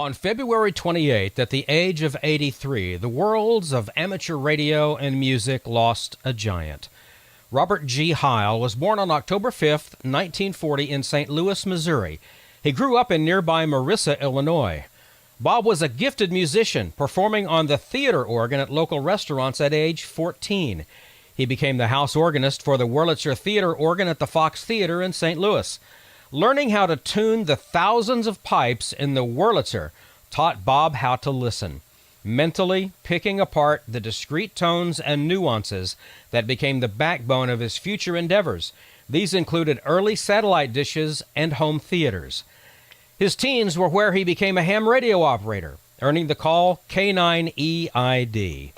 On February 28th, at the age of 83, the worlds of amateur radio and music lost a giant. Robert G. Heil was born on October 5, 1940 in St. Louis, Missouri. He grew up in nearby Marissa, Illinois. Bob was a gifted musician, performing on the theater organ at local restaurants at age 14. He became the house organist for the Wurlitzer Theater organ at the Fox Theater in St. Louis. Learning how to tune the thousands of pipes in the Wurlitzer taught Bob how to listen, mentally picking apart the discrete tones and nuances that became the backbone of his future endeavors. These included early satellite dishes and home theaters. His teens were where he became a ham radio operator, earning the call K9EID.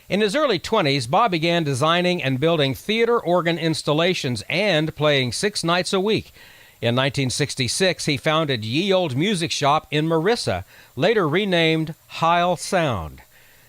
In his early 20s, Bob began designing and building theater organ installations and playing 6 nights a week. In 1966, he founded Ye Olde Music Shop in Marissa, later renamed Heil Sound.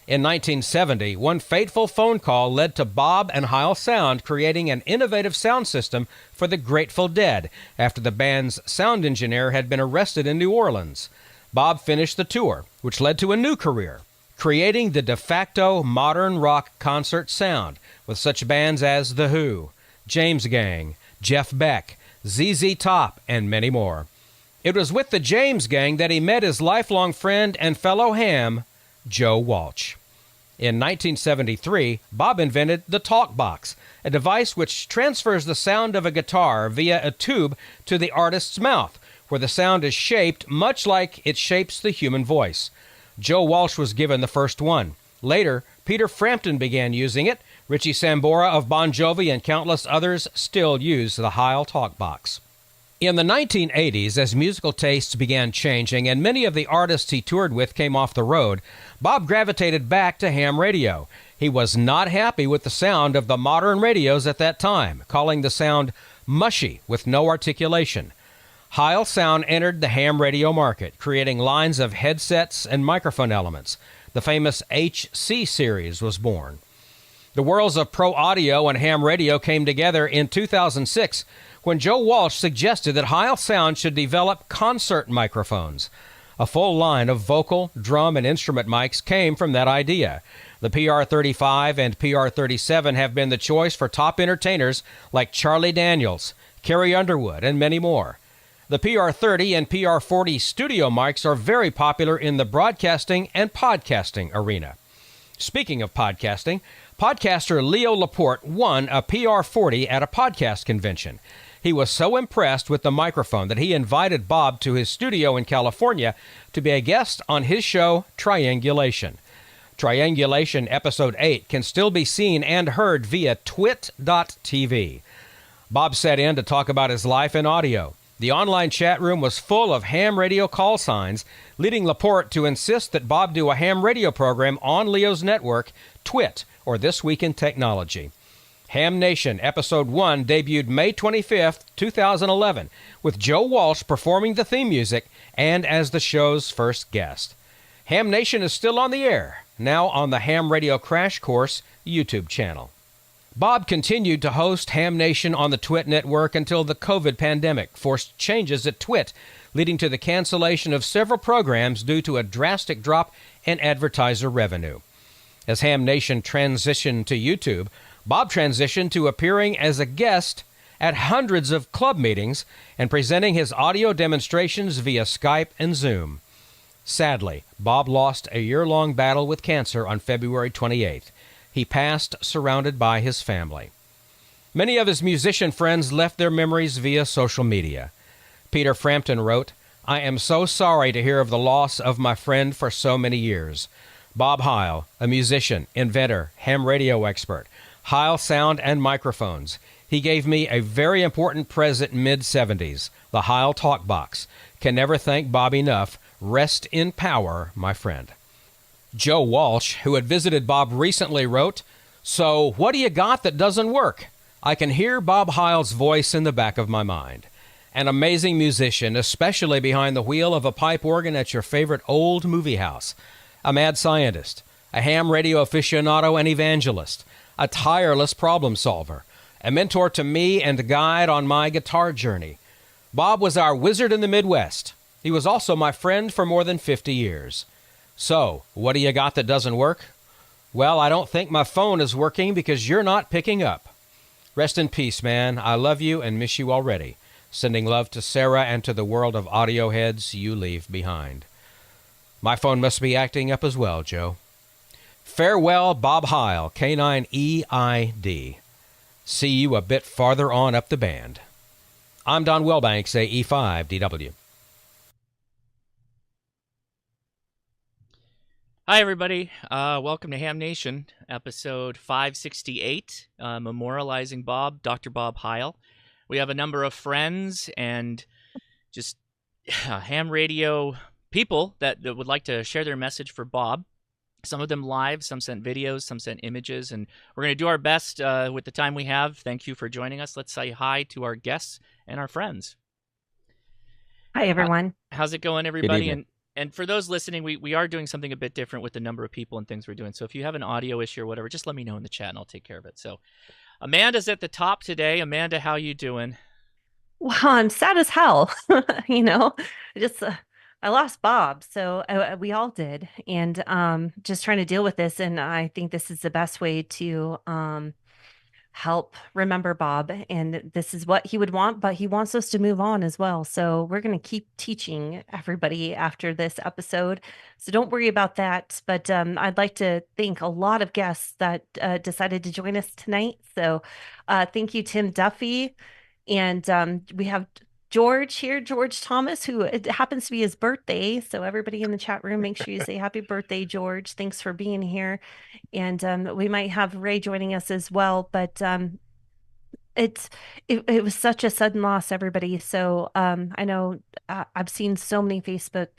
In 1970, one fateful phone call led to Bob and Heil Sound creating an innovative sound system for the Grateful Dead after the band's sound engineer had been arrested in New Orleans. Bob finished the tour, which led to a new career, creating the de facto modern rock concert sound with such bands as The Who, James Gang, Jeff Beck, ZZ Top, and many more. It was with the James Gang that he met his lifelong friend and fellow ham, Joe Walsh. In 1973, Bob invented the talk box, a device which transfers the sound of a guitar via a tube to the artist's mouth, where the sound is shaped much like it shapes the human voice. Joe Walsh was given the first one. Later, Peter Frampton began using it. Richie Sambora of Bon Jovi and countless others still use the Heil Talkbox. In the 1980s, as musical tastes began changing and many of the artists he toured with came off the road, Bob gravitated back to ham radio. He was not happy with the sound of the modern radios at that time, calling the sound mushy with no articulation. Heil Sound entered the ham radio market, creating lines of headsets and microphone elements. The famous HC series was born. The worlds of pro audio and ham radio came together in 2006 when Joe Walsh suggested that Heil Sound should develop concert microphones. A full line of vocal, drum, and instrument mics came from that idea. The PR-35 and PR-37 have been the choice for top entertainers like Charlie Daniels, Carrie Underwood, and many more. The PR-30 and PR-40 studio mics are very popular in the broadcasting and podcasting arena. Speaking of podcasting, podcaster Leo Laporte won a PR-40 at a podcast convention. He was so impressed with the microphone that he invited Bob to his studio in California to be a guest on his show, Triangulation. Triangulation Episode 8 can still be seen and heard via twit.tv. Bob sat in to talk about his life in audio. The online chat room was full of ham radio call signs, leading Laporte to insist that Bob do a ham radio program on Leo's network, Twit, or This Week in Technology. Ham Nation Episode 1 debuted May 25, 2011, with Joe Walsh performing the theme music and as the show's first guest. Ham Nation is still on the air, now on the Ham Radio Crash Course YouTube channel. Bob continued to host Ham Nation on the Twit network until the COVID pandemic forced changes at Twit, leading to the cancellation of several programs due to a drastic drop in advertiser revenue. As Ham Nation transitioned to YouTube, Bob transitioned to appearing as a guest at hundreds of club meetings and presenting his audio demonstrations via Skype and Zoom. Sadly, Bob lost a year-long battle with cancer on February 28th. He passed surrounded by his family. Many of his musician friends left their memories via social media. Peter Frampton wrote, "I am so sorry to hear of the loss of my friend for so many years. Bob Heil, a musician, inventor, ham radio expert, Heil Sound and microphones. He gave me a very important present mid-70s, the Heil Talkbox. Can never thank Bob enough. Rest in power, my friend." Joe Walsh, who had visited Bob recently, wrote, "So what do you got that doesn't work? I can hear Bob Heil's voice in the back of my mind. An amazing musician, especially behind the wheel of a pipe organ at your favorite old movie house. A mad scientist, a ham radio aficionado and evangelist, a tireless problem solver, a mentor to me and a guide on my guitar journey. Bob was our wizard in the Midwest. He was also my friend for more than 50 years. So, what do you got that doesn't work? Well, I don't think my phone is working because you're not picking up. Rest in peace, man. I love you and miss you already. Sending love to Sarah and to the world of audio heads you leave behind. My phone must be acting up as well, Joe. Farewell, Bob Heil, K9EID. See you a bit farther on up the band. I'm Don Welbanks, AE5DW. Hi, everybody. Welcome to Ham Nation, episode 568, Memorializing Bob, Dr. Bob Heil. We have a number of friends and just ham radio people that would like to share their message for Bob. Some of them live, some sent videos, some sent images, and we're going to do our best with the time we have. Thank you for joining us. Let's say hi to our guests and our friends. Hi, everyone. How's it going, everybody? Good evening. And for those listening, we are doing something a bit different with the number of people and things we're doing. So if you have an audio issue or whatever, just let me know in the chat and I'll take care of it. So Amanda's at the top today. Amanda, how you doing? Well, I'm sad as hell. Just I lost Bob, so we all did, and just trying to deal with this. And I think this is the best way to help remember Bob, and this is what he would want, but he wants us to move on as well. So we're going to keep teaching everybody after this episode. So don't worry about that. But I'd like to thank a lot of guests that decided to join us tonight. So thank you, Tim Duffy. And we have George here, George Thomas, who it happens to be his birthday. So everybody in the chat room, make sure you say happy birthday, George. Thanks for being here. And we might have Ray joining us as well. But it was such a sudden loss, everybody. So I know I've seen so many Facebook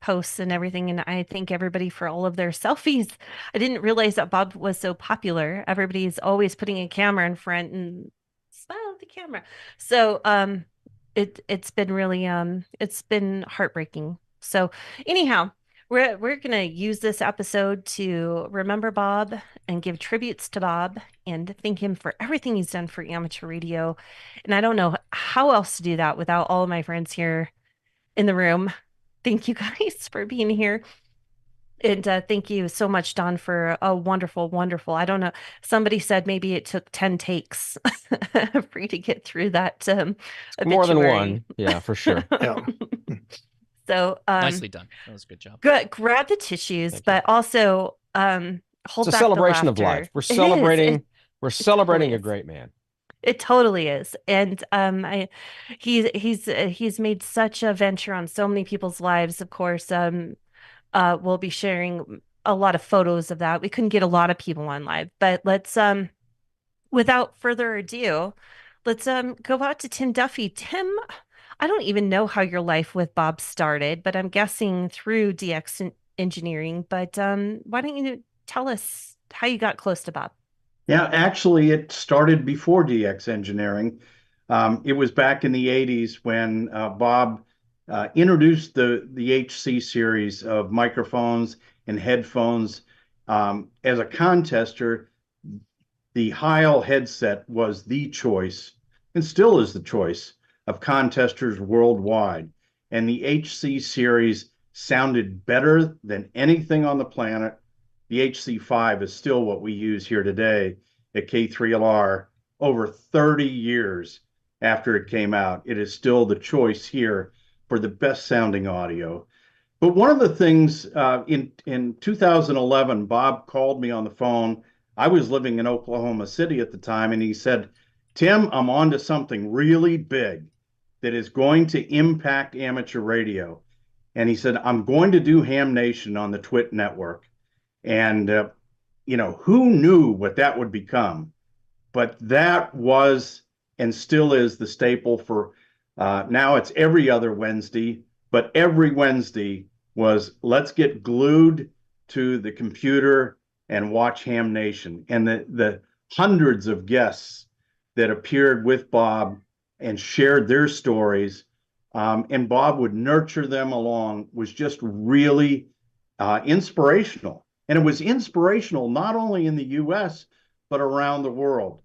posts and everything, and I thank everybody for all of their selfies. I didn't realize that Bob was so popular. Everybody's always putting a camera in front and smile at the camera. So it's been really it's been heartbreaking. So anyhow, we're gonna use this episode to remember Bob and give tributes to Bob and thank him for everything he's done for amateur radio. And I don't know how else to do that without all of my friends here in the room. Thank you guys for being here. And thank you so much, Don, for a wonderful, wonderful. I don't know. Somebody said maybe it took 10 takes for you to get through that. More than obituary. one. Yeah, for sure. Yeah. So Nicely done. That was a good job. good. Grab the tissues, Thank you. but also hold It's a back the celebration of laughter. life. We're It is. celebrating. We're celebrating a is. great man. It totally is. And he's made such a venture on so many people's lives. Of course, we'll be sharing a lot of photos of that. We couldn't get a lot of people on live, but let's without further ado, let's go out to Tim Duffy. Tim, I don't even know how your life with Bob started, but I'm guessing through DX engineering. But why don't you tell us how you got close to Bob? Yeah, actually, it started before DX Engineering. It was back in the 80s when Bob introduced the HC series of microphones and headphones. As a contester, the Heil headset was the choice, and still is the choice, of contesters worldwide. And the HC series sounded better than anything on the planet. The HC5 is still what we use here today at K3LR. Over 30 years after it came out, it is still the choice here for the best sounding audio. But one of the things in 2011, Bob called me on the phone. I was living in Oklahoma City at the time, and he said, Tim, I'm on to something really big that is going to impact amateur radio. And he said, I'm going to do Ham Nation on the Twit network. And, who knew what that would become? But that was and still is the staple for now it's every other Wednesday, but every Wednesday was let's get glued to the computer and watch Ham Nation. And the hundreds of guests that appeared with Bob and shared their stories, and Bob would nurture them along, was just really inspirational. And it was inspirational not only in the US, but around the world.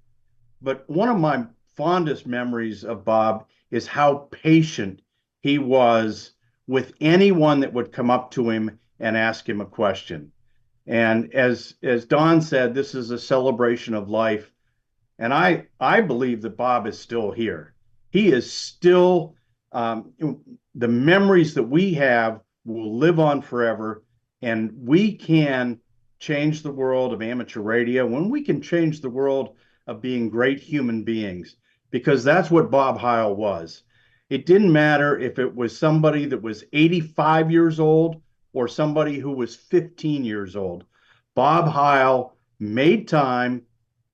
But one of my fondest memories of Bob is how patient he was with anyone that would come up to him and ask him a question. And as Don said, this is a celebration of life. And I believe that Bob is still here. He is still, the memories that we have will live on forever. And we can change the world of amateur radio when we can change the world of being great human beings, because that's what Bob Heil was. It didn't matter if it was somebody that was 85 years old or somebody who was 15 years old. Bob Heil made time,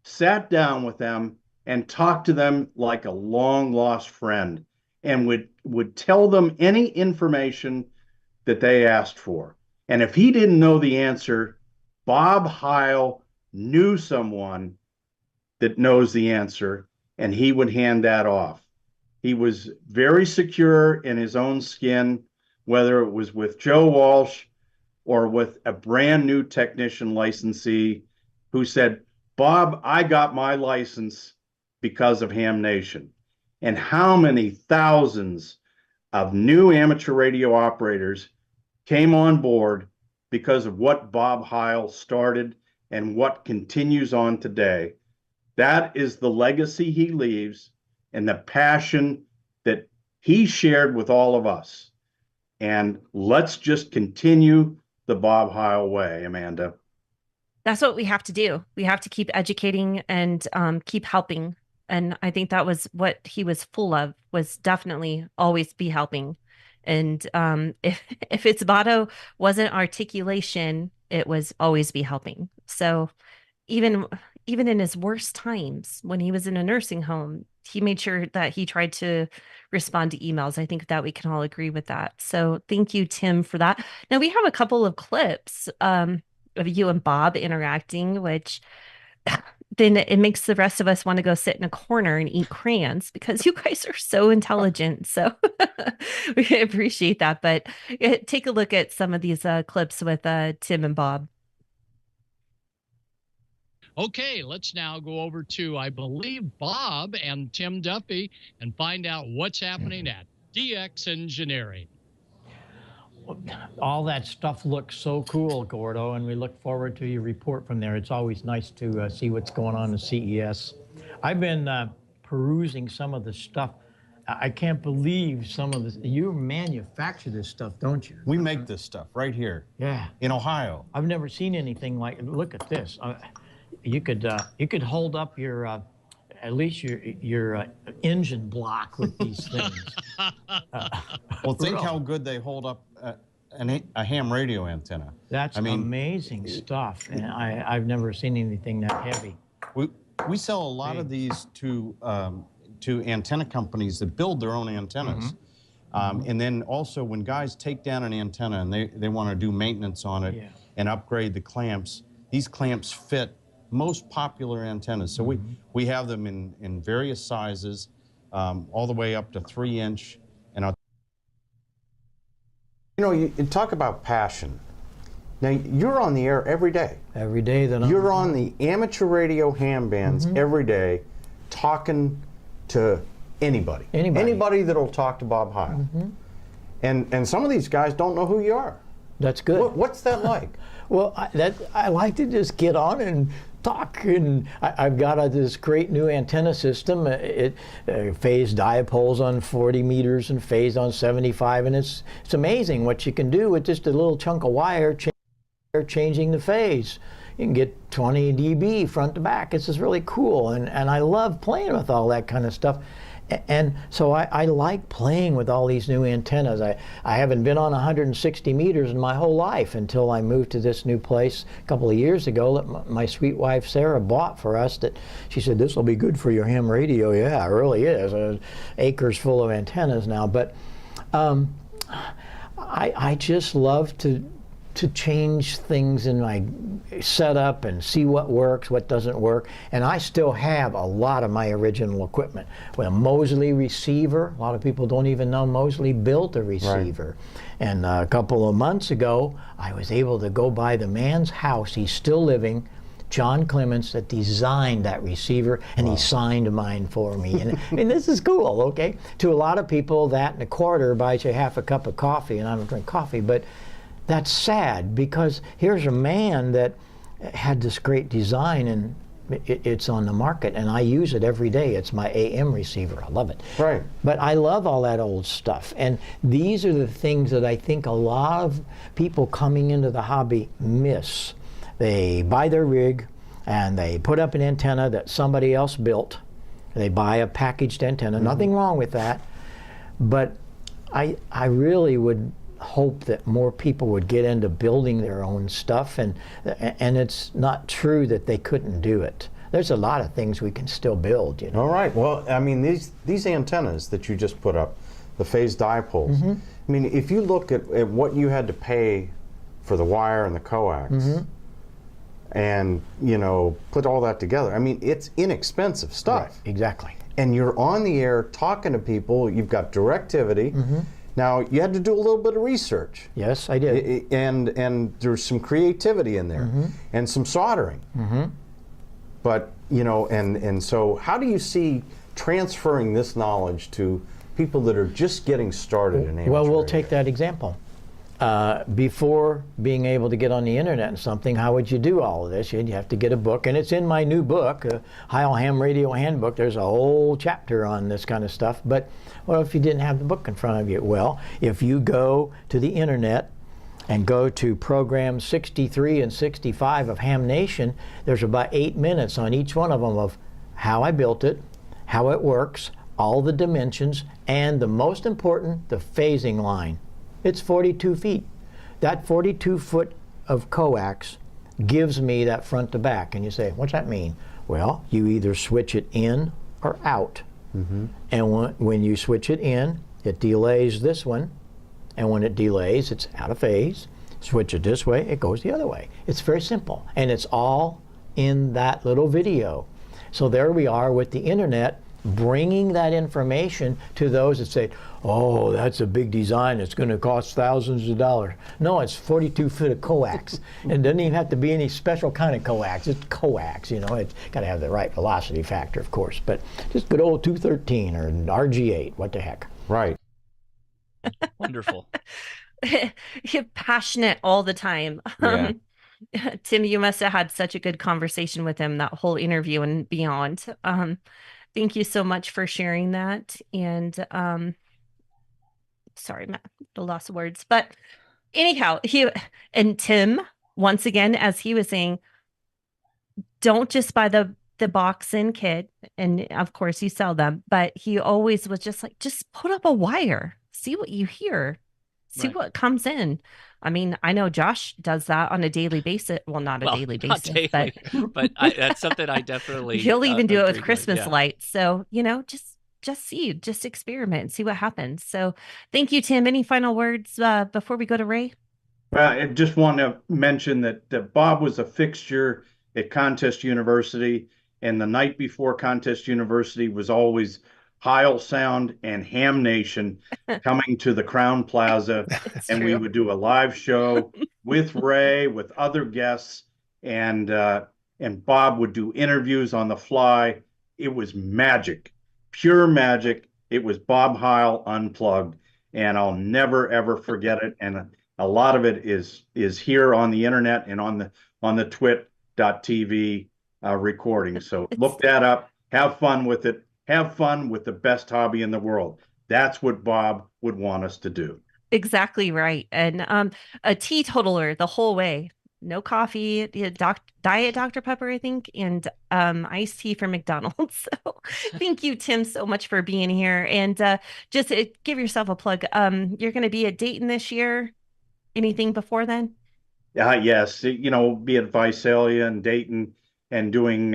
sat down with them, and talked to them like a long lost friend, and would tell them any information that they asked for. And if he didn't know the answer, Bob Heil knew someone that knows the answer, and he would hand that off. He was very secure in his own skin, whether it was with Joe Walsh or with a brand new technician licensee who said, Bob, I got my license because of Ham Nation. And how many thousands of new amateur radio operators came on board because of what Bob Heil started and what continues on today. That is the legacy he leaves and the passion that he shared with all of us. And let's just continue the Bob Heil way, Amanda. That's what we have to do. We have to keep educating and keep helping. And I think that was what he was full of, was definitely always be helping. And if its motto wasn't articulation, it was always be helping. So even in his worst times, when he was in a nursing home, he made sure that he tried to respond to emails. I think that we can all agree with that. So thank you, Tim, for that. Now we have a couple of clips of you and Bob interacting, which then it makes the rest of us want to go sit in a corner and eat crayons, because you guys are so intelligent. So we appreciate that. But take a look at some of these clips with Tim and Bob. Okay, let's now go over to, I believe, Bob and Tim Duffy and find out what's happening at DX Engineering. All that stuff looks so cool, Gordo, and we look forward to your report from there. It's always nice to see what's going on in CES. I've been perusing some of the stuff. I can't believe some of this. You manufacture this stuff, don't you? We make this stuff right here. Yeah. In Ohio. I've never seen anything like. Look at this. You could hold up your at least your engine block with these things. Well, think how good they hold up a ham radio antenna. That's amazing stuff, and I've never seen anything that heavy. We sell a lot of these to antenna companies that build their own antennas. And then also when guys take down an antenna and they want to do maintenance on it and upgrade the clamps, these clamps fit most popular antennas. So we have them in various sizes, all the way up to 3-inch. And you talk about passion. Now you're on the air every day. Every day that you're on the amateur radio ham bands every day, talking to anybody that'll talk to Bob Heil. And some of these guys don't know who you are. That's good. What's that like? Well, I like to just get on and talk, and I've got this great new antenna system. It phased dipoles on 40 meters and phased on 75, and it's amazing what you can do with just a little chunk of wire changing the phase. You can get 20 dB front to back. It's just really cool, and I love playing with all that kind of stuff. And so I like playing with all these new antennas. I haven't been on 160 meters in my whole life until I moved to this new place a couple of years ago that my sweet wife Sarah bought for us. That she said, this will be good for your ham radio. Yeah, it really is. Acres full of antennas now. But I just love to change things in my setup and see what works, what doesn't work. And I still have a lot of my original equipment. With a Mosley receiver, a lot of people don't even know Mosley built a receiver. Right. And a couple of months ago, I was able to go by the man's house, he's still living, John Clements that designed that receiver, and he signed mine for me. And this is cool, okay? To a lot of people, that and a quarter buys you half a cup of coffee, and I don't drink coffee, but that's sad, because here's a man that had this great design, and it's on the market, and I use it every day. It's my AM receiver. I love it. Right. But I love all that old stuff. And these are the things that I think a lot of people coming into the hobby miss. They buy their rig, and they put up an antenna that somebody else built. They buy a packaged antenna. Nothing wrong with that. But I really would hope that more people would get into building their own stuff, and it's not true that they couldn't do it. There's a lot of things we can still build, you know. All right. Well, I mean, these antennas that you just put up, the phased dipoles, I mean, if you look at what you had to pay for the wire and the coax, and, you know, put all that together, I mean, it's inexpensive stuff. Right, exactly. And you're on the air talking to people, you've got directivity. Now, you had to do a little bit of research. Yes, I did. And there's some creativity in there, and some soldering. But, you know, and so how do you see transferring this knowledge to people that are just getting started in amateur Well, we'll radio? take that example. Before being able to get on the internet and something, how would you do all of this? You'd have to get a book, and it's in my new book, Heil Ham Radio Handbook. There's a whole chapter on this kind of stuff. But what if you didn't have the book in front of you? Well, if you go to the internet and go to programs 63 and 65 of Ham Nation, there's about 8 minutes on each one of them of how I built it, how it works, all the dimensions, and the most important, the phasing line. It's 42 feet. That 42 foot of coax gives me that front to back. And you say, what's that mean? Well, you either switch it in or out. And when you switch it in, it delays this one. And when it delays, it's out of phase. Switch it this way, it goes the other way. It's very simple. And it's all in that little video. So there we are with the internet, bringing that information to those that say, oh, that's a big design, it's going to cost thousands of dollars. No, it's 42 foot of coax. And it doesn't even have to be any special kind of coax. It's coax, you know. It's got to have the right velocity factor, of course. But just good old 213 or RG8, what the heck. Right. Wonderful. You're passionate all the time. Yeah. Tim, you must have had such a good conversation with him, that whole interview and beyond. Thank you so much for sharing that. And sorry, Matt, the loss of words. But anyhow, Tim, once again, as he was saying, don't just buy the box and kit. And of course you sell them, but he always was just like, just put up a wire, see what you hear, see what comes in. I mean, I know Josh does that on a daily basis. Well, not a daily basis, daily, but that's something I definitely. He'll even do it with Christmas lights. So, you know, just experiment and see what happens. So thank you, Tim. Any final words before we go to Ray? Well, I just want to mention that Bob was a fixture at Contest University, and the night before Contest University was always Heil Sound and Ham Nation coming to the Crown Plaza, and we would do a live show with Ray, with other guests, and Bob would do interviews on the fly. It was magic, pure magic. It was Bob Heil unplugged, and I'll never ever forget it. And a lot of it is here on the internet and on the twit.tv recording. So look that up. Have fun with it. Have fun with the best hobby in the world. That's what Bob would want us to do. Exactly right. And a teetotaler the whole way. No coffee, diet Dr. Pepper, I think, and iced tea from McDonald's. So thank you, Tim, so much for being here. And just give yourself a plug. You're going to be at Dayton this year. Anything before then? Yes. You know, be at Visalia and Dayton and doing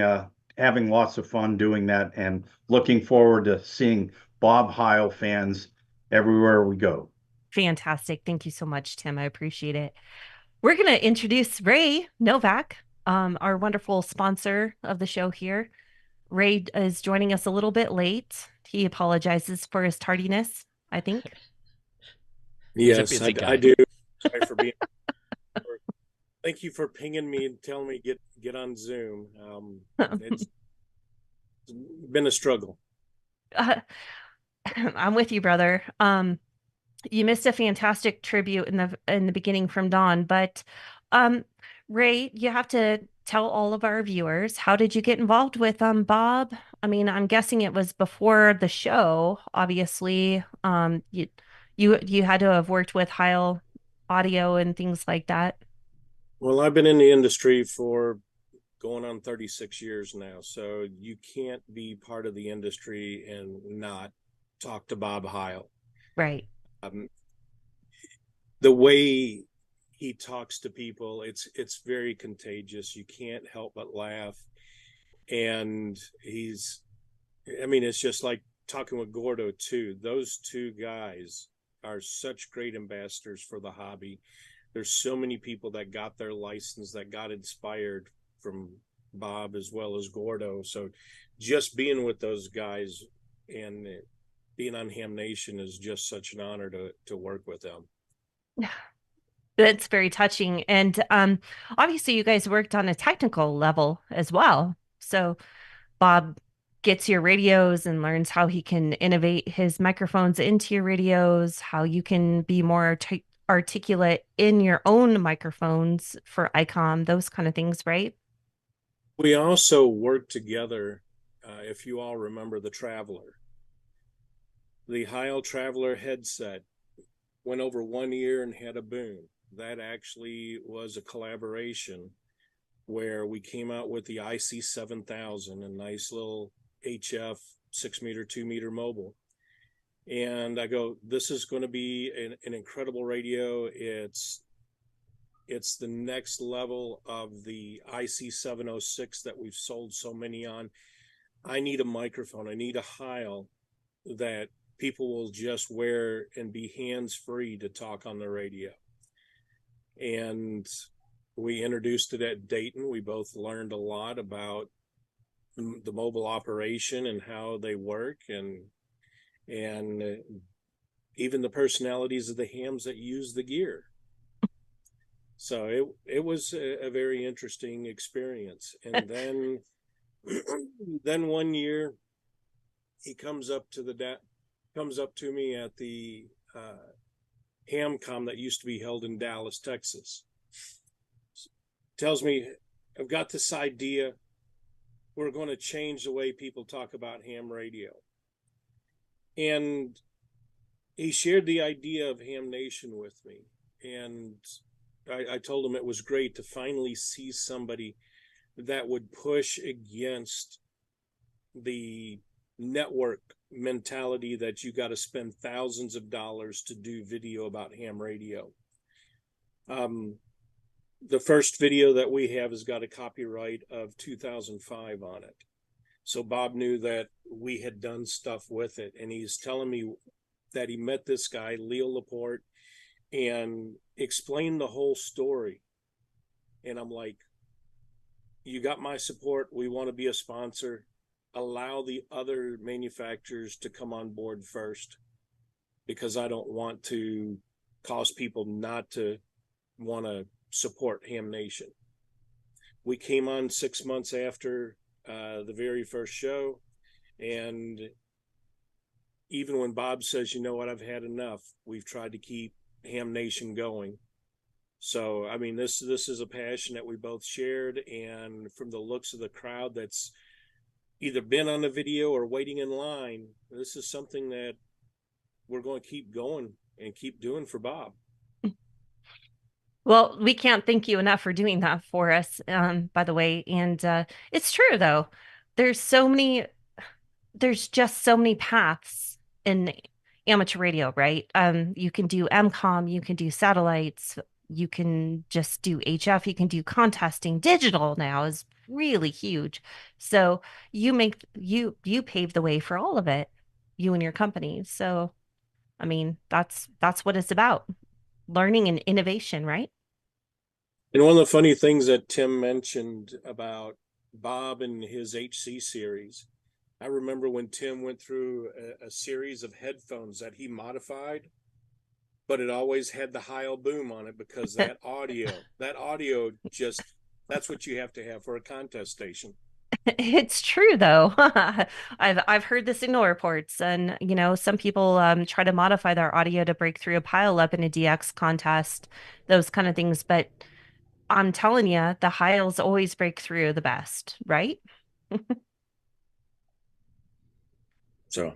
having lots of fun doing that, and looking forward to seeing Bob Heil fans everywhere we go. Fantastic. Thank you so much, Tim. I appreciate it. We're going to introduce Ray Novak, our wonderful sponsor of the show here. Ray is joining us a little bit late. He apologizes for his tardiness, I think. Yes, I do. Sorry for being. Thank you for pinging me and telling me to get on Zoom. It's been a struggle. I'm with you, brother. You missed a fantastic tribute in the beginning from Don, but um, Ray, you have to tell all of our viewers, how did you get involved with Bob? I mean, I'm guessing it was before the show, obviously. You had to have worked with Heil Audio and things like that. Well, I've been in the industry for going on 36 years now, so you can't be part of the industry and not talk to Bob Heil. Right. The way he talks to people, it's very contagious. You can't help but laugh. And it's just like talking with Gordo too. Those two guys are such great ambassadors for the hobby. There's so many people that got their license, that got inspired from Bob as well as Gordo. So just being with those guys and being on Ham Nation is just such an honor to work with them. That's very touching. And obviously you guys worked on a technical level as well. So Bob gets your radios and learns how he can innovate his microphones into your radios, how you can be more articulate in your own microphones for ICOM, those kind of things, right? We also worked together, if you all remember the Traveler. The Heil Traveler headset went over 1 year and had a boom. That actually was a collaboration where we came out with the IC 7000, a nice little HF 6-meter, 2-meter mobile. And I go, this is going to be an incredible radio. It's the next level of the IC 706 that we've sold so many on. I need a microphone. I need a Heil that people will just wear and be hands-free to talk on the radio. And we introduced it at Dayton. We both learned a lot about the mobile operation and how they work, and even the personalities of the hams that use the gear. So it was a very interesting experience. And then then 1 year he comes up to me at the HamCom that used to be held in Dallas, Texas. Tells me, I've got this idea. We're going to change the way people talk about ham radio. And he shared the idea of Ham Nation with me. And I told him it was great to finally see somebody that would push against the network mentality that you got to spend thousands of dollars to do video about ham radio. The first video that we have has got a copyright of 2005 on it. So Bob knew that we had done stuff with it. And he's telling me that he met this guy, Leo Laporte, and explained the whole story. And I'm like, you got my support. We want to be a sponsor. Allow the other manufacturers to come on board first, because I don't want to cause people not to want to support Ham Nation. We came on 6 months after the very first show, and even when Bob says, you know what, I've had enough, we've tried to keep Ham Nation going. So, I mean, this is a passion that we both shared, and from the looks of the crowd that's either been on the video or waiting in line, this is something that we're going to keep going and keep doing for Bob. Well, we can't thank you enough for doing that for us, by the way. And it's true, though. There's just so many paths in amateur radio, right? You can do MCOM, you can do satellites, you can just do HF, you can do contesting. Digital now is really huge. So you pave the way for all of it, you and your company. So, I mean, that's what it's about. Learning and innovation, right? And one of the funny things that Tim mentioned about Bob and his HC series, I remember when Tim went through a series of headphones that he modified, but it always had the Heil boom on it, because that audio just That's what you have to have for a contest station. It's true though. I've heard the signal reports, and some people try to modify their audio to break through a pile up in a DX contest, those kind of things. But I'm telling you, the Heils always break through the best, right? So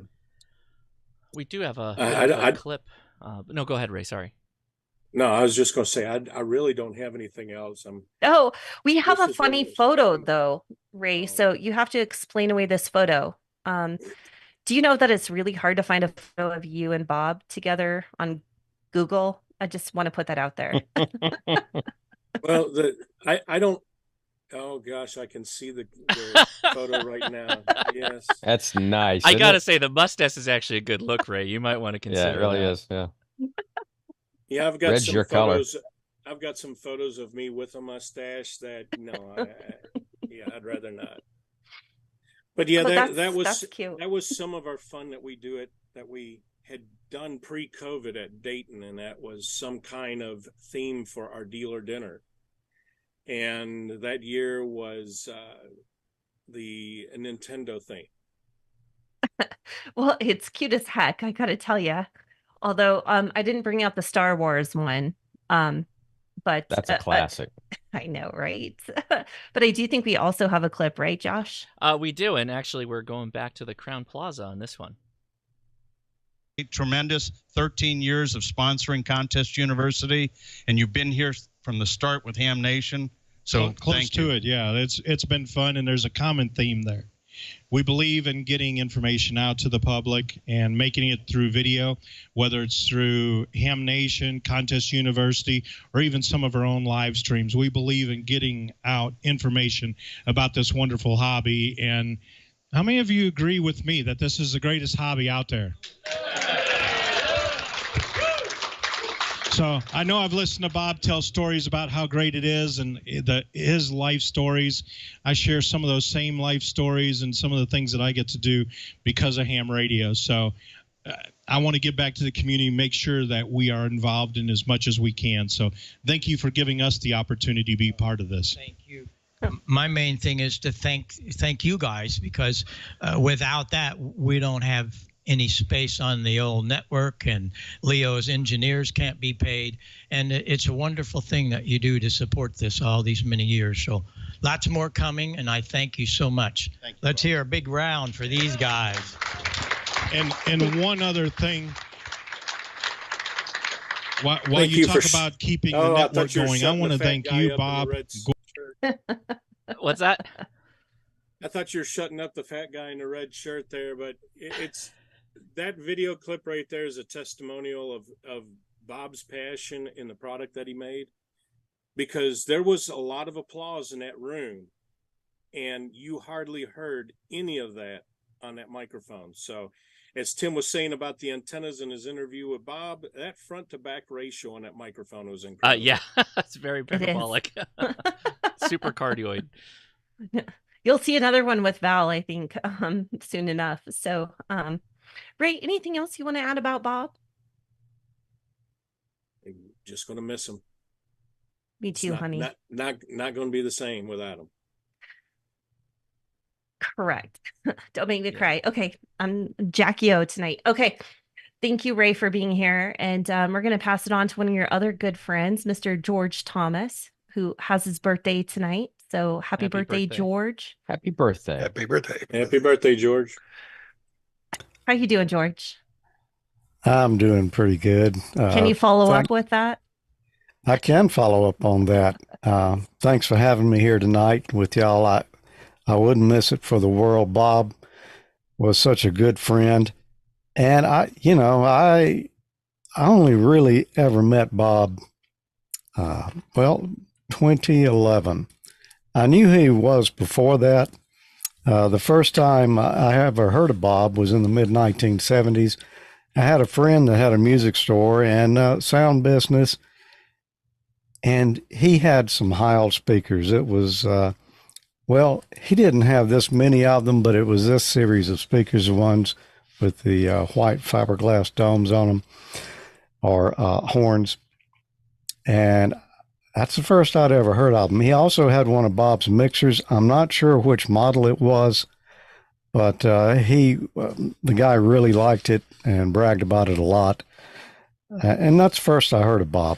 we do have a clip. No, go ahead, Ray. Sorry. No, I was just going to say, I really don't have anything else. Oh, we have a funny photo though, Ray. So you have to explain away this photo. Do you know that it's really hard to find a photo of you and Bob together on Google? I just want to put that out there. Well, I don't. Oh gosh, I can see the photo right now. Yes, that's nice. I gotta say, the mustache is actually a good look, Ray. You might want to consider. Yeah, it really that. is. Yeah. Yeah, I've got Red's some your photos. color. I've got some photos of me with a mustache that I'd rather not. But yeah, that's cute. That was some of our fun that we had done pre-COVID at Dayton, and that was some kind of theme for our dealer dinner. And that year was the Nintendo thing. Well, it's cute as heck, I gotta tell you. Although I didn't bring out the Star Wars one, but that's a classic. I know, right? But I do think we also have a clip, right, Josh? We do, and actually, we're going back to the Crown Plaza on this one. Tremendous 13 years of sponsoring Contest University, and you've been here from the start with Ham Nation. So close to it, yeah. It's been fun, and there's a common theme there. We believe in getting information out to the public and making it through video, whether it's through Ham Nation, Contest University, or even some of our own live streams. We believe in getting out information about this wonderful hobby. And how many of you agree with me that this is the greatest hobby out there? So I know I've listened to Bob tell stories about how great it is and his life stories. I share some of those same life stories and some of the things that I get to do because of ham radio. So I want to give back to the community, make sure that we are involved in as much as we can. So thank you for giving us the opportunity to be part of this. Thank you. My main thing is to thank you guys, because without that, we don't have any space on the old network, and Leo's engineers can't be paid. And it's a wonderful thing that you do to support this all these many years. So lots more coming, and I thank you so much. Let's hear a big round for these guys. And one other thing, while you talk about keeping the network going, I want to thank you, Bob. What's that? I thought you were shutting up the fat guy in the red shirt there, but it's that video clip right there is a testimonial of Bob's passion in the product that he made, because there was a lot of applause in that room, and you hardly heard any of that on that microphone. So as Tim was saying about the antennas in his interview with Bob, that front to back ratio on that microphone was incredible. Yeah, it's very parabolic. Super cardioid. You'll see another one with Val, I think, soon enough. So, Ray, anything else you want to add about Bob? I'm just going to miss him. Me too, honey. Not going to be the same without him. Correct. Don't make me cry. Okay, I'm Jackie O tonight. Okay, thank you, Ray, for being here. And we're going to pass it on to one of your other good friends, Mr. George Thomas, who has his birthday tonight. So happy birthday, George. Happy birthday. Happy birthday. Happy birthday, George. How you doing, George? I'm doing pretty good. Can you follow up with that? I can follow up on that. Thanks for having me here tonight with y'all. I wouldn't miss it for the world. Bob was such a good friend. And I only really ever met Bob, 2011. I knew who he was before that. The first time I ever heard of Bob was in the mid-1970s. I had a friend that had a music store and sound business, and he had some Heil speakers. It was, he didn't have this many of them, but it was this series of speakers, the ones with the white fiberglass domes on them, or horns. And That's the first I'd ever heard of him. He also had one of Bob's mixers. I'm not sure which model it was, but the guy really liked it and bragged about it a lot. And that's the first I heard of Bob.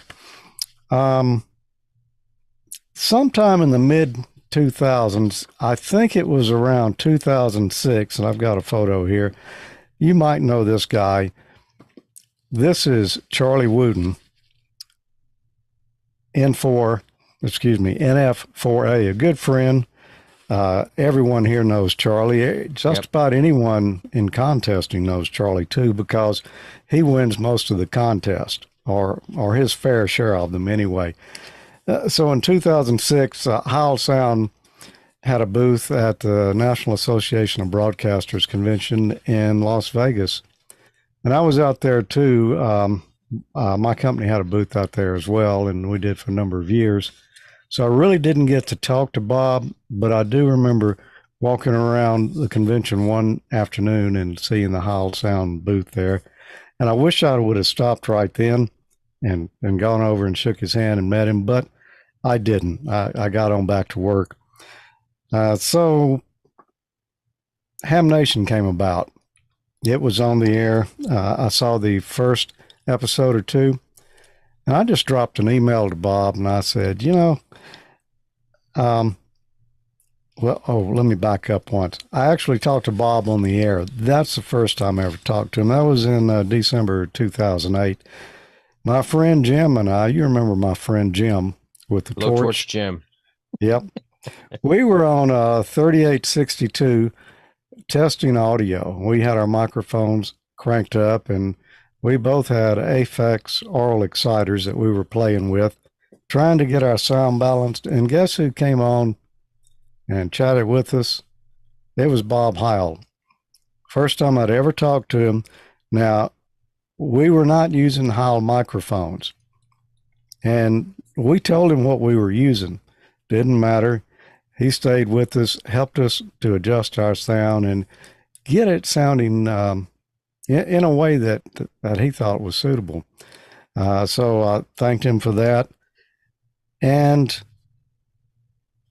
Sometime in the mid 2000s, I think it was around 2006, and I've got a photo here. You might know this guy. This is Charlie Wooden, NF4A, a good friend. Everyone here knows Charlie. Just about anyone in contesting knows Charlie too, because he wins most of the contest, or his fair share of them anyway. So in 2006, Heil Sound had a booth at the National Association of Broadcasters convention in Las Vegas. And I was out there too. My company had a booth out there as well, and we did for a number of years. So I really didn't get to talk to Bob, but I do remember walking around the convention one afternoon and seeing the Heil Sound booth there. And I wish I would have stopped right then and gone over and shook his hand and met him, but I didn't. I got on back to work. So Ham Nation came about. It was on the air. I saw the first episode or two, and I just dropped an email to Bob, and I said, let me back up once. I actually talked to Bob on the air. That's the first time I ever talked to him. That was in December 2008. My friend Jim and I, you remember my friend Jim with the torch? Jim. Yep. We were on 3862 testing audio. We had our microphones cranked up, and we both had Aphex oral exciters that we were playing with, trying to get our sound balanced. And guess who came on and chatted with us? It was Bob Heil. First time I'd ever talked to him. Now, we were not using Heil microphones, and we told him what we were using. Didn't matter. He stayed with us, helped us to adjust our sound and get it sounding in a way that he thought was suitable. So I thanked him for that. And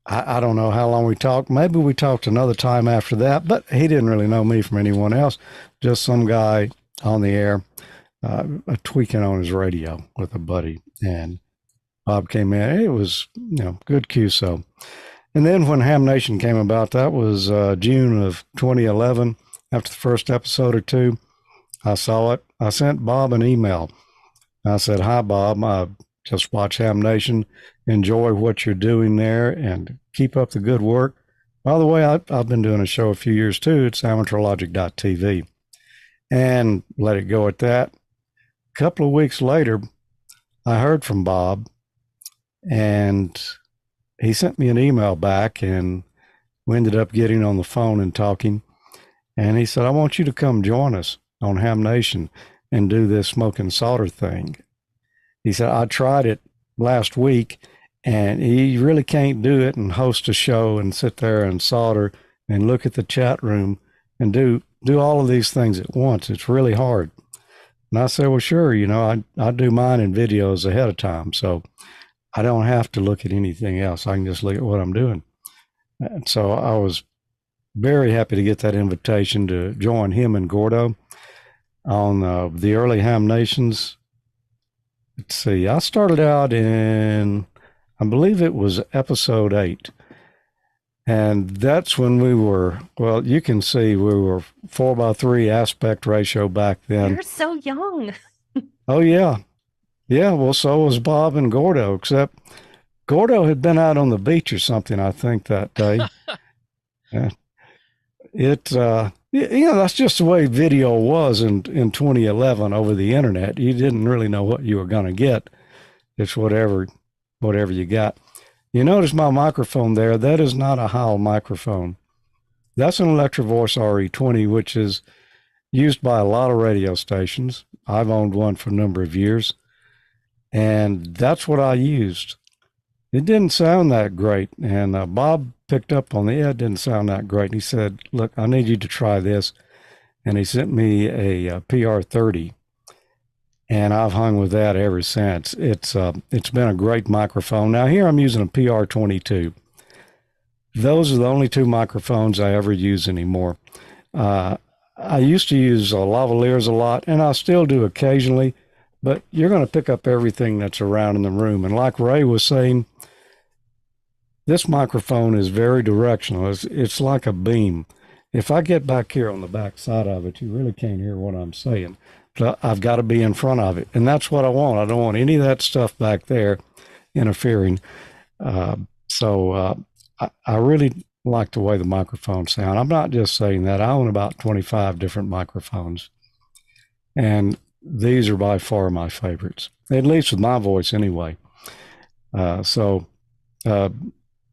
I don't know how long we talked. Maybe we talked another time after that, but he didn't really know me from anyone else. Just some guy on the air tweaking on his radio with a buddy. And Bob came in. It was, good QSO. And then when Ham Nation came about, that was June of 2011. After the first episode or two, I saw it. I sent Bob an email. I said, "Hi, Bob. I just watch Ham Nation. Enjoy what you're doing there and keep up the good work. By the way, I've been doing a show a few years too. It's amateurlogic.tv." And let it go at that. A couple of weeks later, I heard from Bob, and he sent me an email back, and we ended up getting on the phone and talking. And he said, "I want you to come join us on Ham Nation and do this smoke and solder thing." He said, "I tried it last week, and you really can't do it and host a show and sit there and solder and look at the chat room and do all of these things at once. It's really hard." And I said, "Well, sure, I do mine in videos ahead of time, so I don't have to look at anything else. I can just look at what I'm doing." And so I was very happy to get that invitation to join him and Gordo on the early Ham Nations. Let's see, I started out in, I believe it was episode 8. And that's when we were, well, you can see we were 4:3 aspect ratio back then. You're so young. Oh, yeah. Yeah, well, so was Bob and Gordo, except Gordo had been out on the beach or something, I think, that day. That's just the way video was in 2011 over the internet. You didn't really know what you were going to get. It's whatever you got. You notice my microphone there. That is not a Heil microphone. That's an Electro-Voice RE20, which is used by a lot of radio stations. I've owned one for a number of years, and that's what I used. It didn't sound that great, and Bob picked up on it didn't sound that great. And he said, "Look, I need you to try this." And he sent me a PR30. and I've hung with that ever since. It's been a great microphone. Now here I'm using a PR22. Those are the only two microphones I ever use anymore. I used to use lavaliers a lot, and I still do occasionally, but you're going to pick up everything that's around in the room. And like Ray was saying, this microphone is very directional. It's like a beam. If I get back here on the back side of it, you really can't hear what I'm saying. So I've got to be in front of it, and that's what I want. I don't want any of that stuff back there interfering. I really like the way the microphones sound. I'm not just saying that. I own about 25 different microphones, and these are by far my favorites, at least with my voice anyway.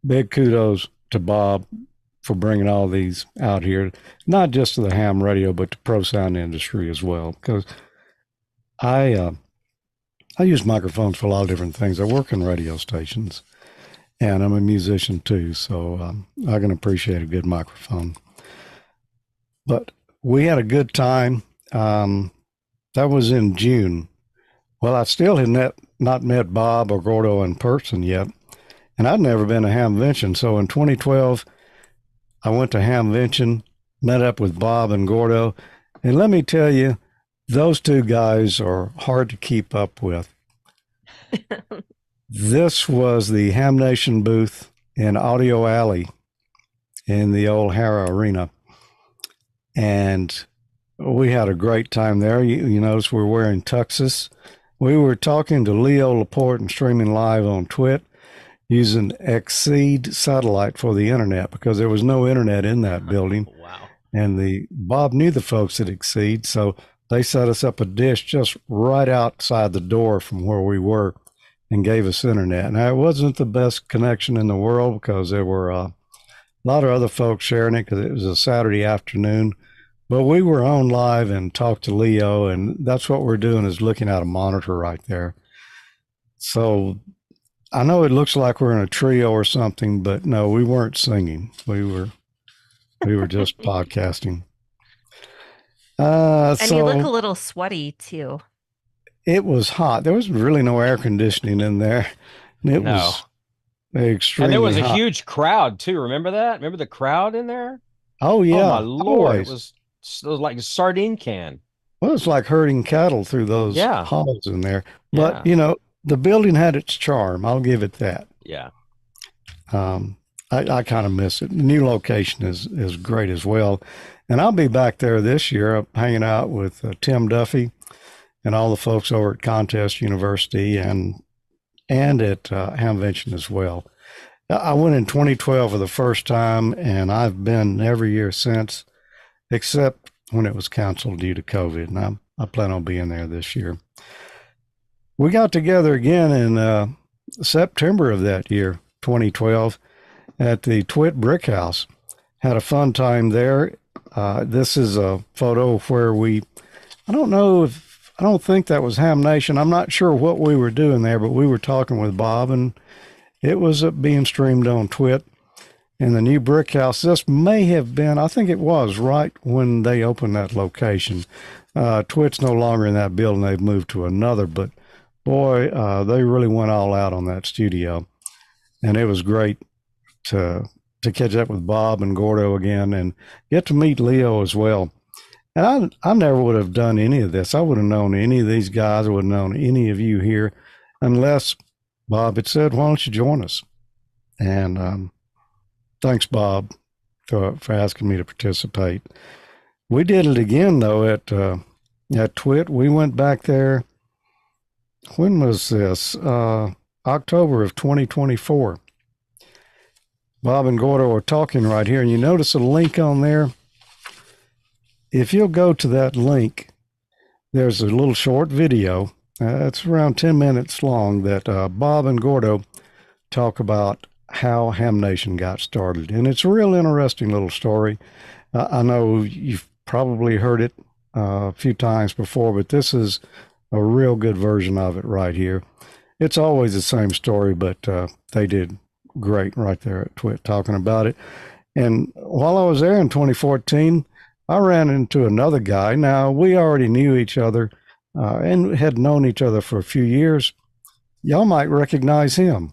Big kudos to Bob for bringing all these out here, not just to the ham radio, but to pro sound industry as well, because I use microphones for a lot of different things. I work in radio stations, and I'm a musician too, so I can appreciate a good microphone. But we had a good time. That was in June. Well, I still had not met Bob or Gordo in person yet, and I'd never been to Hamvention. So in 2012, I went to Hamvention, met up with Bob and Gordo, and let me tell you, those two guys are hard to keep up with. This was the Ham Nation booth in Audio Alley in the old Hara Arena, and we had a great time there. You notice we're wearing tuxes. We were talking to Leo Laporte and streaming live on Twit using Exceed satellite for the internet because there was no internet in that building. Wow. And Bob knew the folks at Exceed, so they set us up a dish just right outside the door from where we were and gave us internet. Now, it wasn't the best connection in the world because there were a lot of other folks sharing it because it was a Saturday afternoon. But we were on live and talked to Leo, and that's what we're doing is looking at a monitor right there. So I know it looks like we're in a trio or something, but no, we weren't singing. We were just podcasting. And you look a little sweaty too. It was hot. There was really no air conditioning in there. And it was extremely And there was a hot. huge crowd too. Remember that? Remember the crowd in there? Oh yeah. Oh my Lord. Always. It was like a sardine can. Well, it's like herding cattle through those halls in there. But, the building had its charm. I'll give it that. Yeah. I kind of miss it. The new location is great as well. And I'll be back there this year hanging out with Tim Duffy and all the folks over at Contest University and at Hamvention as well. I went in 2012 for the first time, and I've been every year since, except when it was canceled due to COVID. And I plan on being there this year. We got together again in September of that year, 2012, at the Twit Brick House. Had a fun time there. This is a photo where I don't think that was Ham Nation. I'm not sure what we were doing there, but we were talking with Bob, and it was being streamed on Twit. In the new brick house, this may have been, I think it was right when they opened that location. Twit's no longer in that building. They've moved to another, but boy, they really went all out on that studio. And it was great to catch up with Bob and Gordo again and get to meet Leo as well. And I never would have done any of this. I wouldn't have known any of these guys. I wouldn't have known any of you here unless Bob had said, why don't you join us? And thanks, Bob, for asking me to participate. We did it again, though, at Twit. We went back there. When was this? October of 2024. Bob and Gordo are talking right here, and you notice a link on there. If you'll go to that link, there's a little short video. It's around 10 minutes long that Bob and Gordo talk about how Ham Nation got started. And it's a real interesting little story. I know you've probably heard it a few times before, but this is a real good version of it right here. It's always the same story, but they did great right there at Twit talking about it. And while I was there in 2014, I ran into another guy. Now, we already knew each other, and had known each other for a few years. Y'all might recognize him.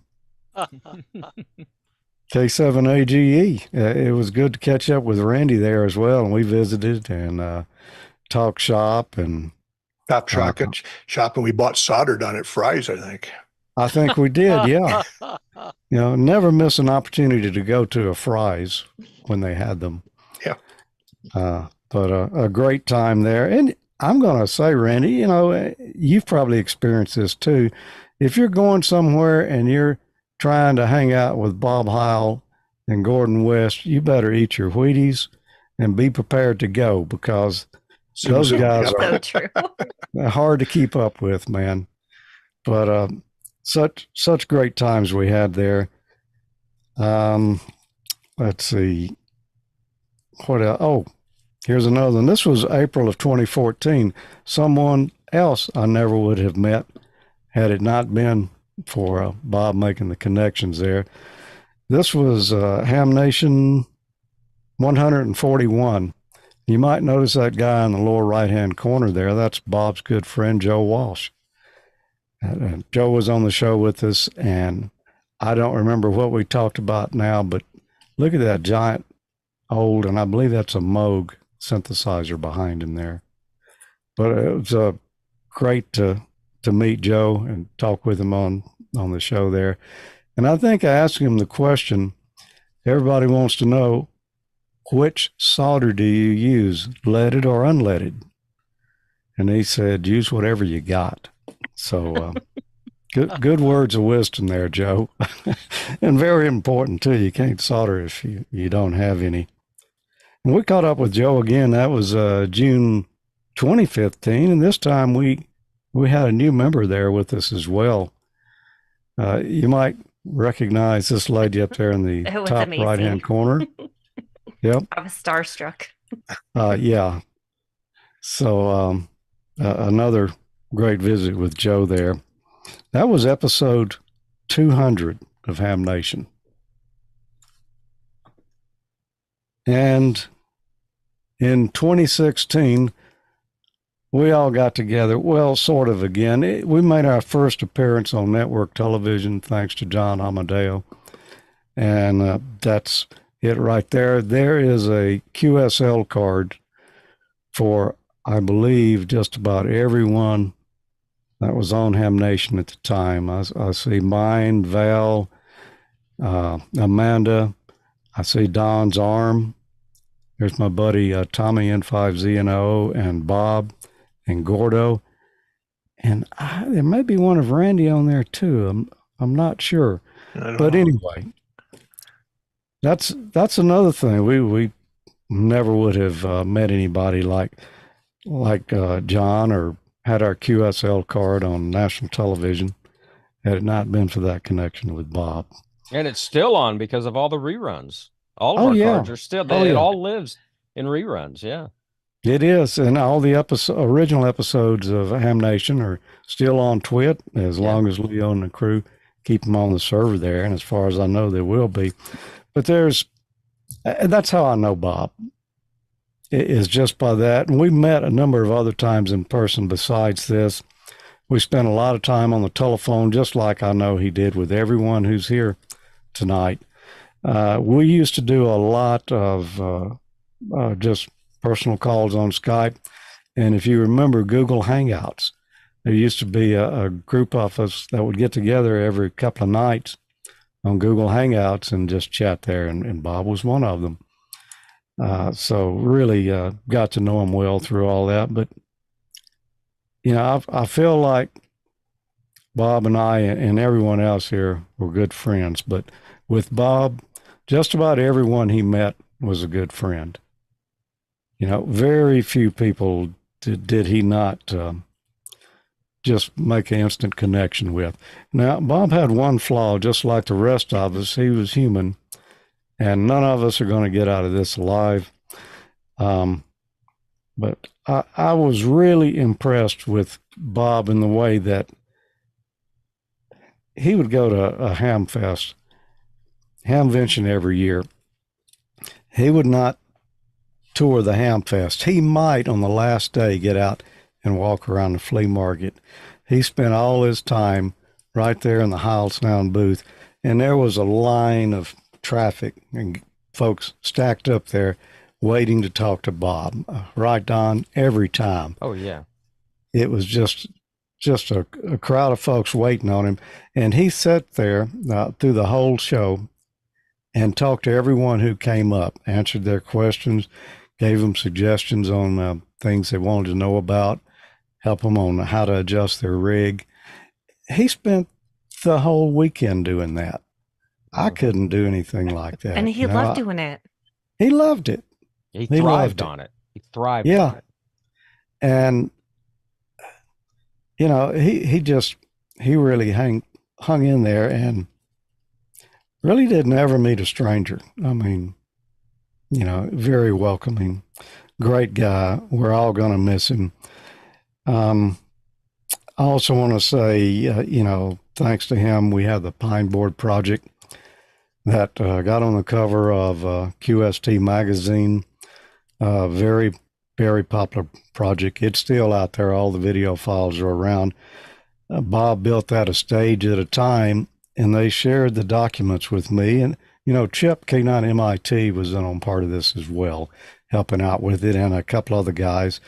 K9EID. It was good to catch up with Randy there as well, and we visited and talked shop and shop, and we bought solder done at Fry's, I think. I think we did, yeah. Never miss an opportunity to go to a Fry's when they had them. Yeah. But a great time there. And I'm going to say, Randy, you've probably experienced this too. If you're going somewhere and you're trying to hang out with Bob Heil and Gordon West, you better eat your Wheaties and be prepared to go, because those guys are they're hard to keep up with, man. But such great times we had there. Let's see. What else? Oh, here's another one. This was April of 2014. Someone else I never would have met had it not been for Bob making the connections there. This was Ham Nation 141. You might notice that guy in the lower right-hand corner there. That's Bob's good friend, Joe Walsh. Joe was on the show with us, and I don't remember what we talked about now, but look at that giant old, and I believe that's a Moog synthesizer behind him there. But it was great to meet Joe and talk with him on the show there. And I think I asked him the question everybody wants to know: which solder do you use, leaded or unleaded? And he said, use whatever you got. So good words of wisdom there, Joe. And very important too. You can't solder if you don't have any. And we caught up with Joe again. That was June 2015. And this time we had a new member there with us as well. You might recognize this lady up there in the top right-hand corner. Yep. I was starstruck. Yeah. So another great visit with Joe there. That was episode 200 of Ham Nation. And in 2016, we all got together, well, sort of again. We made our first appearance on network television, thanks to John Amadeo. And that's it right there. There is a QSL card for, I believe, just about everyone that was on Ham Nation at the time. I see mine, Val, Amanda. I see Don's arm. There's my buddy Tommy N5ZNO and Bob and Gordo. And there may be one of Randy on there too. I'm not sure. But anyway, that's another thing. We never would have met anybody like John, or had our QSL card on national television had it not been for that connection with Bob. And it's still on because of all the reruns. All of our cards are still there. It all lives in reruns. Yeah. It is. And all the original episodes of Ham Nation are still on Twit as long as Leo and the crew keep them on the server there. And as far as I know, they will be. But that's how I know Bob. It is just by that. And we met a number of other times in person besides this. We spent a lot of time on the telephone, just like I know he did with everyone who's here tonight. We used to do a lot of just personal calls on Skype. And if you remember Google Hangouts, there used to be a group of us that would get together every couple of nights on Google Hangouts and just chat there. And Bob was one of them. So really got to know him well through all that. But, I feel like Bob and I and everyone else here were good friends. But with Bob, just about everyone he met was a good friend. Very few people did he not just make an instant connection with. Now, Bob had one flaw, just like the rest of us. He was human. And none of us are going to get out of this alive. But I was really impressed with Bob in the way that he would go to a Hamfest, Hamvention every year. He would not tour the Hamfest. He might on the last day get out and walk around the flea market. He spent all his time right there in the Heil Sound booth, and there was a line of traffic and folks stacked up there waiting to talk to Bob. Right, Don? Every time. Oh, yeah. It was just a crowd of folks waiting on him. And he sat there through the whole show and talked to everyone who came up, answered their questions, gave them suggestions on things they wanted to know about, help them on how to adjust their rig. He spent the whole weekend doing that. I couldn't do anything like that. And he loved doing it. He loved it. He thrived on it. He thrived on it. And, you know, he really hung in there and really didn't ever meet a stranger. I mean, you know, very welcoming, great guy. We're all going to miss him. I also want to say, you know, thanks to him, we have the Pine Board Project that got on the cover of QST magazine. Very, very popular project. It's still out there. All the video files are around. Bob built that a stage at a time, and they shared the documents with me. And, you know, Chip K9EID was in on part of this as well, helping out with it, and a couple other guys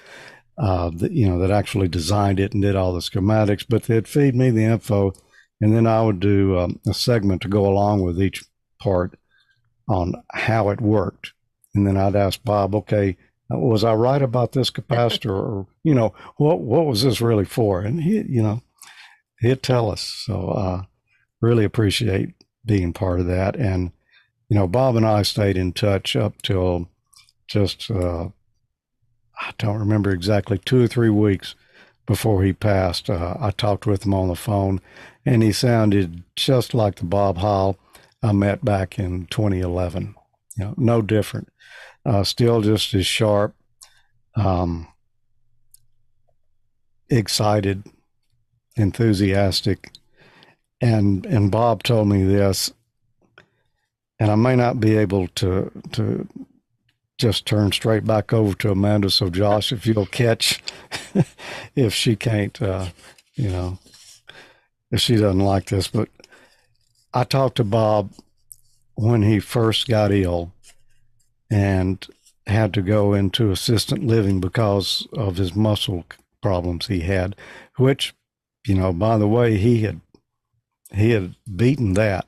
that actually designed it and did all the schematics. But they'd feed me the info, and then I would do a segment to go along with each part on how it worked. And then I'd ask Bob, okay, was I right about this capacitor? Or, you know, what was this really for? And he'd tell us. So really appreciate being part of that. And, you know, Bob and I stayed in touch up till just, I don't remember exactly, 2 or 3 weeks before he passed. I talked with him on the phone, and he sounded just like the Bob Heil I met back in 2011. You know, no different. Still just as sharp, excited, enthusiastic. And Bob told me this, and I may not be able to just turn straight back over to Amanda. So Josh, if you'll catch, if she can't, if she doesn't like this, but I talked to Bob when he first got ill and had to go into assisted living because of his muscle problems he had, which, you know, by the way, he had beaten that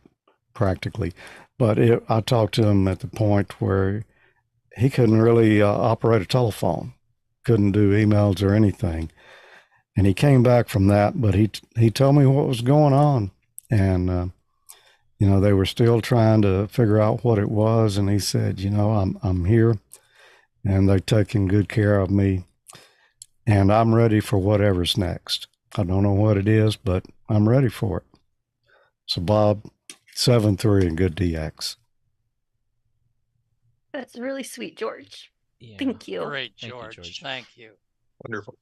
practically. But I talked to him at the point where he couldn't really operate a telephone, couldn't do emails or anything. And he came back from that, but he told me what was going on. And, you know, they were still trying to figure out what it was. And he said, you know, I'm here, and they're taking good care of me, and I'm ready for whatever's next. I don't know what it is, but I'm ready for it. So Bob, 7-3 and good DX. That's really sweet, George. Yeah. Thank you. Great, George. Thank you. Wonderful.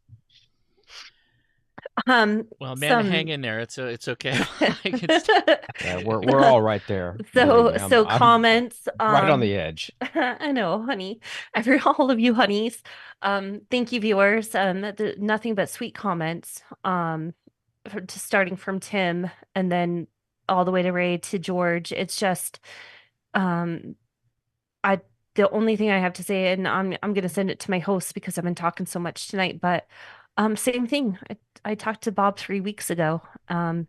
Well, man, hang in there. It's okay. Yeah, we're all right there. So comments right on the edge. I know, honey. All of you honeys. Thank you, viewers. Nothing but sweet comments. Starting from Tim and then all the way to Ray to George. It's just the only thing I have to say, and I'm gonna send it to my host because I've been talking so much tonight, but same thing. I talked to Bob 3 weeks ago. And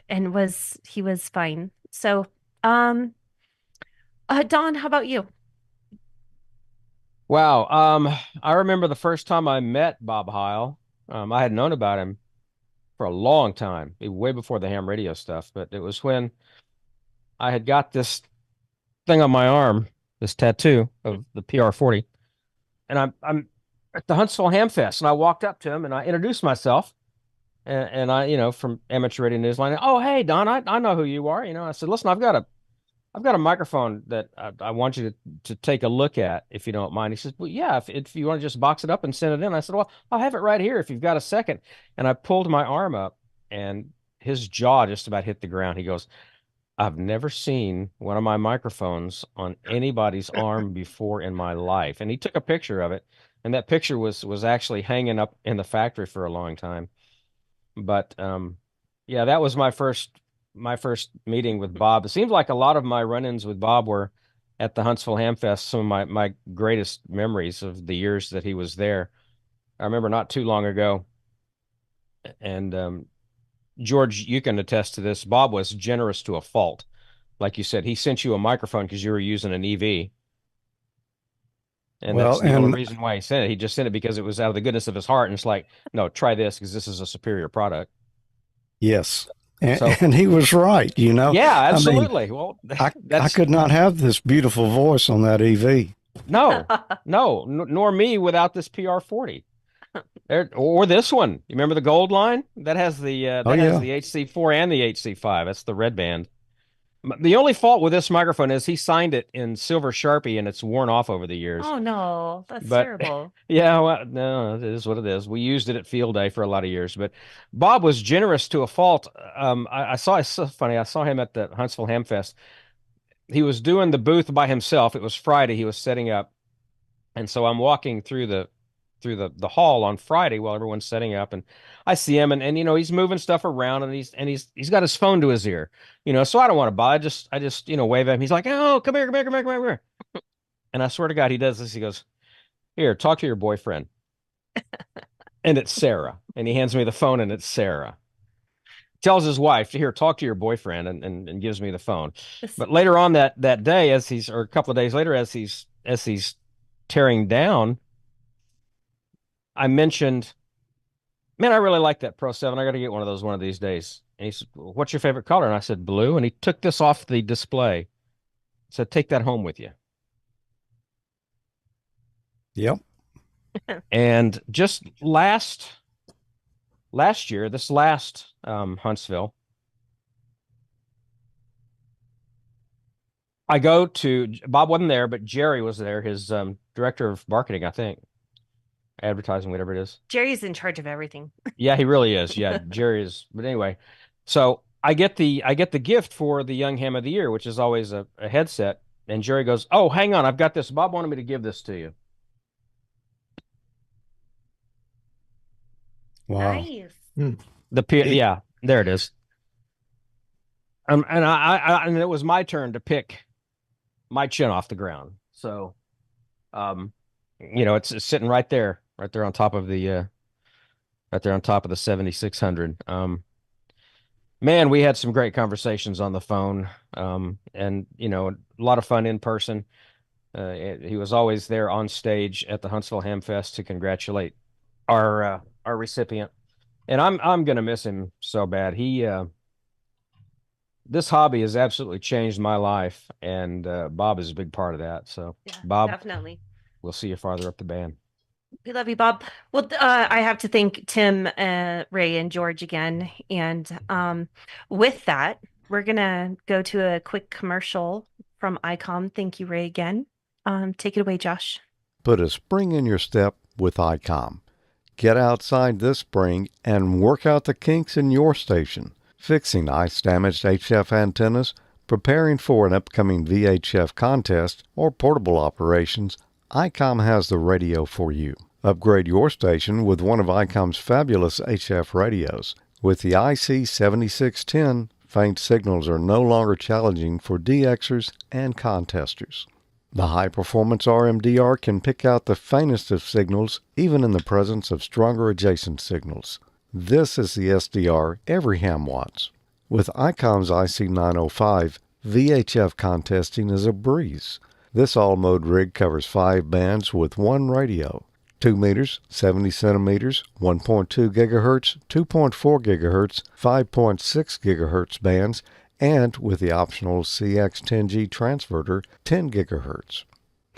he was fine. So, Don, how about you? Wow. I remember the first time I met Bob Heil. I had known about him for a long time, way before the ham radio stuff, but it was when I had got this thing on my arm, this tattoo of the PR40, and I'm at the Huntsville Ham Fest, and I walked up to him and I introduced myself, and I, you know, from Amateur Radio Newsline. Oh, hey, Don, I know who you are. You know, I said, listen, I've got a microphone that I want you to take a look at, if you don't mind. He says, well, yeah, if you want to just box it up and send it in. I said, well, I'll have it right here if you've got a second. And I pulled my arm up, and his jaw just about hit the ground. He goes, I've never seen one of my microphones on anybody's arm before in my life. And he took a picture of it. and that picture was actually hanging up in the factory for a long time. But yeah, that was my first meeting with Bob. It seems like a lot of my run-ins with Bob were at the Huntsville Ham Fest. Some of my greatest memories of the years that he was there. I remember not too long ago, and George, you can attest to this. Bob was generous to a fault. Like you said, he sent you a microphone because you were using an EV. And that's the only reason why he sent it. He just sent it because it was out of the goodness of his heart. And it's like, no, try this because this is a superior product. Yes. And he was right, you know? Yeah, absolutely. I mean, well, I could not have this beautiful voice on that EV. No, nor me without this PR40. Or this one. You remember the gold line? That has the has the HC4 and the HC5. That's the red band. The only fault with this microphone is he signed it in silver Sharpie and it's worn off over the years. Oh no, that's terrible. Yeah, well, no, it is what it is. We used it at field day for a lot of years, but Bob was generous to a fault. It's so funny. I saw him at the Huntsville Ham Fest. He was doing the booth by himself. It was Friday. He was setting up, and so I'm walking through the hall on Friday while everyone's setting up, and I see him, and you know, he's moving stuff around, and he's got his phone to his ear, you know, so I don't want to bother. I just you know, wave at him. He's like, oh, come here. And I swear to God, he does this. He goes, here, talk to your boyfriend. And it's Sarah. And he hands me the phone, and it's Sarah. Tells his wife, here, talk to your boyfriend, and gives me the phone. But later on that day, or a couple of days later, as he's tearing down, I mentioned, man, I really like that Pro 7. I got to get one of those one of these days. And he said, what's your favorite color? And I said, blue. And he took this off the display. Said, take that home with you. Yep. And just last year, this last Huntsville, I go to, Bob wasn't there, but Jerry was there, his director of marketing, I think. Advertising, whatever it is. Jerry's in charge of everything. Yeah, he really is. Yeah, Jerry is. But anyway, so I get the gift for the Young Ham of the Year, which is always a headset. And Jerry goes, oh, hang on, I've got this. Bob wanted me to give this to you. Wow. Nice. Yeah, there it is. And and it was my turn to pick my chin off the ground. So, you know, it's sitting right there on top of the 7600. Man, we had some great conversations on the phone. And you know, a lot of fun in person. He was always there on stage at the Huntsville Ham Fest to congratulate our recipient. And I'm gonna miss him so bad. This hobby has absolutely changed my life, and Bob is a big part of that. So yeah, Bob, definitely. We'll see you farther up the band. We love you, Bob. Well, I have to thank Tim, Ray, and George again. And with that, we're going to go to a quick commercial from ICOM. Thank you, Ray, again. Take it away, Josh. Put a spring in your step with ICOM. Get outside this spring and work out the kinks in your station. Fixing ice-damaged HF antennas, preparing for an upcoming VHF contest, or portable operations, ICOM has the radio for you. Upgrade your station with one of ICOM's fabulous HF radios. With the IC7610, faint signals are no longer challenging for DXers and contesters. The high-performance RMDR can pick out the faintest of signals, even in the presence of stronger adjacent signals. This is the SDR every ham wants. With ICOM's IC905, VHF contesting is a breeze. This all-mode rig covers 5 bands with one radio. 2 meters, 70 centimeters, 1.2 gigahertz, 2.4 gigahertz, 5.6 gigahertz bands, and with the optional CX10G transverter, 10 gigahertz.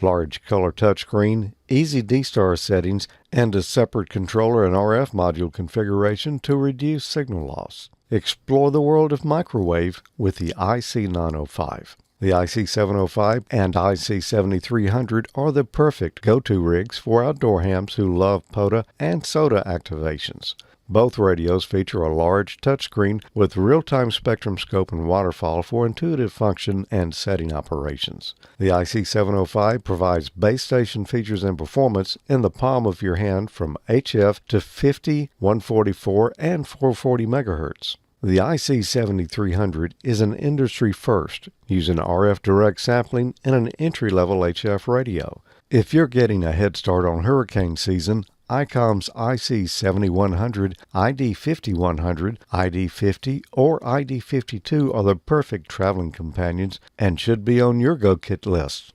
Large color touchscreen, easy D-Star settings, and a separate controller and RF module configuration to reduce signal loss. Explore the world of microwave with the IC905. The IC705 and IC7300 are the perfect go-to rigs for outdoor hams who love POTA and SOTA activations. Both radios feature a large touchscreen with real-time spectrum scope and waterfall for intuitive function and setting operations. The IC705 provides base station features and performance in the palm of your hand from HF to 50, 144, and 440 MHz. The IC7300 is an industry first, using RF direct sampling in an entry-level HF radio. If you're getting a head start on hurricane season, ICOM's IC7100, ID5100, ID50, or ID52 are the perfect traveling companions and should be on your go-kit list.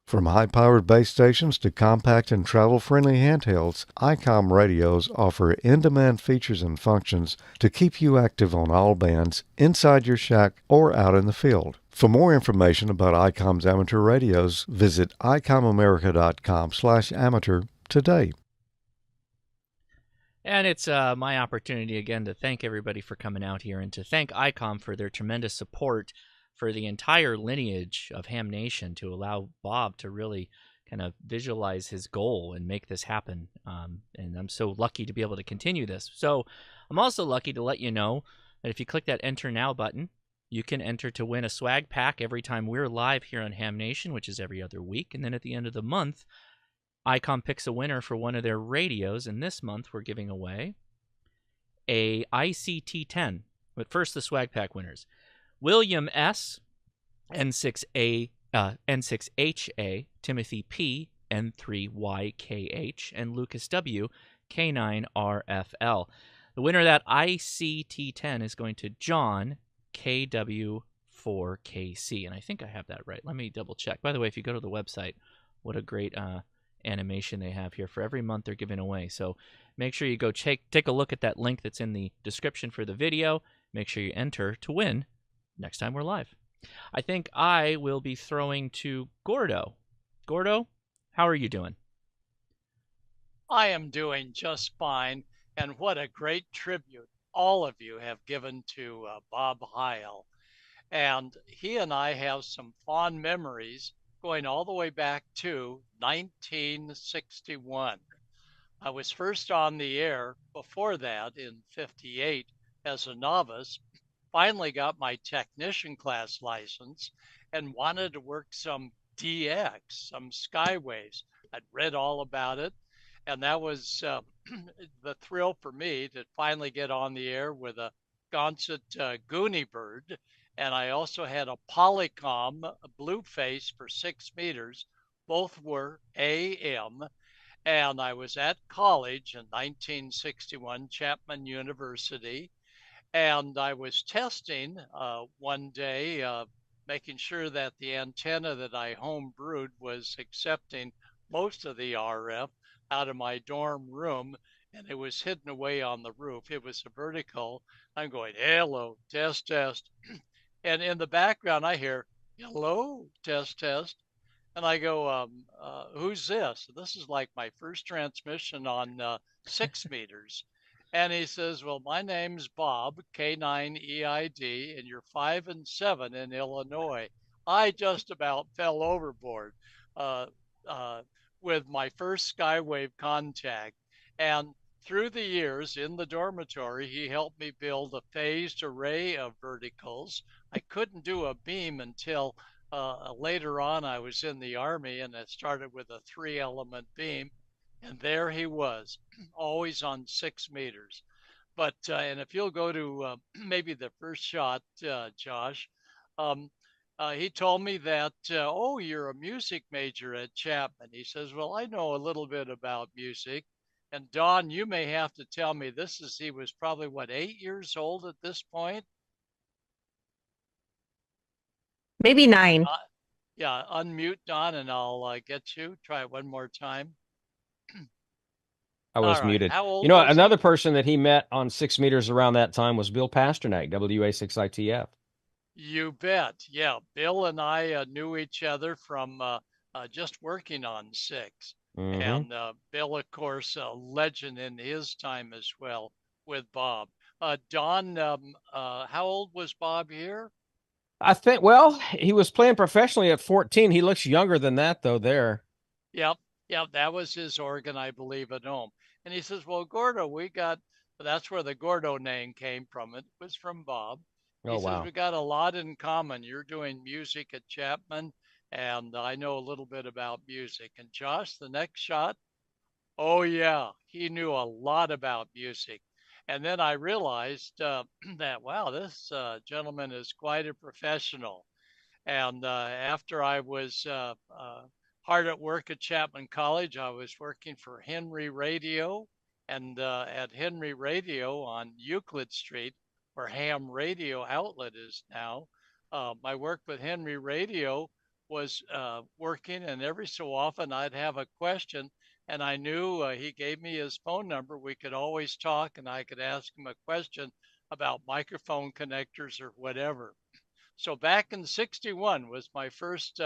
From high-powered base stations to compact and travel-friendly handhelds, ICOM radios offer in-demand features and functions to keep you active on all bands, inside your shack or out in the field. For more information about ICOM's amateur radios, visit icomamerica.com/amateur today. And it's my opportunity again to thank everybody for coming out here and to thank ICOM for their tremendous support for the entire lineage of Ham Nation to allow Bob to really kind of visualize his goal and make this happen. And I'm so lucky to be able to continue this. So I'm also lucky to let you know that if you click that Enter Now button, you can enter to win a swag pack every time we're live here on Ham Nation, which is every other week. And then at the end of the month, ICOM picks a winner for one of their radios, and this month we're giving away a ICT-10. But first, the swag pack winners: William S, N6HA, Timothy P, N3YKH, and Lucas W, K9RFL. The winner of that ICT-10 is going to John KW4KC, and I think I have that right. Let me double check. By the way, if you go to the website, what a great animation they have here for every month they're giving away. So make sure you go take a look at that link that's in the description for the video. Make sure you enter to win next time we're live. I think I will be throwing to Gordo. Gordo, how are you doing? I am doing just fine, and what a great tribute all of you have given to Bob Heil. And he and I have some fond memories going all the way back to 1961. I was first on the air before that in 58 as a novice, finally got my technician class license and wanted to work some DX, some Skywaves. I'd read all about it, and that was the thrill for me to finally get on the air with a Gonset Goonie Bird. And I also had a Polycom blue face for 6 meters. Both were AM. And I was at college in 1961, Chapman University. And I was testing one day, making sure that the antenna that I home brewed was accepting most of the RF out of my dorm room. And it was hidden away on the roof. It was a vertical. I'm going, hello, test, test. And in the background, I hear, hello, test, test. And I go, who's this? This is like my first transmission on 6 meters. And he says, well, my name's Bob, K9EID, and you're 5 and 7 in Illinois. I just about fell overboard with my first Skywave contact. And through the years in the dormitory, he helped me build a phased array of verticals. I couldn't do a beam until later on. I was in the Army, and I started with a 3-element beam. And there he was, always on 6 meters. But, and if you'll go to maybe the first shot, Josh, he told me that, oh, you're a music major at Chapman. He says, well, I know a little bit about music. And Don, you may have to tell me, he was probably, what, 8 years old at this point? Maybe 9. Yeah, unmute Don and I'll get you. Try it one more time. I was All right. muted. How old You know, was another person that he met on 6 meters around that time was Bill Pasternak, WA6ITF. You bet. Yeah, Bill and I knew each other from just working on 6. Mm-hmm. And Bill, of course, a legend in his time as well with Bob. Don, how old was Bob here? I think, well, he was playing professionally at 14. He looks younger than that, though, there. Yep, yep, that was his organ, I believe, at home. And he says, "Well, Gordo, that's where the Gordo name came from. It was from Bob." He Oh, says, wow. "We got a lot in common. You're doing music at Chapman, and I know a little bit about music." And Josh, the next shot, oh, yeah, he knew a lot about music. And then I realized that, wow, this gentleman is quite a professional. And after I was hard at work at Chapman College, I was working for Henry Radio. And at Henry Radio on Euclid Street, where Ham Radio Outlet is now, my work with Henry Radio was working. And every so often I'd have a question. And I knew he gave me his phone number. We could always talk, and I could ask him a question about microphone connectors or whatever. So back in '61 was my first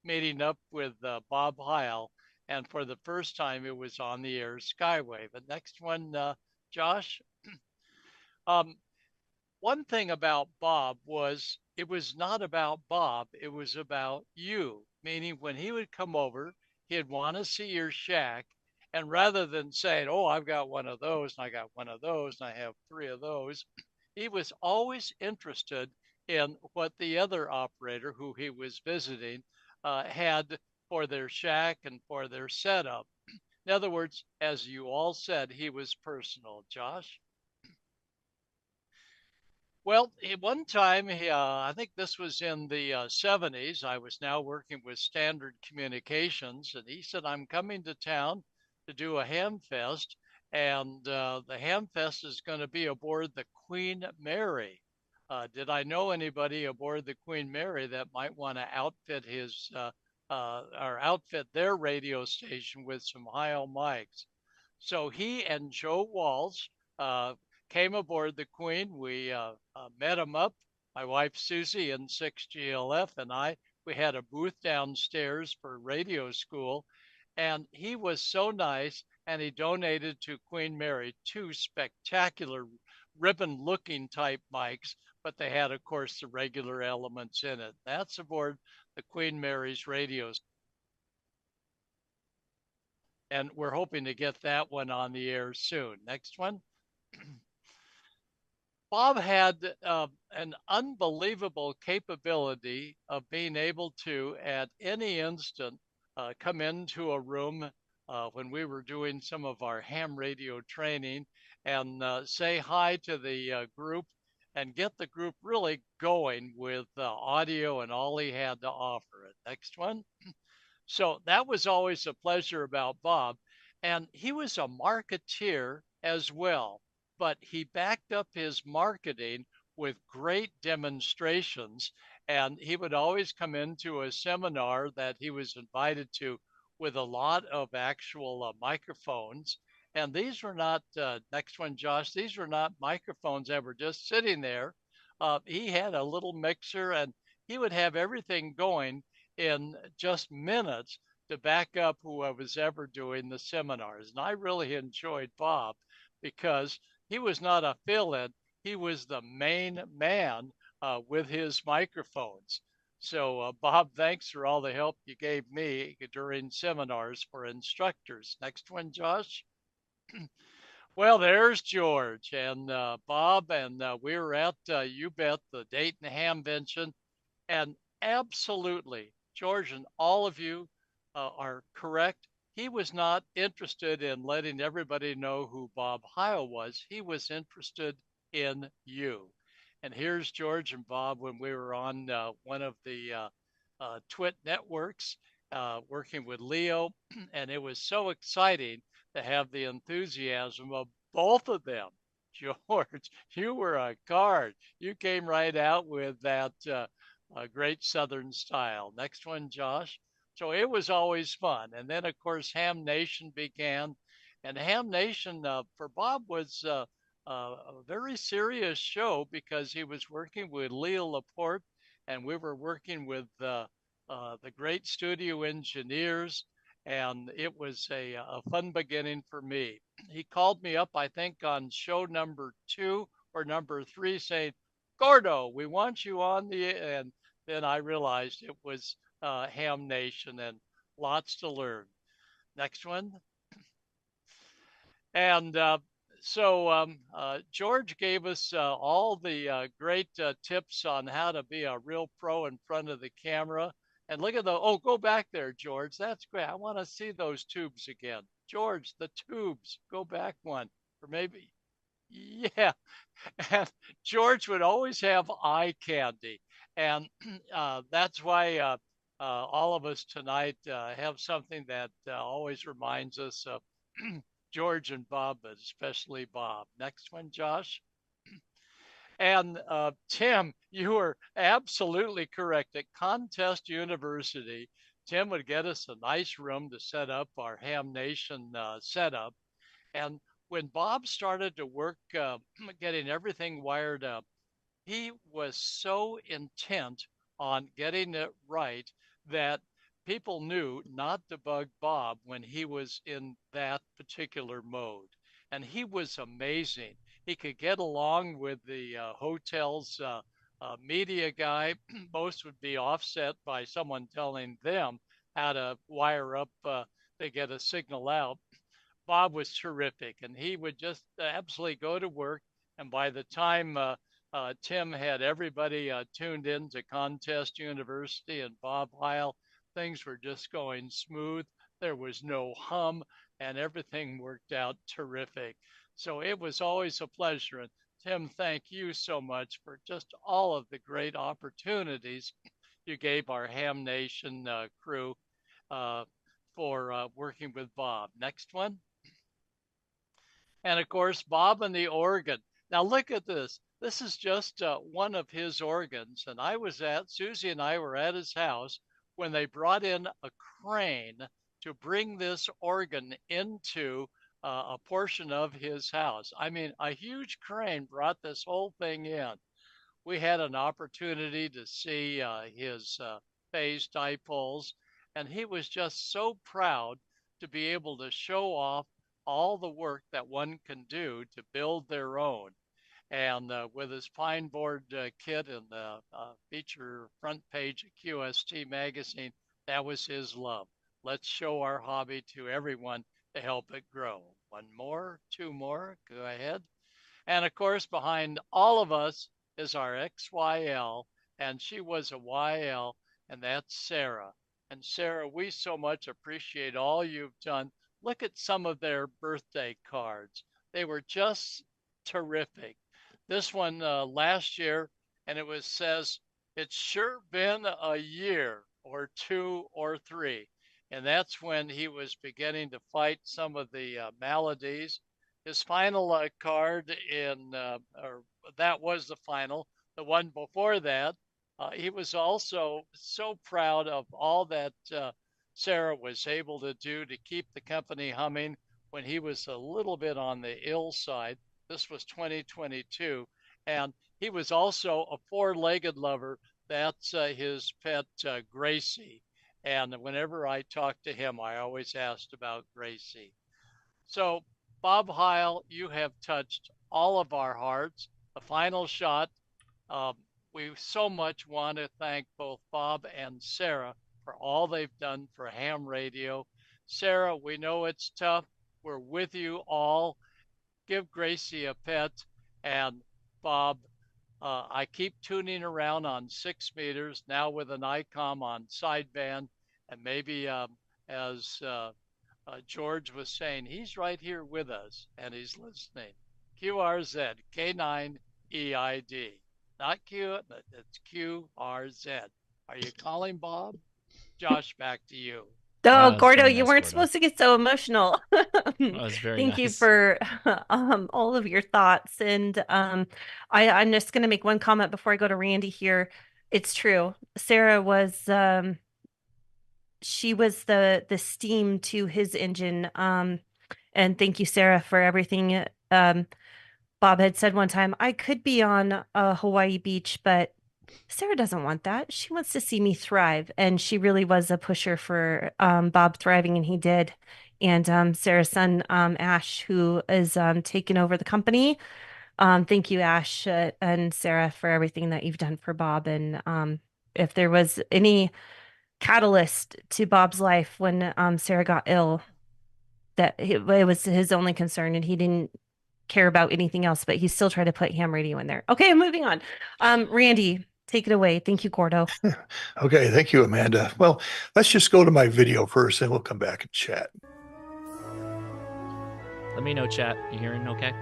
meeting up with Bob Heil, and for the first time it was on the air Skyway. The next one, Josh. um, One thing about Bob was it was not about Bob, it was about you. Meaning when he would come over, he'd want to see your shack. And rather than saying, "Oh, I've got one of those, and I got one of those, and I have three of those," he was always interested in what the other operator who he was visiting had for their shack and for their setup. In other words, as you all said, he was personal. Josh? Well, one time, I think this was in the '70s, I was now working with Standard Communications, and he said, "I'm coming to town to do a ham fest, and the ham fest is going to be aboard the Queen Mary." Did I know anybody aboard the Queen Mary that might want to or outfit their radio station with some Heil mics? So he and Joe Walsh uh, came aboard the Queen. We met him up. My wife Susie and 6GLF and I. We had a booth downstairs for radio school, and he was so nice. And he donated to Queen Mary two spectacular ribbon-looking type mics, but they had, of course, the regular elements in it. That's aboard the Queen Mary's radios, and we're hoping to get that one on the air soon. Next one. Bob had an unbelievable capability of being able to, at any instant, come into a room when we were doing some of our ham radio training and say hi to the group and get the group really going with audio and all he had to offer it. Next one. So that was always a pleasure about Bob. And he was a marketeer as well, but he backed up his marketing with great demonstrations. And he would always come into a seminar that he was invited to with a lot of actual microphones. And these were not, next one, Josh, these were not microphones that were just sitting there. He had a little mixer and he would have everything going in just minutes to back up who I was ever doing the seminars. And I really enjoyed Bob because he was not a fill in, he was the main man with his microphones. So, Bob, thanks for all the help you gave me during seminars for instructors. Next one, Josh. Well, there's George and Bob, and we were at, you bet, the Dayton Hamvention. And absolutely, George and all of you are correct. He was not interested in letting everybody know who Bob Heil was. He was interested in you. And here's George and Bob when we were on one of the TWIT networks working with Leo. And it was so exciting to have the enthusiasm of both of them. George, you were a card. You came right out with that great Southern style. Next one, Josh. So it was always fun. And then, of course, Ham Nation began. And Ham Nation for Bob was a very serious show because he was working with Leo Laporte and we were working with the great studio engineers. And it was a fun beginning for me. He called me up, I think, on show number 2 or number 3 saying, Gordo, we want you on and then I realized it was Ham Nation, and lots to learn. Next one. And George gave us all the great tips on how to be a real pro in front of the camera. And look at go back there, George. That's great. I want to see those tubes again. George, the tubes, go back one. Or maybe, yeah. And George would always have eye candy. And that's why all of us tonight have something that always reminds us of George and Bob, but especially Bob. Next one, Josh. And Tim, you were absolutely correct. At Contest University, Tim would get us a nice room to set up our Ham Nation setup. And when Bob started to work getting everything wired up, he was so intent on getting it right that people knew not to bug Bob when he was in that particular mode. And he was amazing. He could get along with the hotel's media guy. Most would be offset by someone telling them how to wire up to get a signal out. Bob was terrific, and he would just absolutely go to work. And by the time Tim had everybody tuned in to Contest University and Bob Heil, things were just going smooth. There was no hum, and everything worked out terrific. So it was always a pleasure. And Tim, thank you so much for just all of the great opportunities you gave our Ham Nation crew for working with Bob. Next one. And of course, Bob and the organ. Now look at this. This is just one of his organs. And Susie and I were at his house when they brought in a crane to bring this organ into a portion of his house. I mean, a huge crane brought this whole thing in. We had an opportunity to see his phase dipoles, and he was just so proud to be able to show off all the work that one can do to build their own. And with his pine board kit and the feature front page of QST magazine, that was his love. Let's show our hobby to everyone to help it grow. One more, two more, go ahead. And of course, behind all of us is our XYL, and she was a YL, and that's Sarah. And Sarah, we so much appreciate all you've done. Look at some of their birthday cards. They were just terrific. This one last year, and says, it's sure been a year or two or three. And that's when he was beginning to fight some of the maladies. His final card or that was the final. The one before that, he was also so proud of all that Sarah was able to do to keep the company humming when he was a little bit on the ill side. This was 2022. And he was also a four-legged lover. That's his pet, Gracie. And whenever I talked to him, I always asked about Gracie. So, Bob Heil, you have touched all of our hearts. The final shot, we so much want to thank both Bob and Sarah for all they've done for ham radio. Sarah, we know it's tough. We're with you all. Give Gracie a pet. And Bob, I keep tuning around on 6 meters, now with an ICOM on sideband. And maybe as George was saying, he's right here with us and he's listening. QRZ, K9EID. Not Q, but it's QRZ. Are you calling, Bob? Josh, back to you. Oh, Gordo, you weren't supposed to get so emotional. That was very Thank you nice. for all of your thoughts. And I'm just going to make one comment before I go to Randy here. It's true. Sarah was she was the steam to his engine. And thank you, Sarah, for everything. Bob had said one time, I could be on a Hawaii beach, but Sarah doesn't want that. She wants to see me thrive. And she really was a pusher for Bob thriving, and he did. And Sarah's son, Ash, who is taking over the company, Thank you, Ash, and Sarah, for everything that you've done for Bob. And if there was any catalyst to Bob's life when Sarah got ill, that it was his only concern, and he didn't care about anything else, but he still tried to put ham radio in there. Okay, moving on. Randy, take it away. Thank you, Gordo. Okay, thank you, Amanda. Well, let's just go to my video first, and we'll come back and chat. Let me know, chat. You hearing okay?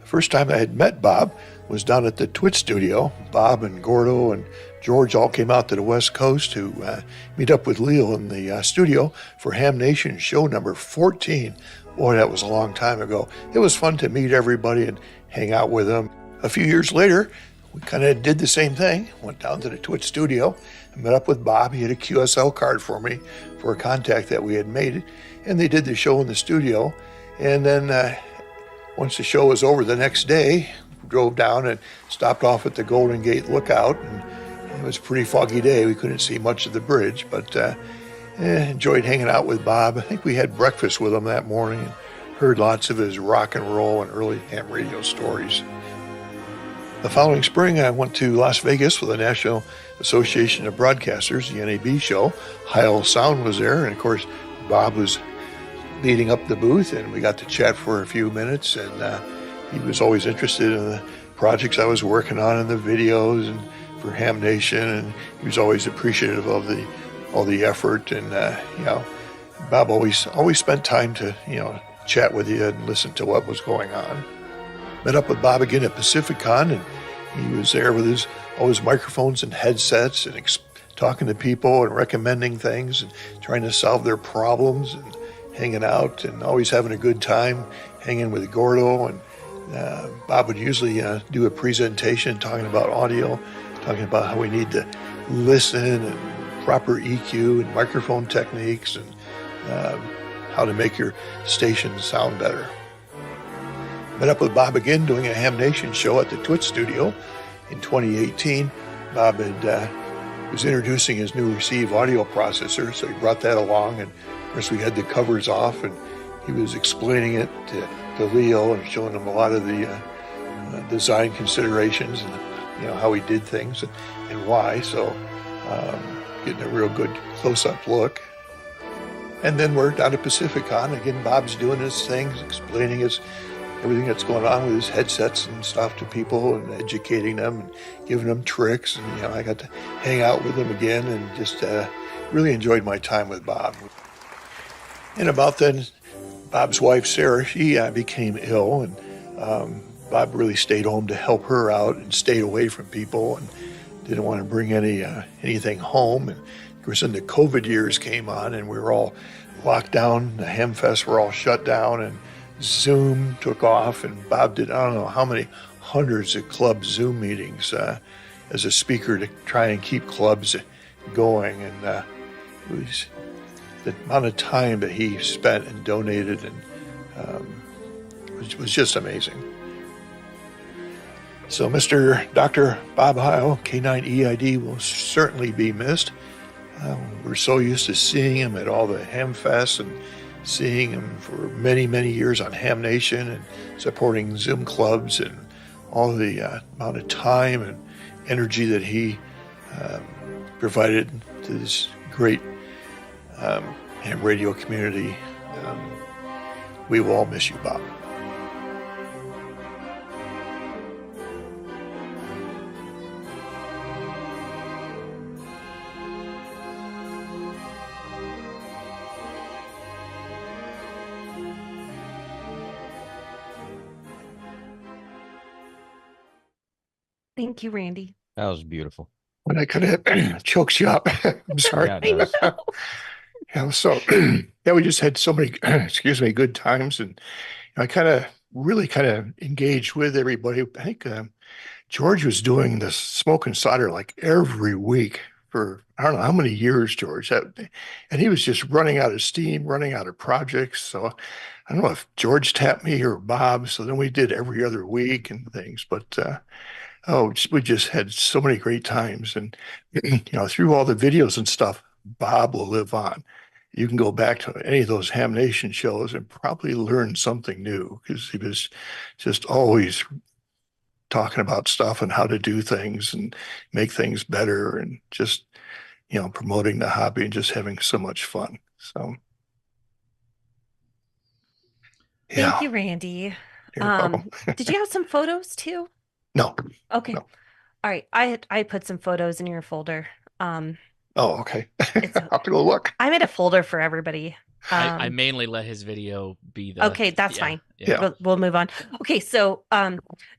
The first time I had met Bob was down at the Twit studio. Bob and Gordo and George all came out to the West Coast to meet up with Leo in the studio for Ham Nation show number 14. Boy, that was a long time ago. It was fun to meet everybody and hang out with them. A few years later, we kind of did the same thing. Went down to the Twit studio and met up with Bob. He had a QSL card for me for a contact that we had made. And they did the show in the studio. And then once the show was over the next day, drove down and stopped off at the Golden Gate Lookout. And it was a pretty foggy day. We couldn't see much of the bridge, but enjoyed hanging out with Bob. I think we had breakfast with him that morning and heard lots of his rock and roll and early ham radio stories. The following spring, I went to Las Vegas for the National Association of Broadcasters, the NAB show. Heil Sound was there, and of course, Bob was leading up the booth, and we got to chat for a few minutes, and he was always interested in the projects I was working on and the videos and for Ham Nation, and he was always appreciative of all the effort, and Bob always spent time to chat with you and listen to what was going on. Met up with Bob again at PacificCon, and he was there with all his microphones and headsets and talking to people and recommending things and trying to solve their problems and hanging out and always having a good time hanging with Gordo. And Bob would usually do a presentation talking about audio, talking about how we need to listen and proper EQ and microphone techniques and how to make your station sound better. Met up with Bob again doing a Ham Nation show at the Twit studio in 2018. Bob was introducing his new Receive audio processor, so he brought that along, and of course we had the covers off, and he was explaining it to Leo and showing him a lot of the design considerations and how he did things and why. So getting a real good close-up look. And then we're down at PacificCon. Again, Bob's doing his things, explaining everything that's going on with his headsets and stuff to people and educating them and giving them tricks. And, I got to hang out with him again and just really enjoyed my time with Bob. And about then, Bob's wife, Sarah, she became ill, and Bob really stayed home to help her out and stayed away from people and didn't want to bring anything home. And of course, then the COVID years came on and we were all locked down. The Hamfests were all shut down and Zoom took off, and Bob did I don't know how many hundreds of club Zoom meetings as a speaker to try and keep clubs going. And it was the amount of time that he spent and donated, and it was just amazing. So Mr. Dr. Bob Heil, K9EID, will certainly be missed. We're so used to seeing him at all the Hamfests and seeing him for many, many years on Ham Nation and supporting Zoom clubs and all the amount of time and energy that he provided to this great ham radio community. We will all miss you, Bob. Thank you, Randy. That was beautiful. When I kind of chokes you up. I'm sorry. Yeah, it does. So we just had so many, good times, and I really engaged with everybody. I think George was doing the smoke and solder like every week for I don't know how many years, George. And he was just running out of steam, running out of projects. So I don't know if George tapped me or Bob. So then we did every other week and things, but. We just had so many great times, and through all the videos and stuff, Bob will live on. you can go back to any of those Ham Nation shows and probably learn something new, because he was just always talking about stuff and how to do things and make things better, and just, promoting the hobby and just having so much fun. So, yeah. Thank you, Randy. You're welcome. Did you have some photos too? No. Okay. No. All right. I put some photos in your folder. Oh, okay. I'll have to go look. I made a folder for everybody. I mainly let his video be the. Okay, that's fine. Yeah. We'll move on. Okay, so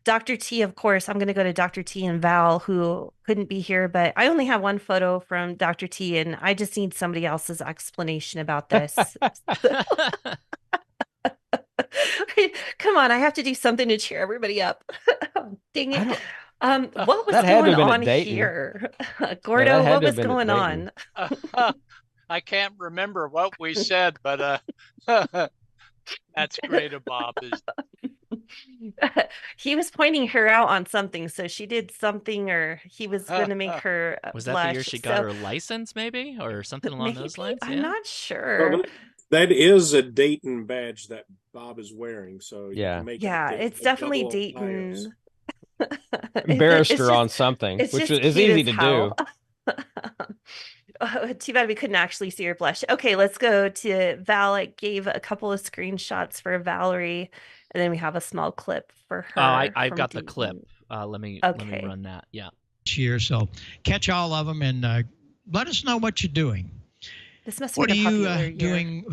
Dr. T, of course, I'm going to go to Dr. T and Val, who couldn't be here, but I only have one photo from Dr. T, and I just need somebody else's explanation about this. Come on, I have to do something to cheer everybody up. Dang it. What was going on here? Gordo, what was going on? I can't remember what we said, but that's great of Bob. He was pointing her out on something, so she did something, or he was going to make her Was that blush. the year she got her license, maybe, or something along those lines? I'm not sure. Well, that is a Dayton badge that Bob is wearing, so you can make it's definitely Dayton. Barrister on something, which is easy to do. Too bad we couldn't actually see her blush. Okay, let's go to Val. I gave a couple of screenshots for Valerie, and then we have a small clip for her. I've got the clip. Let me run that. Yeah. Year, so catch all of them and let us know what you're doing. This must what be are you doing?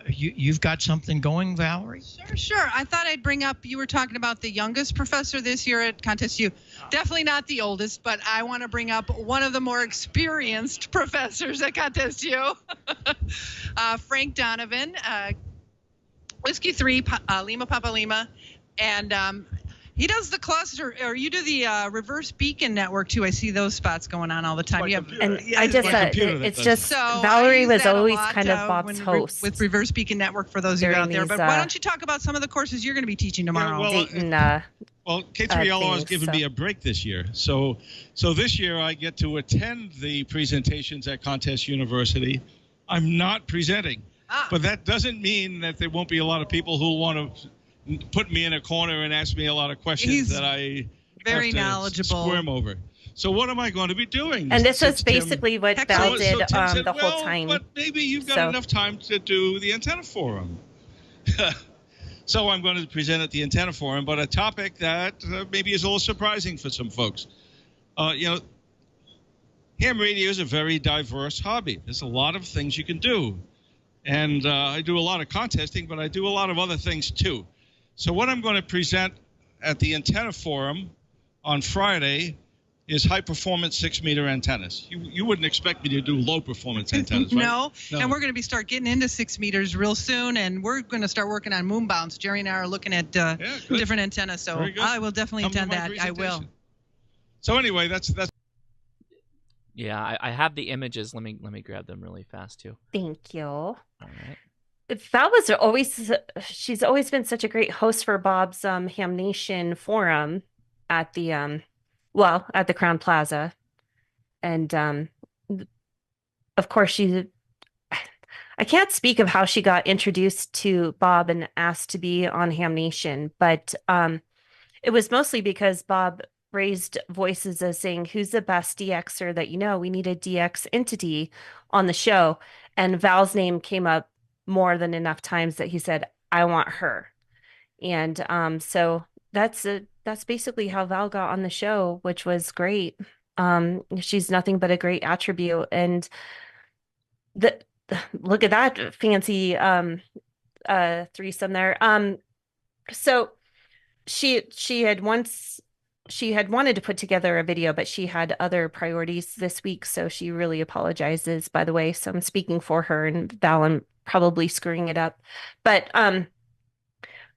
You've got something going, Valerie? Sure. I thought I'd bring up, you were talking about the youngest professor this year at Contest U. Definitely not the oldest, but I want to bring up one of the more experienced professors at Contest U, Frank Donovan, Whiskey 3, Lima Papa Lima, and he does the cluster, or you do the reverse beacon network too. I see those spots going on all the time. I just said it's just Valerie was always kind of Bob's host with reverse beacon network for those of you out there. But why don't you talk about some of the courses you're going to be teaching tomorrow? Well, K3LO has given me a break this year, so this year I get to attend the presentations at Contest University. I'm not presenting, but that doesn't mean that there won't be a lot of people who want to put me in a corner and ask me a lot of questions that I very have to knowledgeable squirm over. So what am I going to be doing? And this was basically what Val did the whole time. But maybe you've got enough time to do the Antenna Forum. So I'm going to present at the Antenna Forum, but a topic that maybe is a little surprising for some folks. Ham radio is a very diverse hobby. There's a lot of things you can do. And I do a lot of contesting, but I do a lot of other things too. So what I'm going to present at the Antenna Forum on Friday is high-performance 6-meter antennas. You wouldn't expect me to do low-performance antennas, right? No, and we're going to start getting into 6 meters real soon, and we're going to start working on moon bounce. Jerry and I are looking at different antennas, so I will definitely attend that. I will. So anyway, that's. Yeah, I have the images. Let me grab them really fast too. Thank you. All right. Val she's always been such a great host for Bob's Ham Nation forum at the at the Crown Plaza. And of course I can't speak of how she got introduced to Bob and asked to be on Ham Nation, but it was mostly because Bob raised voices as saying, who's the best DXer that you know? We need a DX entity on the show. And Val's name came up more than enough times that he said, I want her. And so that's basically how Val got on the show, which was great. She's nothing but a great attribute. And look at that fancy threesome there. So she had wanted to put together a video, but she had other priorities this week, so she really apologizes, by the way. So I'm speaking for her, and Val, I'm probably screwing it up. But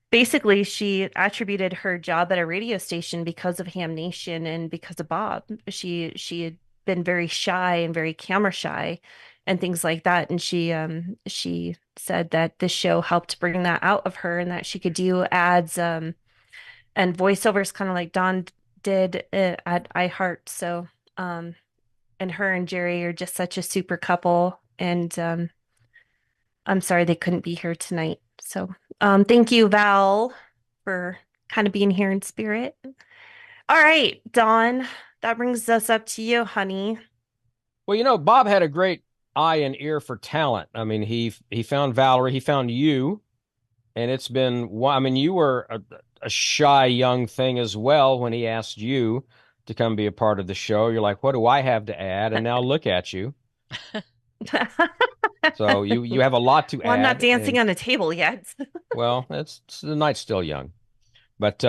basically, she attributed her job at a radio station because of Ham Nation and because of Bob. She had been very shy and very camera shy and things like that. And she said that this show helped bring that out of her and that she could do ads and voiceovers kind of like Don did at iHeart. So and her and Jerry are just such a super couple, and I'm sorry they couldn't be here tonight. So, thank you, Val, for kind of being here in spirit. All right, Dawn, that brings us up to you, honey. Well, Bob had a great eye and ear for talent. I mean, he found Valerie, he found you, and it's been, I mean, you were a shy young thing as well when he asked you to come be a part of the show. You're like, what do I have to add? And now look at you. So you have a lot to add. Well, I'm not dancing on a table yet. Well, the night's still young, but he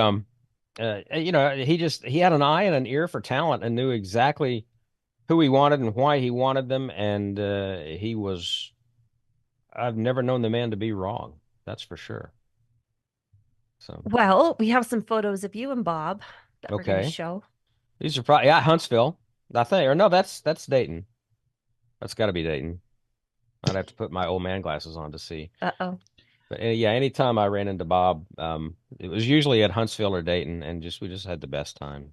had an eye and an ear for talent and knew exactly who he wanted and why he wanted them, and I've never known the man to be wrong. That's for sure. So well, we have some photos of you and Bob that we're going to okay, show. these are probably Huntsville, I think, or no, that's Dayton. That's got to be Dayton. I'd have to put my old man glasses on to see. Uh-oh. But yeah, anytime I ran into Bob, it was usually at Huntsville or Dayton, and we just had the best time.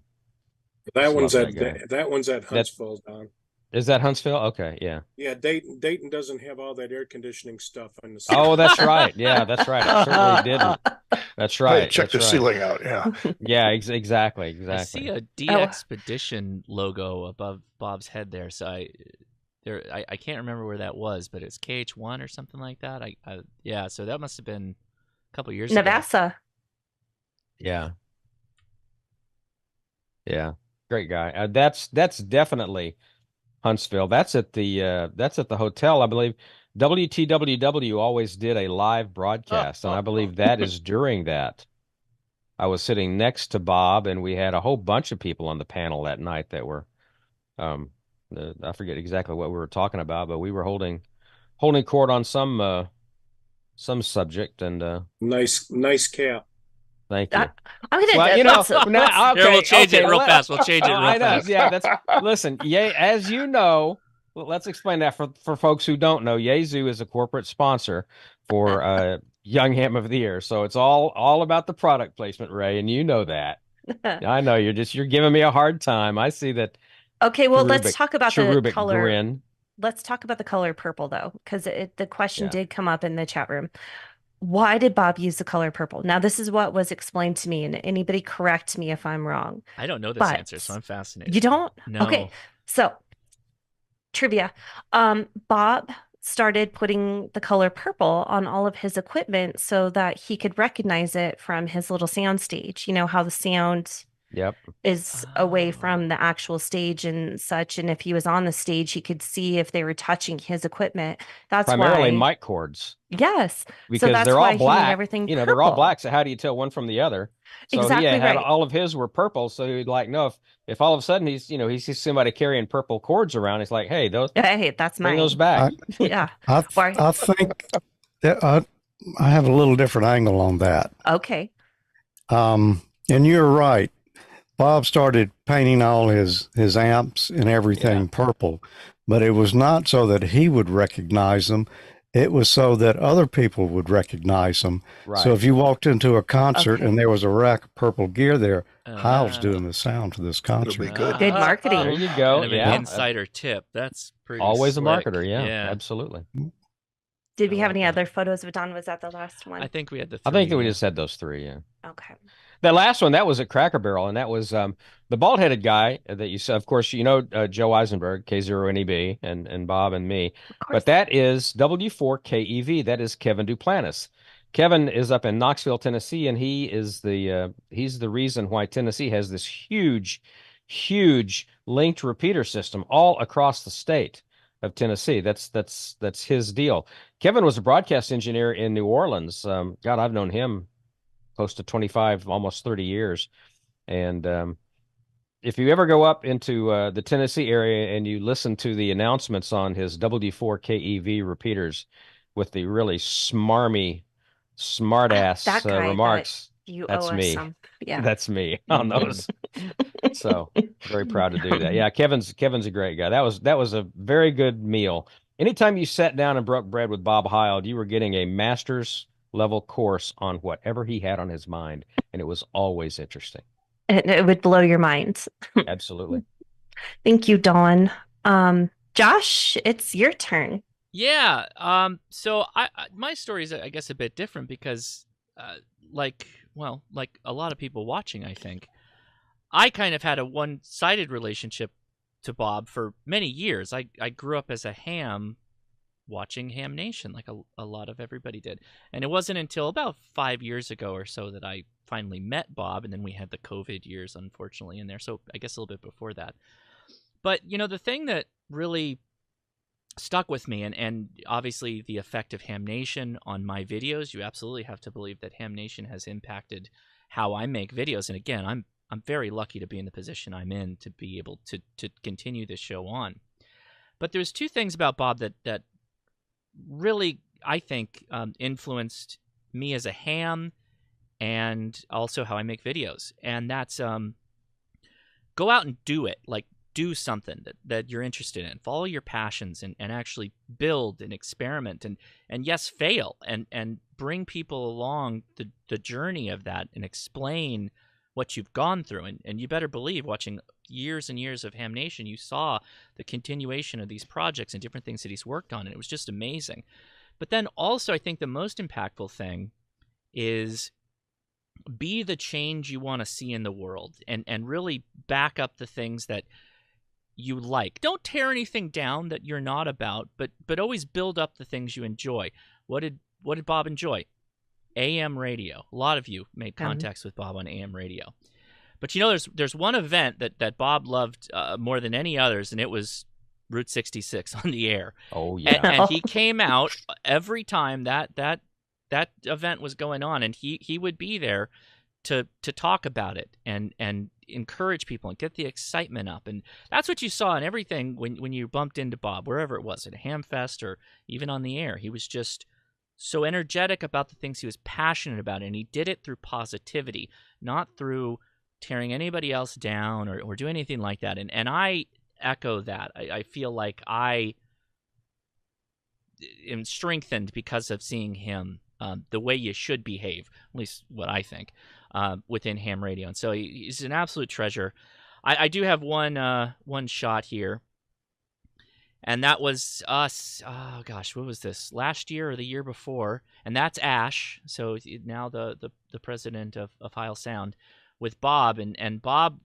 That one's at Huntsville, Don. Is that Huntsville? Okay, yeah. Yeah, Dayton doesn't have all that air conditioning stuff on the ceiling. Oh, that's right. Yeah, that's right. It certainly didn't. That's right. Check the ceiling out. Yeah. Yeah, exactly. I see a D-Expedition logo above Bob's head there, so I can't remember where that was, but it's KH1 or something like that. Yeah, so that must have been a couple years ago. Navassa. Yeah. Yeah. Great guy. That's definitely Huntsville. That's at the hotel, I believe. WTWW always did a live broadcast, and I believe that is during that. I was sitting next to Bob, and we had a whole bunch of people on the panel that night that were I forget exactly what we were talking about, but we were holding court on some subject, and nice cap. Thank you. I'm gonna Here, we'll change it real fast. We'll change it real fast. Yeah, listen. As you know, let's explain that for folks who don't know. Yazoo is a corporate sponsor for Young Ham of the Year, so it's all about the product placement, Ray, and you know that. I know you're giving me a hard time. I see that. Okay, well, let's talk about the color. Grin. Let's talk about the color purple, though, because the question did come up in the chat room. Why did Bob use the color purple? Now, this is what was explained to me, and anybody correct me if I'm wrong. I don't know this answer, so I'm fascinated. You don't? No. Okay, so trivia. Bob started putting the color purple on all of his equipment so that he could recognize it from his little sound stage. You know how the sound is away from the actual stage and such, and if he was on the stage, he could see if they were touching his equipment. That's primarily why mic cords. Yes, because so that's they're why all black. Everything they're all black. So how do you tell one from the other? So exactly he had right. all of his were purple. So he'd like, no, if all of a sudden he sees somebody carrying purple cords around, he's like, hey, that's bring mine. those back. Yeah, I think that I have a little different angle on that. Okay. And you're right. Bob started painting all his amps and everything purple, but it was not so that he would recognize them. It was so that other people would recognize them. Right. So if you walked into a concert and there was a rack of purple gear there, Heil's doing the sound for this concert. It'll be good. Good marketing. There you go. Kind of an insider tip. That's pretty always slick. A marketer. Yeah, absolutely. Did we have any other photos of Don? Was that the last one? I think we had the 3. I think that we just had those 3. Yeah. Okay. That last one, that was at Cracker Barrel, and that was the bald-headed guy that you saw. Of course, Joe Eisenberg, K9EID, and Bob and me. But that is W4KEV. That is Kevin Duplantis. Kevin is up in Knoxville, Tennessee, and he is he's the reason why Tennessee has this huge linked repeater system all across the state of Tennessee. That's his deal. Kevin was a broadcast engineer in New Orleans. God, I've known him close to 25, almost 30 years. And if you ever go up into the Tennessee area and you listen to the announcements on his W4KEV repeaters with the really smart-ass remarks, that's me. Yeah. That's me on those. So very proud to do that. Yeah, Kevin's a great guy. That was a very good meal. Anytime you sat down and broke bread with Bob Heil, you were getting a master's level course on whatever he had on his mind, and it was always interesting. It would blow your mind. Absolutely. Thank you, Dawn. Josh, it's your turn. Yeah. So my story is, I guess, a bit different because, like a lot of people watching, I think, I kind of had a one-sided relationship to Bob for many years. I grew up as a ham watching Ham Nation, like a lot of everybody did. And it wasn't until about 5 years ago or so that I finally met Bob, and then we had the COVID years, unfortunately, in there. So I guess a little bit before that. But, the thing that really stuck with me, and obviously the effect of Ham Nation on my videos, you absolutely have to believe that Ham Nation has impacted how I make videos. And again, I'm very lucky to be in the position I'm in to be able to continue this show on. But there's two things about Bob that really, I think, influenced me as a ham and also how I make videos. And that's go out and do it. Like, do something that you're interested in. Follow your passions and actually build and experiment and yes, fail and bring people along the journey of that and explain what you've gone through. And you better believe, watching years and years of Ham Nation, you saw the continuation of these projects and different things that he's worked on, and it was just amazing. But then also, I think the most impactful thing is be the change you want to see in the world and really back up the things that you like. Don't tear anything down that you're not about, but always build up the things you enjoy. What did Bob enjoy? AM radio. A lot of you made contacts with Bob on AM radio. But there's one event that Bob loved more than any others, and it was Route 66 on the air. Oh yeah. And he came out every time that event was going on, and he would be there to talk about it and encourage people and get the excitement up. And that's what you saw in everything when you bumped into Bob, wherever it was, at Hamfest or even on the air. He was just so energetic about the things he was passionate about, and he did it through positivity, not through tearing anybody else down or do anything like that. And I echo that. I feel like I am strengthened because of seeing him the way you should behave, at least what I think, within ham radio. And so he's an absolute treasure. I do have one shot here. And that was us, oh gosh, what was this? Last year or the year before. And that's Ash, so now the president of Heil Sound, with Bob. And Bob,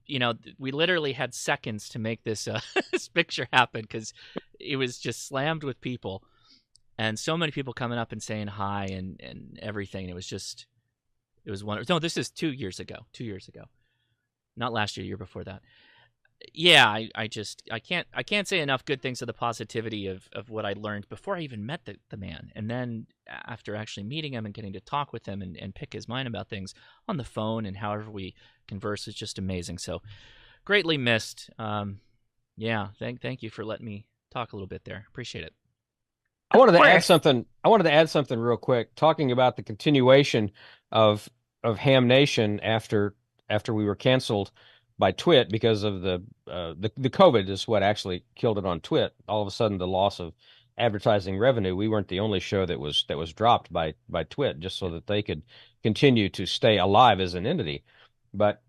we literally had seconds to make this, this picture happen because it was just slammed with people. And so many people coming up and saying hi and everything. It was wonderful. No, this is 2 years ago. 2 years ago. Not last year, year before that. Yeah, I can't say enough good things of the positivity of what I learned before I even met the man. And then after actually meeting him and getting to talk with him and pick his mind about things on the phone and however we converse is just amazing. So greatly missed. Yeah, thank you for letting me talk a little bit there. Appreciate it. I wanted to add something real quick, talking about the continuation of Ham Nation after we were canceled by Twit because of the COVID is what actually killed it on Twit. All of a sudden, the loss of advertising revenue. We weren't the only show that was dropped by Twit, just so that they could continue to stay alive as an entity. But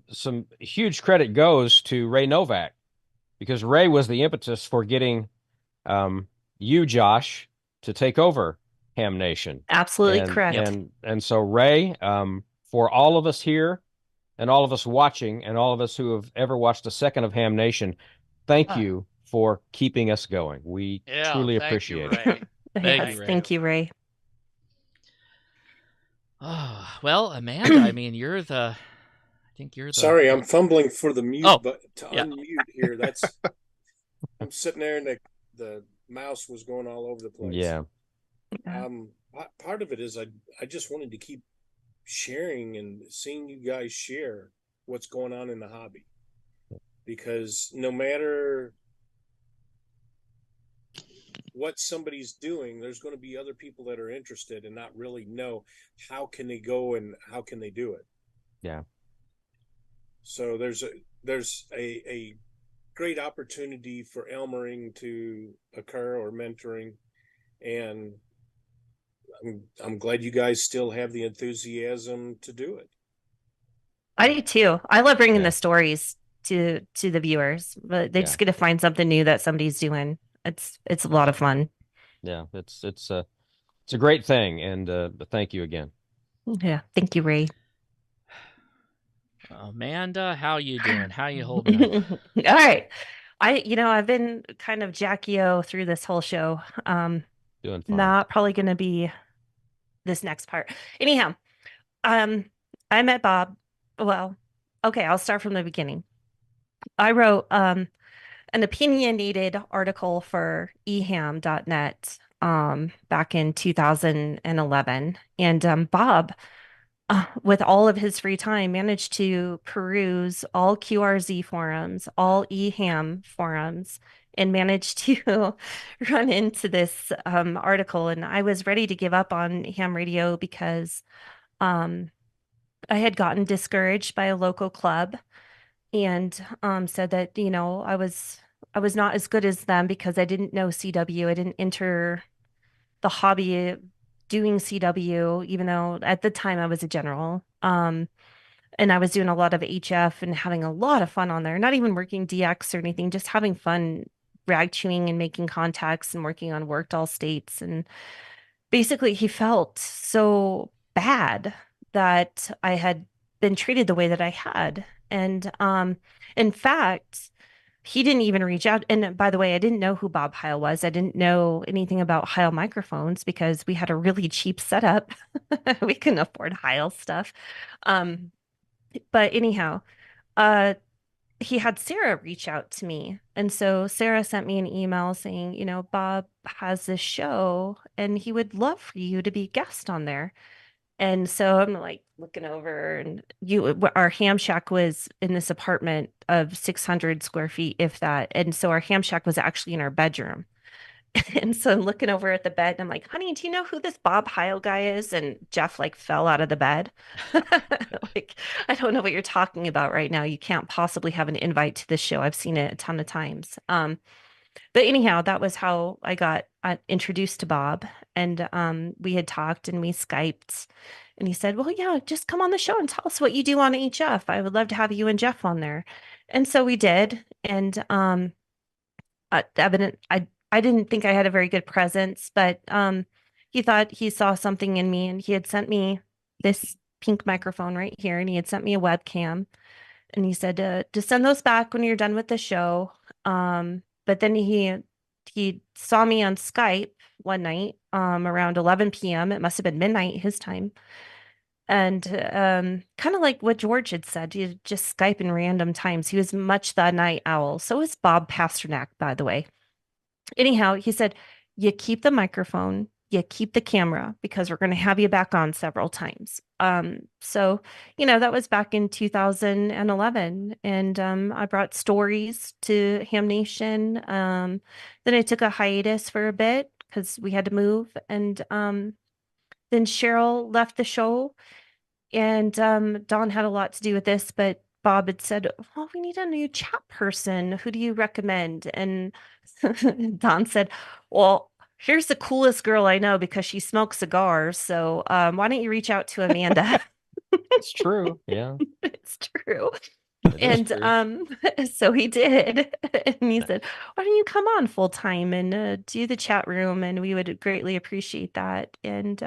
some huge credit goes to Ray Novak, because Ray was the impetus for getting you, Josh, to take over Ham Nation. Absolutely correct. And so Ray, for all of us here, and all of us watching, and all of us who have ever watched a second of Ham Nation, thank you for keeping us going. We truly appreciate it. Thank you, Ray. Oh, well, Amanda, I mean, I think you're the... Sorry, I'm fumbling for the mute button to unmute here. I'm sitting there and the mouse was going all over the place. Yeah. Part of it is I just wanted to keep sharing and seeing you guys share what's going on in the hobby, because no matter what somebody's doing, there's going to be other people that are interested and not really know how can they go and how can they do it. Yeah. So there's a great opportunity for Elmering to occur, or mentoring, and I'm glad you guys still have the enthusiasm to do it. I do too. I love bringing the stories to the viewers, but they just get to find something new that somebody's doing. it's a lot of fun. Yeah, it's a great thing, and but thank you again. Yeah, thank you, Ray. Amanda, how you doing? How you holding up? All right. I've been kind of Jackie O through this whole show. Doing fine. Not probably going to be this next part. Anyhow, I met Bob. Well, okay, I'll start from the beginning. I wrote an opinionated article for eham.net back in 2011, and Bob, with all of his free time, managed to peruse all QRZ forums, all EHAM forums, and managed to run into this article. And I was ready to give up on ham radio because um, I had gotten discouraged by a local club and said that, I was not as good as them because I didn't know CW. I didn't enter the hobby doing CW, even though at the time I was a general. And I was doing a lot of HF and having a lot of fun on there, not even working DX or anything, just having fun rag chewing and making contacts and working on worked all states. And basically, he felt so bad that I had been treated the way that I had. And in fact, he didn't even reach out. And by the way, I didn't know who Bob Heil was. I didn't know anything about Heil microphones because we had a really cheap setup. We couldn't afford Heil stuff. But anyhow, uh, he had Sarah reach out to me. And so Sarah sent me an email saying, Bob has this show and he would love for you to be a guest on there. And so I'm like looking over, and our ham shack was in this apartment of 600 square feet, if that. And so our ham shack was actually in our bedroom. And so I'm looking over at the bed and I'm like, honey, do you know who this Bob Heil guy is? And Jeff like fell out of the bed. Like, I don't know what you're talking about right now. You can't possibly have an invite to this show. I've seen it a ton of times. But anyhow, that was how I got introduced to Bob. And we had talked and we Skyped. And he said, well, yeah, just come on the show and tell us what you do on HF. I would love to have you and Jeff on there. And so we did. And evident, I didn't think I had a very good presence, but he thought he saw something in me, and he had sent me this pink microphone right here, and he had sent me a webcam, and he said to send those back when you're done with the show. But then he saw me on Skype one night around 11 p.m. It must have been midnight his time. And kind of like what George had said, he just Skype in random times. He was much the night owl. So is Bob Pasternak, by the way. Anyhow, he said, you keep the microphone, you keep the camera because we're going to have you back on several times. So, that was back in 2011. And I brought stories to Ham Nation. Then I took a hiatus for a bit because we had to move. And then Cheryl left the show. And Don had a lot to do with this, but Bob had said, well, we need a new chat person. Who do you recommend? And Don said, well, here's the coolest girl I know because she smokes cigars. So why don't you reach out to Amanda? It's true. Yeah. It's true. It is true. So he did. And he said, why don't you come on full time and do the chat room? And we would greatly appreciate that. And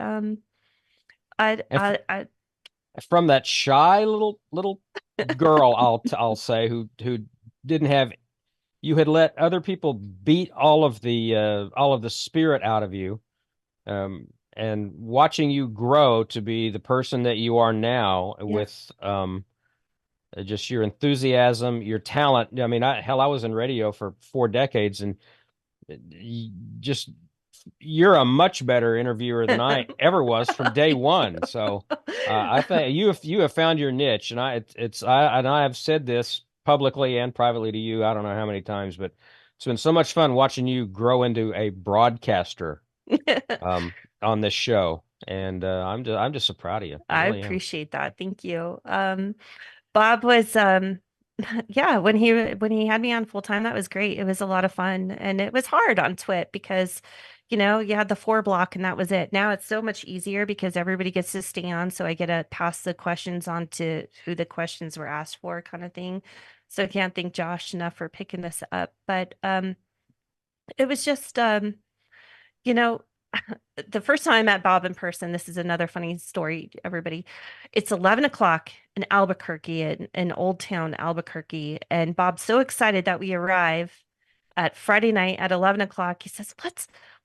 I from that shy little girl, I'll say, who didn't have, you had let other people beat all of the spirit out of you, and watching you grow to be the person that you are now, with just your enthusiasm, your talent. I mean, I was in radio for 4 decades, and you're a much better interviewer than I ever was from day one. So I think you have found your niche, and I have said this publicly and privately to you. I don't know how many times, but it's been so much fun watching you grow into a broadcaster on this show, and I'm just so proud of you. I really appreciate that. Thank you. Bob was yeah, when he had me on full time, that was great. It was a lot of fun, and it was hard on Twit because you had the 4 block and that was it. Now it's so much easier because everybody gets to stay on, so I get to pass the questions on to who the questions were asked for, kind of thing. So I can't thank Josh enough for picking this up. But it was just, you know, the first time I met Bob in person, this is another funny story, everybody. It's 11 o'clock in Albuquerque, in Old Town Albuquerque. And Bob's so excited that we arrive at Friday night at 11 o'clock. He says,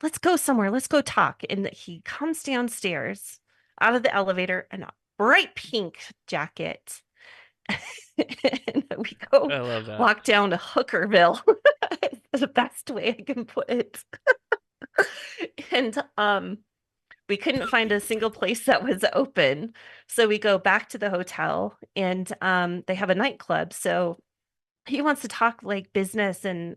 let's go somewhere. Let's go talk. And he comes downstairs out of the elevator in a bright pink jacket. And we go I love that. walk down to Hookerville. The best way I can put it. And we couldn't find a single place that was open. So we go back to the hotel, and they have a nightclub. So he wants to talk like business and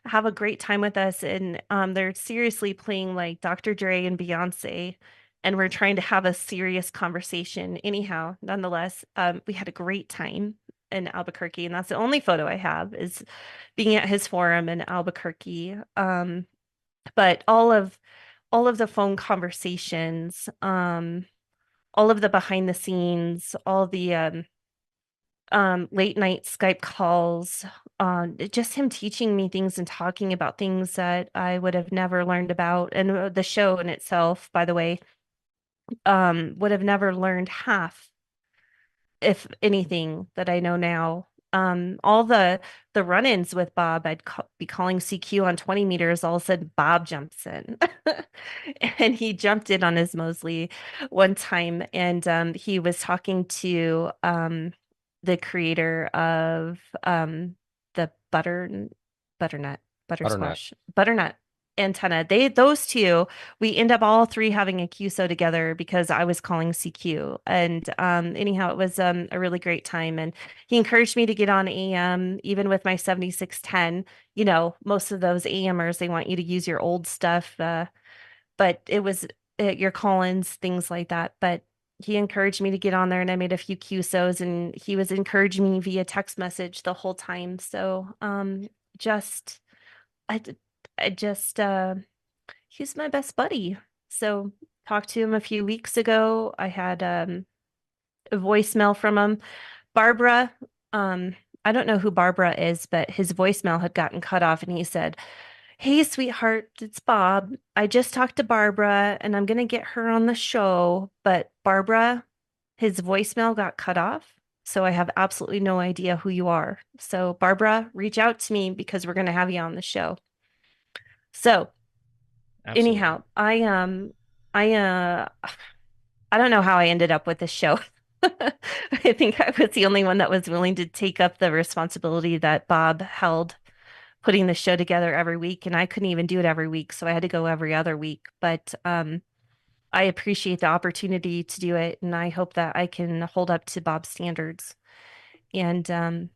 have a great time with us. And they're seriously playing like Dr. Dre and Beyonce. And we're trying to have a serious conversation. Anyhow, nonetheless, we had a great time in Albuquerque. And that's the only photo I have, is being at his forum in Albuquerque. But all of the phone conversations, all of the behind the scenes, all the late night Skype calls, just him teaching me things and talking about things that I would have never learned about. And the show in itself, by the way, would have never learned half, if anything, that I know now. All the run-ins with Bob, I'd be calling CQ on 20 meters. All of a sudden, Bob jumps in, and he jumped in on his Mosley one time, and he was talking to the creator of the butternut antenna. Those two, we end up all three having a QSO together because I was calling CQ. And anyhow, it was a really great time. And he encouraged me to get on AM, even with my 7610. You know, most of those AMers, they want you to use your old stuff. But it was your call-ins, things like that. But he encouraged me to get on there, and I made a few QSOs, and he was encouraging me via text message the whole time. So just I just he's my best buddy. So talked to him a few weeks ago. I had a voicemail from him. Barbara, I don't know who Barbara is, but his voicemail had gotten cut off, and he said, "Hey, sweetheart, it's Bob. I just talked to Barbara, and I'm gonna get her on the show, but Barbara, his voicemail got cut off. So I have absolutely no idea who you are. So Barbara, reach out to me because we're gonna have you on the show." So Absolutely. anyhow, I don't know how I ended up with this show. I think I was the only one that was willing to take up the responsibility that Bob held, putting the show together every week, and I couldn't even do it every week, so I had to go every other week. But I appreciate the opportunity to do it, and I hope that I can hold up to Bob's standards and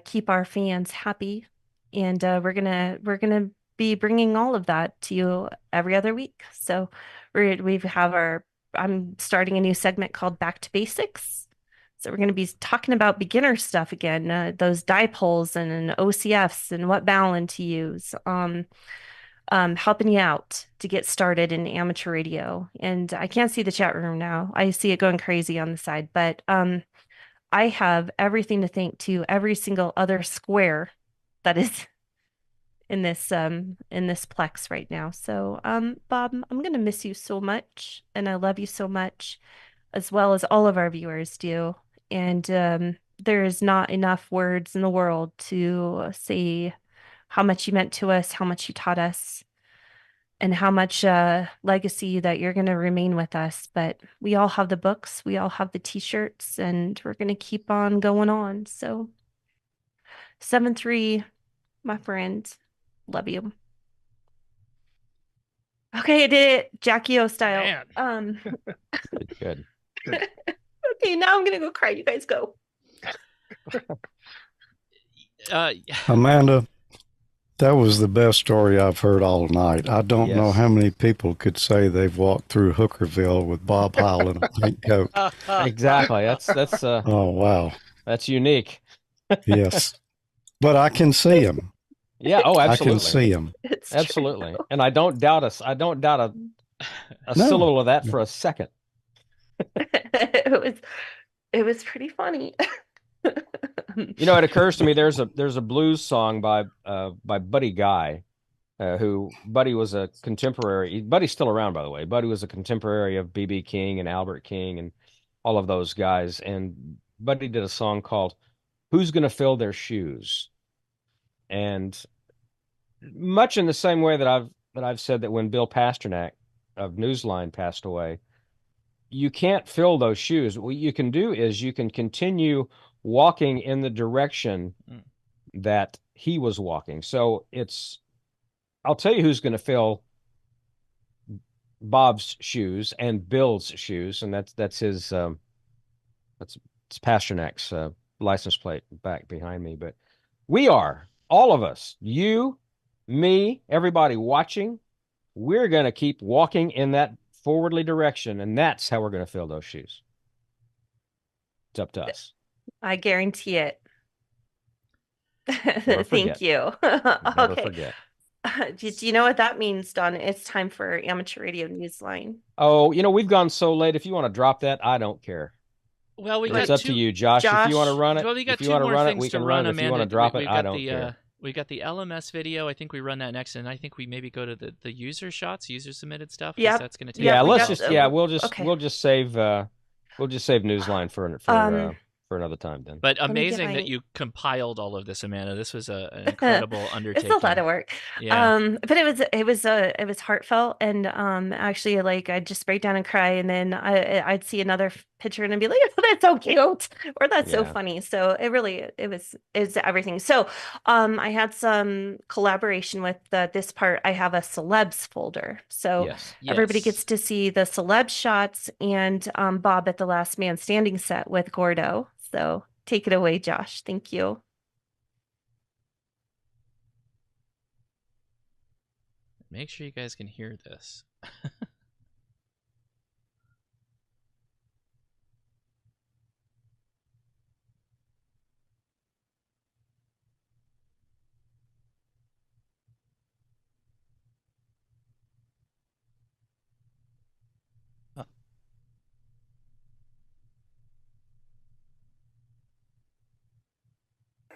keep our fans happy. And we're gonna be bringing all of that to you every other week. So I'm starting a new segment called Back to Basics. So we're going to be talking about beginner stuff again, those dipoles and OCFs and what balun to use, helping you out to get started in amateur radio. And I can't see the chat room now. I see it going crazy on the side, but I have everything to thank to every single other square that is in this plex right now. So Bob, I'm gonna miss you so much, and I love you so much, as well as all of our viewers do. And there is not enough words in the world to say how much you meant to us, how much you taught us, and how much legacy that you're going to remain with us. But we all have the books, we all have the t-shirts, and we're going to keep on going on. So 7-3, my friend, love you. Okay, I did it Jackie O style. Good. Okay, now I'm gonna go cry. You guys go. Amanda, that was the best story I've heard all night. I don't know how many people could say they've walked through Hookerville with Bob Heil in a pink coat. Exactly. That's oh wow. That's unique. Yes. But I can see him. Yeah, oh absolutely. I can see him. Absolutely. And I don't doubt a syllable of that for a second. It was pretty funny. You know, it occurs to me there's a blues song by Buddy Guy who Buddy was a contemporary. Buddy's still around, by the way. Buddy was a contemporary of B.B. King and Albert King and all of those guys. And Buddy did a song called "Who's Gonna Fill Their Shoes?" And much in the same way that I've said that when Bill Pasternak of Newsline passed away, you can't fill those shoes. What you can do is you can continue walking in the direction that he was walking. So I'll tell you who's going to fill Bob's shoes and Bill's shoes, and that's his it's Pasternak's license plate back behind me. But we are, all of us, you, me, everybody watching, we're going to keep walking in that forwardly direction, and that's how we're going to fill those shoes. It's up to us. I guarantee it. Never Thank forget. you. Never Okay. forget. Do you know what that means, Don? It's time for Amateur Radio Newsline. Oh, we've gone so late. If you want to drop that, I don't care. Well, it's up to you, Josh. If you want to run it, well, we got if you two want to more run it, things we to can run, run it. If you want to drop it, I don't care. We got the LMS video. I think we run that next, and I think we maybe go to the user shots, user submitted stuff. Yeah, that's going to take. Yeah, a let's while. just we'll just save Newsline for another time then. But Let me get amazing that my- you compiled all of this, Amanda. This was an incredible undertaking. It's a lot of work. Yeah. But it was heartfelt, and actually, like, I'd just break down and cry, and then I'd see another picture and I'd be like, oh, that's so cute, or that's so Yeah. funny. So it's everything. So I had some collaboration with this part. I have a celebs folder, so Yes. everybody Yes. gets to see the celeb shots and Bob at the Last Man Standing set with Gordo. So take it away, Josh. Thank you. Make sure you guys can hear this.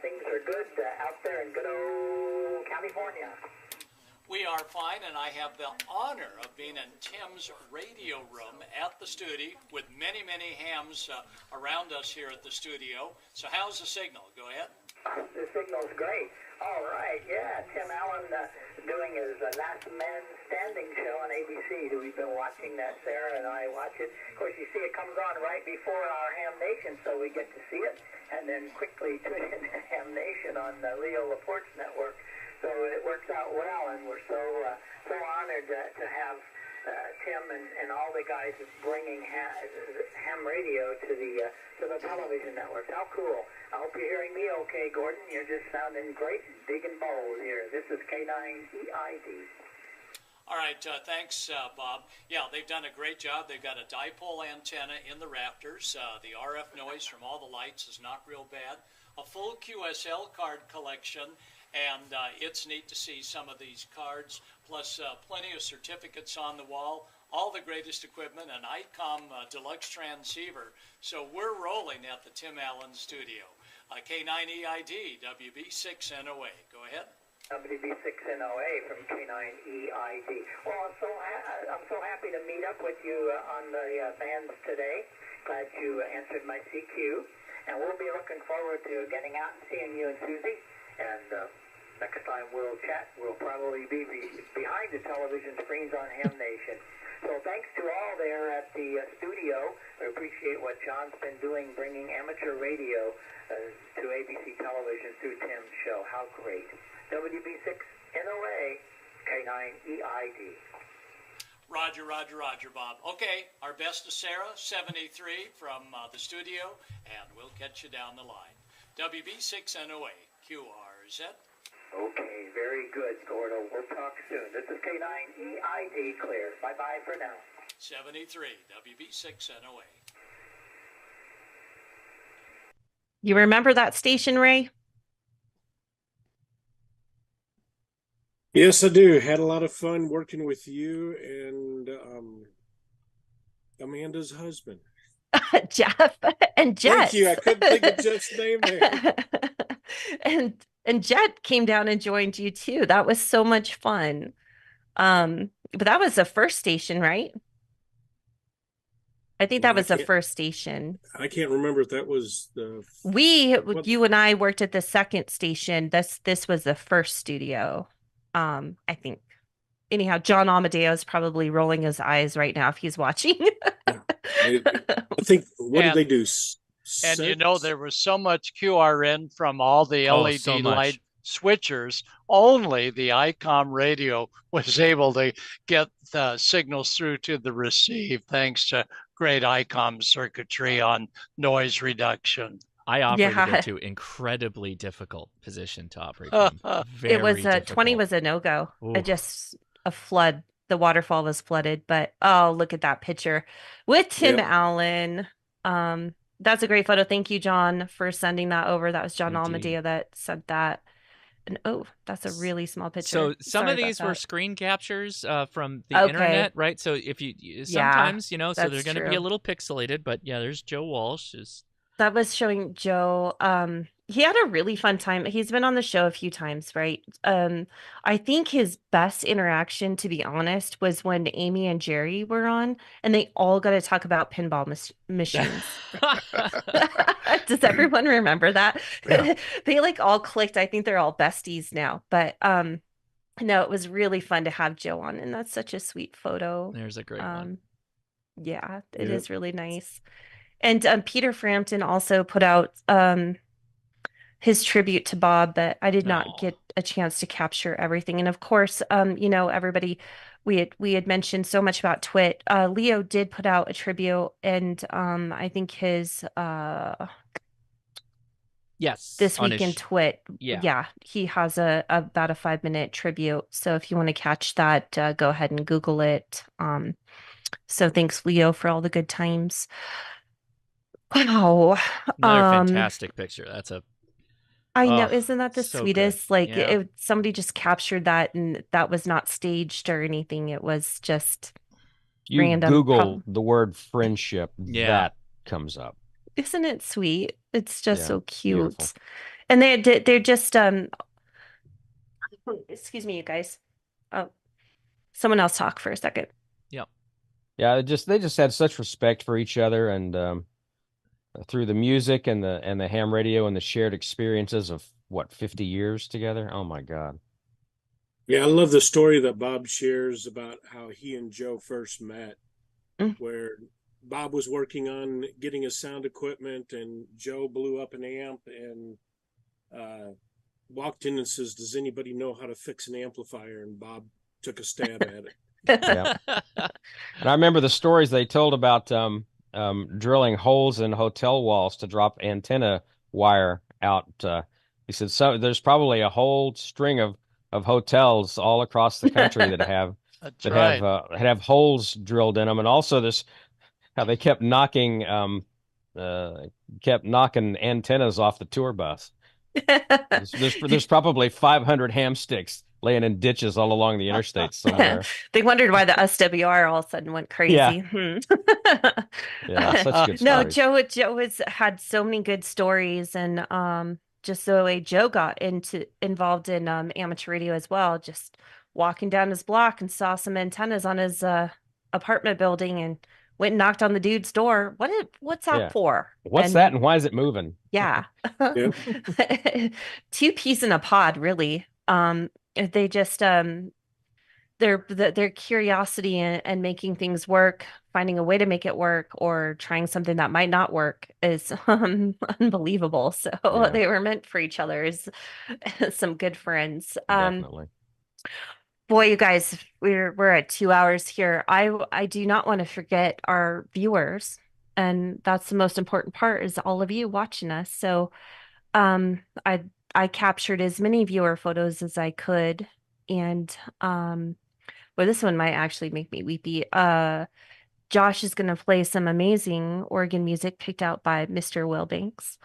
Things are good out there in good old California. We are fine, and I have the honor of being in Tim's radio room at the studio with many, many hams around us here at the studio. So how's the signal? Go ahead. The signal's great. All right, yeah. Tim Allen doing his Last Man Standing show on ABC. We've been watching that, Sarah and I watch it. Of course, you see it comes on right before our Ham Nation, so we get to see it, and then quickly tune in to Ham Nation on Leo Laporte's network. So it works out well, and we're so honored to have Tim and all the guys bringing ham radio to the television networks. How cool! I hope you're hearing me okay, Gordon. You're just sounding great, big and bold here. This is K9EID. All right, thanks, Bob. Yeah, they've done a great job. They've got a dipole antenna in the rafters. The RF noise from all the lights is not real bad. A full QSL card collection, and it's neat to see some of these cards, plus plenty of certificates on the wall, all the greatest equipment, an ICOM deluxe transceiver. So we're rolling at the Tim Allen studio. K9EID, WB6NOA. Go ahead. WB6NOA from K9EID. Well, I'm so happy to meet up with you on the bands today. Glad you answered my CQ. And we'll be looking forward to getting out and seeing you and Susie. And next time we'll chat, we'll probably be behind the television screens on Ham Nation. So thanks to all there at the studio. We appreciate what John's been doing, bringing amateur radio to ABC television through Tim's show. How great. WB6NOA, K9EID. Roger, roger, roger, Bob. Okay, our best to Sarah, 73 from the studio, and we'll catch you down the line. WB6NOA, QRZ. Okay, very good, Gordo. We'll talk soon. This is K9EID clear. Bye-bye for now. 73, WB6NOA. You remember that station, Ray? Yes, I do. Had a lot of fun working with you and Amanda's husband. Jeff and Jess. Thank you. I couldn't think of Jeff's name there. And Jet came down and joined you too. That was so much fun. But that was the first station, right? I think that was the first station. I can't remember if that was the. You and I worked at the second station. This was the first studio. I think. Anyhow, John Amadeo is probably rolling his eyes right now if he's watching. I think, what did they do? And you know, there was so much QRN from all the LED light switchers. Only the ICOM radio was able to get the signals through to the receive, thanks to great ICOM circuitry on noise reduction. I operated into incredibly difficult position to operate from. It was 20 was a no-go. It just a flood. The waterfall was flooded, but oh, look at that picture with Tim Allen. That's a great photo. Thank you, John, for sending that over. That was John Amadeo that sent that. And oh, that's a really small picture. So some of these were screen captures from the internet, right? So if you sometimes, you know, so they're going to be a little pixelated, but yeah, there's Joe Walsh. That was showing Joe. He had a really fun time. He's been on the show a few times, right? I think his best interaction, to be honest, was when Amy and Jerry were on, and they all got to talk about pinball machines. Does everyone remember that? Yeah. They like all clicked. I think they're all besties now. But no, it was really fun to have Joe on, and that's such a sweet photo. There's a great one. Yeah, it is really nice. And Peter Frampton also put out his tribute to Bob, but I did not get a chance to capture everything. And of course, you know, everybody, we had mentioned so much about Twit. Leo did put out a tribute, and I think his this week in Twit, he has about a 5-minute tribute. So if you want to catch that, go ahead and Google it. So thanks, Leo, for all the good times. Wow. Another fantastic picture. That's I know, isn't that the sweetest? Good. Like somebody just captured that, and that was not staged or anything. It was just random. Google the word friendship, that comes up. Isn't it sweet? It's just so cute. Beautiful. And they're just excuse me, you guys. Oh, someone else talk for a second. Yep. Yeah, they just had such respect for each other, and through the music and the ham radio and the shared experiences of 50 years together. Oh my God. Yeah, I love the story that Bob shares about how he and Joe first met, where Bob was working on getting his sound equipment, and Joe blew up an amp and walked in and says, "Does anybody know how to fix an amplifier?" And Bob took a stab at it. Yeah. And I remember the stories they told about drilling holes in hotel walls to drop antenna wire out. He said, so there's probably a whole string of hotels all across the country that have have holes drilled in them, and also this how they kept knocking antennas off the tour bus. There's probably 500 ham sticks laying in ditches all along the interstate somewhere. They wondered why the SWR all of a sudden went crazy. Yeah, such good stories. No, Joe has had so many good stories, and just the way Joe got involved in amateur radio as well. Just walking down his block and saw some antennas on his apartment building, and went and knocked on the dude's door. What's that for? What's that, and why is it moving? Yeah. 2 peas in a pod, really. They just their curiosity and making things work, finding a way to make it work, or trying something that might not work is unbelievable. So they were meant for each other as some good friends. Definitely. Boy, you guys, we're at 2 hours here. I do not want to forget our viewers, and that's the most important part, is all of you watching us. So I captured as many viewer photos as I could, and well, this one might actually make me weepy. Josh is going to play some amazing organ music picked out by Mr. Wilbanks.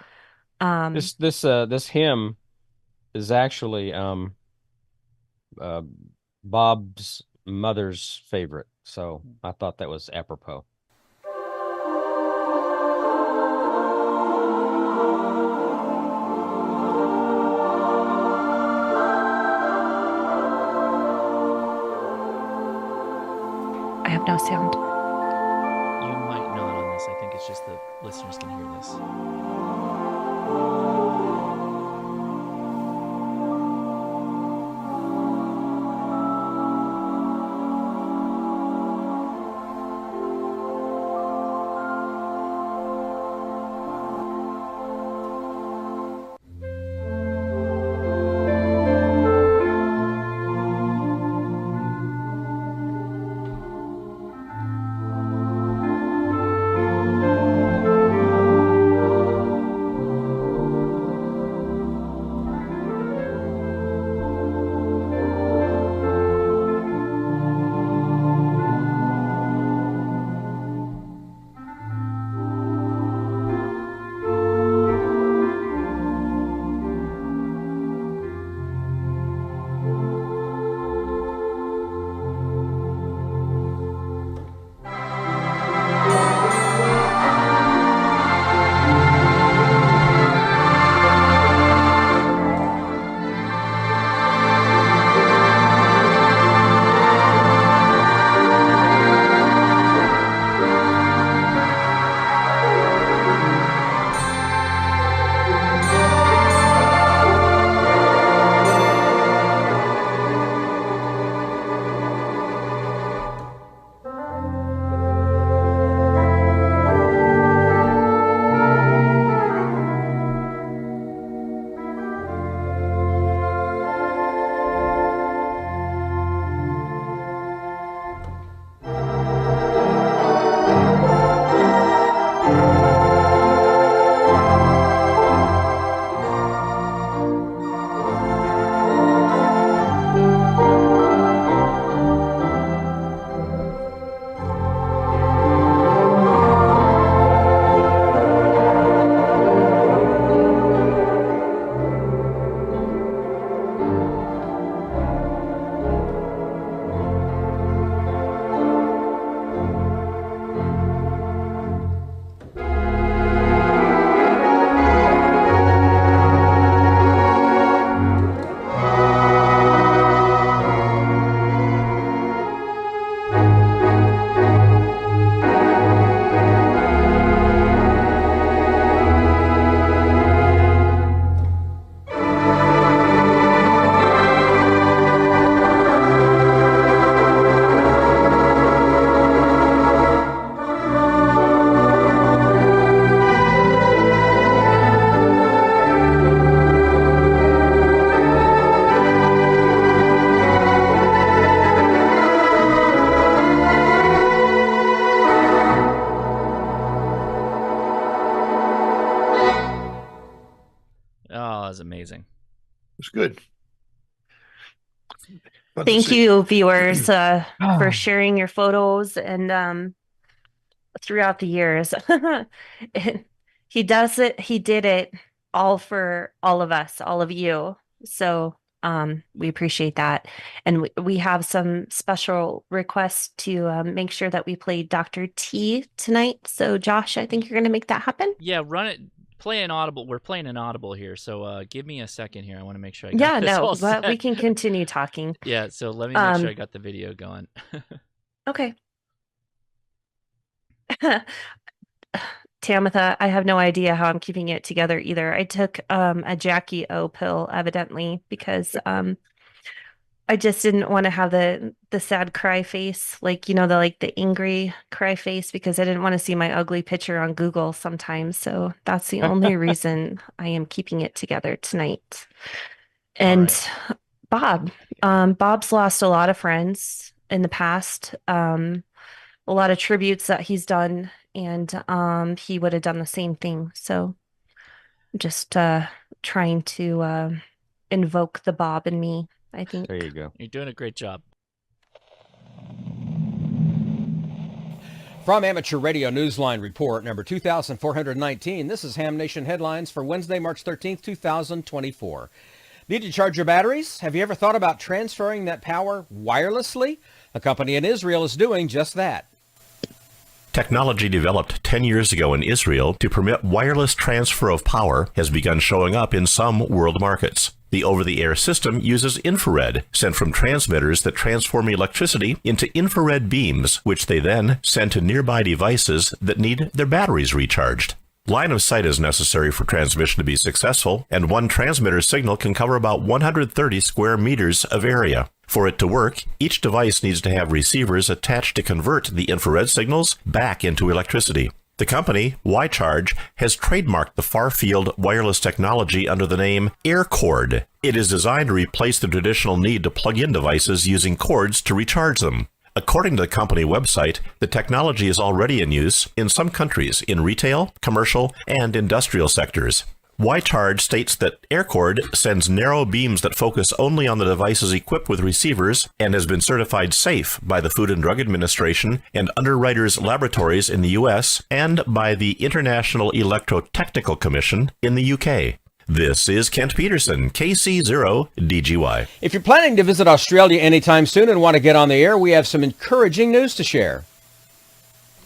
This hymn is actually Bob's mother's favorite, so I thought that was apropos. have no sound. You might not on this. I think it's just the listeners can hear this. Amazing. It's good. Thank you, viewers, for sharing your photos and throughout the years. He did it all for all of us, all of you. So we appreciate that. And we have some special requests to make sure that we play Dr. T tonight. So Josh, I think you're going to make that happen. Yeah, run it. Play an audible. We're playing an audible here, so give me a second here. I want to make sure I got this all set. But we can continue talking. Yeah, so let me make sure I got the video going. Okay. Tamitha, I have no idea how I'm keeping it together either. I took a Jackie O pill, evidently, because I just didn't want to have the sad cry face, like, the angry cry face, because I didn't want to see my ugly picture on Google sometimes. So that's the only reason I am keeping it together tonight. And Bob, Bob's lost a lot of friends in the past, a lot of tributes that he's done, and he would have done the same thing. So just trying to invoke the Bob in me, I think. There you go. You're doing a great job. From Amateur Radio Newsline Report number 2419, this is Ham Nation Headlines for Wednesday, March 13th, 2024. Need to charge your batteries? Have you ever thought about transferring that power wirelessly? A company in Israel is doing just that. Technology developed 10 years ago in Israel to permit wireless transfer of power has begun showing up in some world markets. The over-the-air system uses infrared, sent from transmitters that transform electricity into infrared beams, which they then send to nearby devices that need their batteries recharged. Line of sight is necessary for transmission to be successful, and one transmitter signal can cover about 130 square meters of area. For it to work, each device needs to have receivers attached to convert the infrared signals back into electricity. The company, Y-Charge, has trademarked the far-field wireless technology under the name AirCord. It is designed to replace the traditional need to plug in devices using cords to recharge them. According to the company website, the technology is already in use in some countries in retail, commercial, and industrial sectors. Y-Charge states that AirCord sends narrow beams that focus only on the devices equipped with receivers and has been certified safe by the Food and Drug Administration and Underwriters Laboratories in the U.S. and by the International Electrotechnical Commission in the U.K. This is Kent Peterson, KC0DGY. If you're planning to visit Australia anytime soon and want to get on the air, we have some encouraging news to share.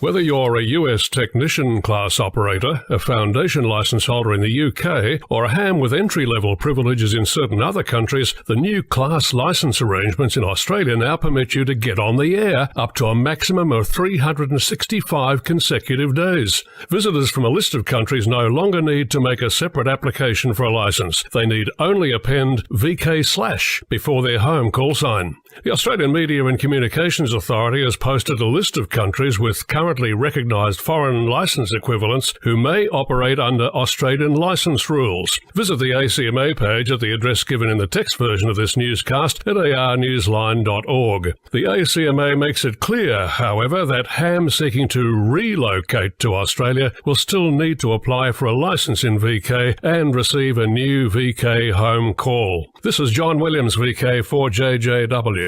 Whether you're a US technician class operator, a foundation license holder in the UK, or a ham with entry-level privileges in certain other countries, the new class license arrangements in Australia now permit you to get on the air up to a maximum of 365 consecutive days. Visitors from a list of countries no longer need to make a separate application for a license. They need only append VK/ before their home call sign. The Australian Media and Communications Authority has posted a list of countries with currently recognised foreign licence equivalents who may operate under Australian licence rules. Visit the ACMA page at the address given in the text version of this newscast at arnewsline.org. The ACMA makes it clear, however, that hams seeking to relocate to Australia will still need to apply for a licence in VK and receive a new VK home call. This is John Williams, VK4JJW.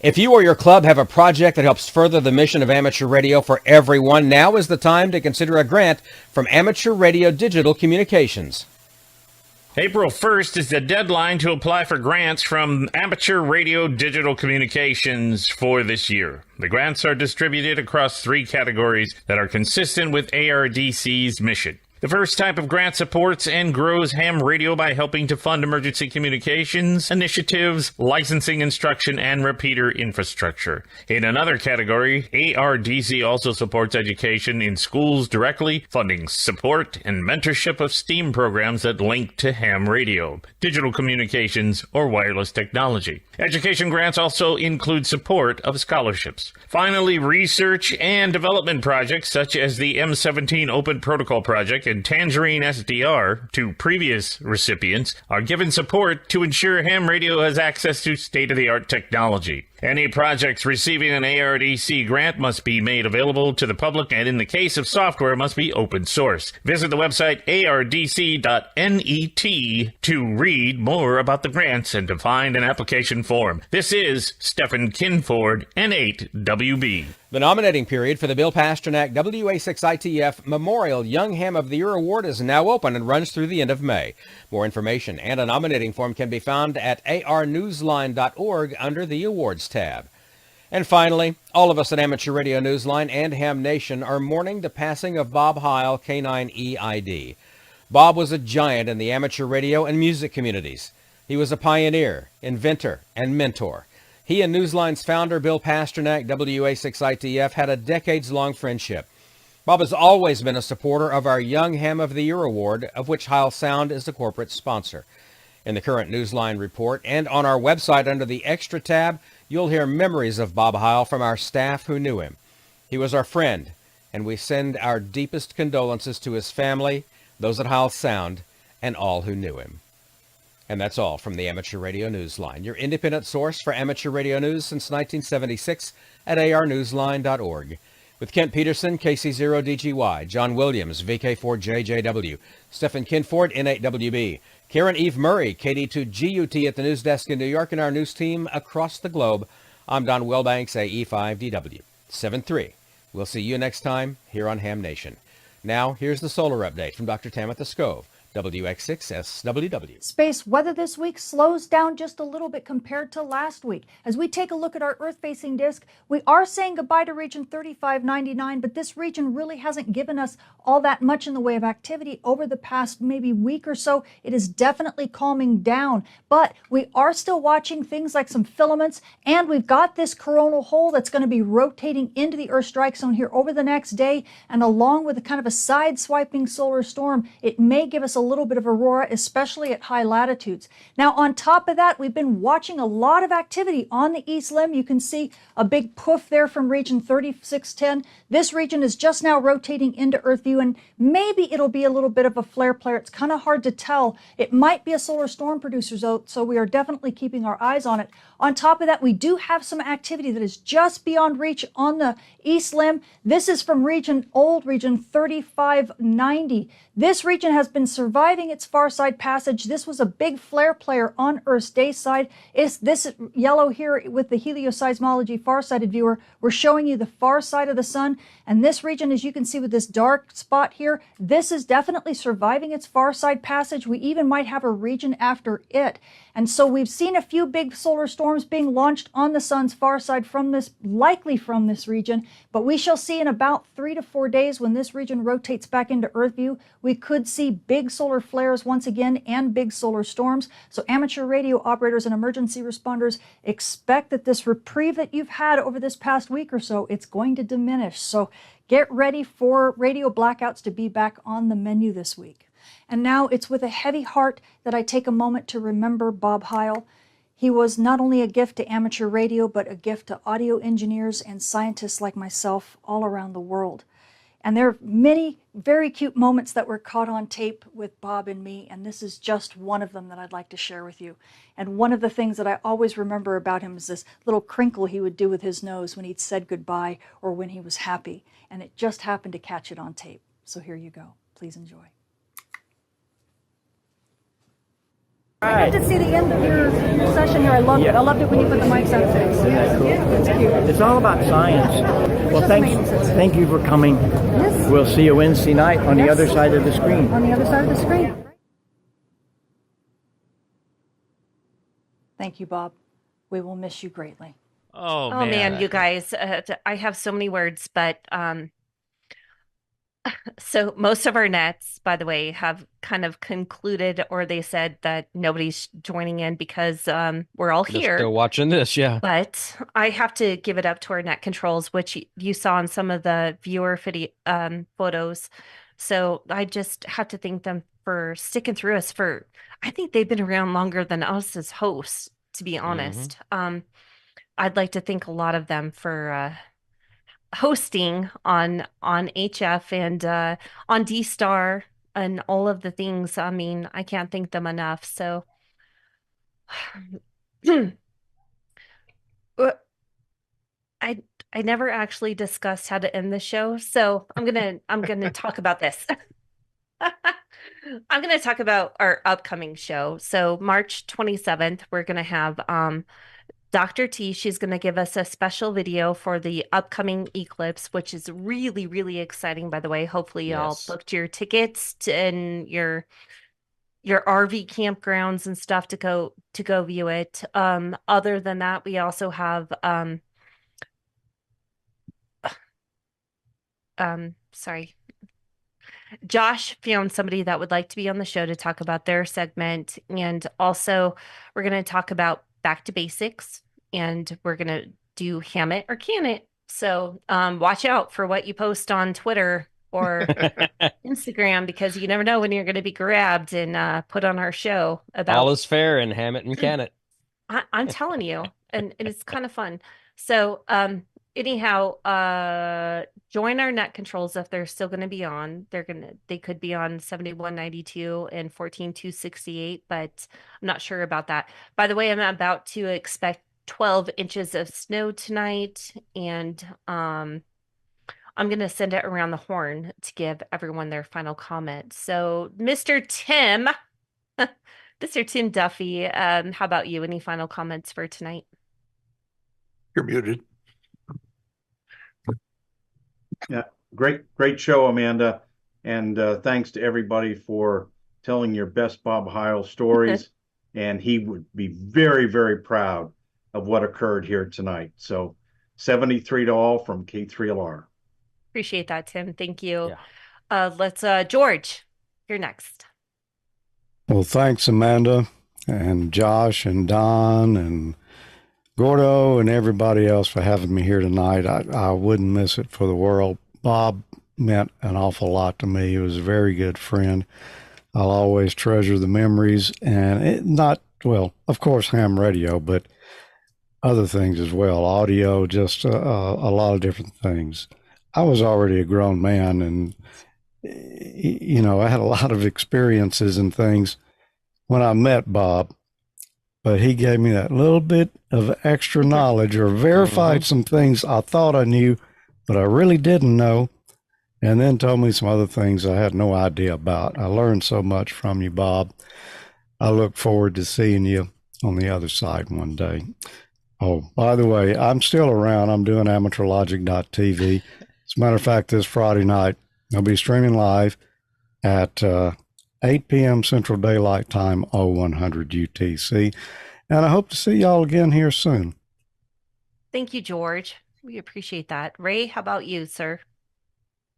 If you or your club have a project that helps further the mission of amateur radio for everyone, now is the time to consider a grant from Amateur Radio Digital Communications. April 1st is the deadline to apply for grants from Amateur Radio Digital Communications for this year. The grants are distributed across 3 categories that are consistent with ARDC's mission. The first type of grant supports and grows ham radio by helping to fund emergency communications initiatives, licensing instruction, and repeater infrastructure. In another category, ARDC also supports education in schools directly, funding support and mentorship of STEAM programs that link to ham radio, digital communications, or wireless technology. Education grants also include support of scholarships. Finally, research and development projects such as the M17 Open Protocol Project and Tangerine SDR, 2 previous recipients, are given support to ensure ham radio has access to state-of-the-art technology. Any projects receiving an ARDC grant must be made available to the public, and in the case of software, must be open source. Visit the website ardc.net to read more about the grants and to find an application form. This is Stephen Kinford, N8WB. The nominating period for the Bill Pasternak WA6ITF Memorial Young Ham of the Year Award is now open and runs through the end of May. More information and a nominating form can be found at arnewsline.org under the Awards tab. And finally, all of us at Amateur Radio Newsline and Ham Nation are mourning the passing of Bob Heil K9EID. Bob was a giant in the amateur radio and music communities. He was a pioneer, inventor, and mentor. He and Newsline's founder, Bill Pasternak, WA6ITF, had a decades-long friendship. Bob has always been a supporter of our Young Ham of the Year Award, of which Heil Sound is the corporate sponsor. In the current Newsline report and on our website under the Extra tab, you'll hear memories of Bob Heil from our staff who knew him. He was our friend, and we send our deepest condolences to his family, those at Heil Sound, and all who knew him. And that's all from the Amateur Radio Newsline, your independent source for amateur radio news since 1976 at arnewsline.org. With Kent Peterson, KC0DGY, John Williams, VK4JJW, Stephen Kinford, N8WB, Karen Eve Murray, KD2GUT at the news desk in New York, and our news team across the globe, I'm Don Wilbanks, AE5DW. 7-3. We'll see you next time here on Ham Nation. Now, here's the solar update from Dr. Tamitha Skov, WX6SWW. Space weather this week slows down just a little bit compared to last week. As we take a look at our Earth-facing disk, we are saying goodbye to region 3599, but this region really hasn't given us all that much in the way of activity over the past maybe week or so. It is definitely calming down, but we are still watching things like some filaments, and we've got this coronal hole that's going to be rotating into the Earth strike zone here over the next day, and along with a kind of a side-swiping solar storm, it may give us a little bit of aurora, especially at high latitudes. Now, on top of that, we've been watching a lot of activity on the east limb. You can see a big poof there from region 3610. This region is just now rotating into Earth view, and maybe it'll be a little bit of a flare player. It's kind of hard to tell. It might be a solar storm producer, so we are definitely keeping our eyes on it. On top of that, we do have some activity that is just beyond reach on the east limb. This is from region 3590. This region has been surviving its far side passage. This was a big flare player on Earth's day side. It's this yellow here with the helioseismology far-sighted viewer. We're showing you the far side of the sun. And this region, as you can see with this dark spot here, this is definitely surviving its far side passage. We even might have a region after it. And so we've seen a few big solar storms being launched on the sun's far side from this, likely from this region. But we shall see in about 3 to 4 days when this region rotates back into Earth view, we could see big solar flares once again and big solar storms. So amateur radio operators and emergency responders, expect that this reprieve that you've had over this past week or so, it's going to diminish. So get ready for radio blackouts to be back on the menu this week. And now it's with a heavy heart that I take a moment to remember Bob Heil. He was not only a gift to amateur radio, but a gift to audio engineers and scientists like myself all around the world. And there are many very cute moments that were caught on tape with Bob and me, and this is just one of them that I'd like to share with you. And one of the things that I always remember about him is this little crinkle he would do with his nose when he'd said goodbye or when he was happy, and it just happened to catch it on tape. So here you go. Please enjoy. I got to see the end of your session here. I loved it. I loved it when you put the mics on. Yeah, cool. It's cute. It's all about science. Well, thank you for coming. Yes. We'll see you Wednesday night on the other side of the screen. On the other side of the screen. Thank you, Bob. We will miss you greatly. Oh man, you guys, I have so many words, but so most of our nets, by the way, have kind of concluded, or they said that nobody's joining in because we're all They're here. still watching this, yeah. But I have to give it up to our net controls, which you saw in some of the viewer photos. So I just have to thank them for sticking through us for, I think they've been around longer than us as hosts, to be honest. I'd like to thank a lot of them for hosting on HF and on D-Star and all of the things. I mean, I can't thank them enough. So I never actually discussed how to end the show, so I'm gonna talk about this. I'm gonna talk about our upcoming show. So March 27th, we're gonna have Dr. T. She's gonna give us a special video for the upcoming eclipse, which is really, really exciting, by the way. Hopefully you all booked your tickets and your RV campgrounds and stuff to go view it. Other than that, we also have sorry. Josh found somebody that would like to be on the show to talk about their segment. And also we're going to talk about back to basics, and we're going to do ham it or can it. So watch out for what you post on Twitter or Instagram, because you never know when you're going to be grabbed and put on our show about all is fair in ham it and can it. I'm telling you, and it's kind of fun. So anyhow, join our net controls if they're still going to be on. They could be on 7192 and 14268, but I'm not sure about that. By the way, I'm about to expect 12 inches of snow tonight, and I'm going to send it around the horn to give everyone their final comment. So, Mr. Tim Duffy, how about you? Any final comments for tonight? You're muted. Yeah, great show, Amanda, and thanks to everybody for telling your best Bob Heil stories, and he would be very, very proud of what occurred here tonight. So 73 to all from K3LR. Appreciate that, Tim. Thank you. Yeah. Let's George, you're next. Well, thanks, Amanda and Josh and Don and Gordo and everybody else for having me here tonight. I wouldn't miss it for the world. Bob meant an awful lot to me. He was a very good friend. I'll always treasure the memories, and of course, ham radio, but other things as well, audio, just a lot of different things. I was already a grown man, and I had a lot of experiences and things when I met Bob, but he gave me that little bit of extra knowledge, or verified some things I thought I knew, but I really didn't know, and then told me some other things I had no idea about. I learned so much from you, Bob. I look forward to seeing you on the other side one day. Oh, by the way, I'm still around. I'm doing amateurlogic.tv. As a matter of fact, this Friday night, I'll be streaming live at 8 p.m. Central Daylight Time, 0100 UTC. And I hope to see y'all again here soon. Thank you, George. We appreciate that. Ray, how about you, sir?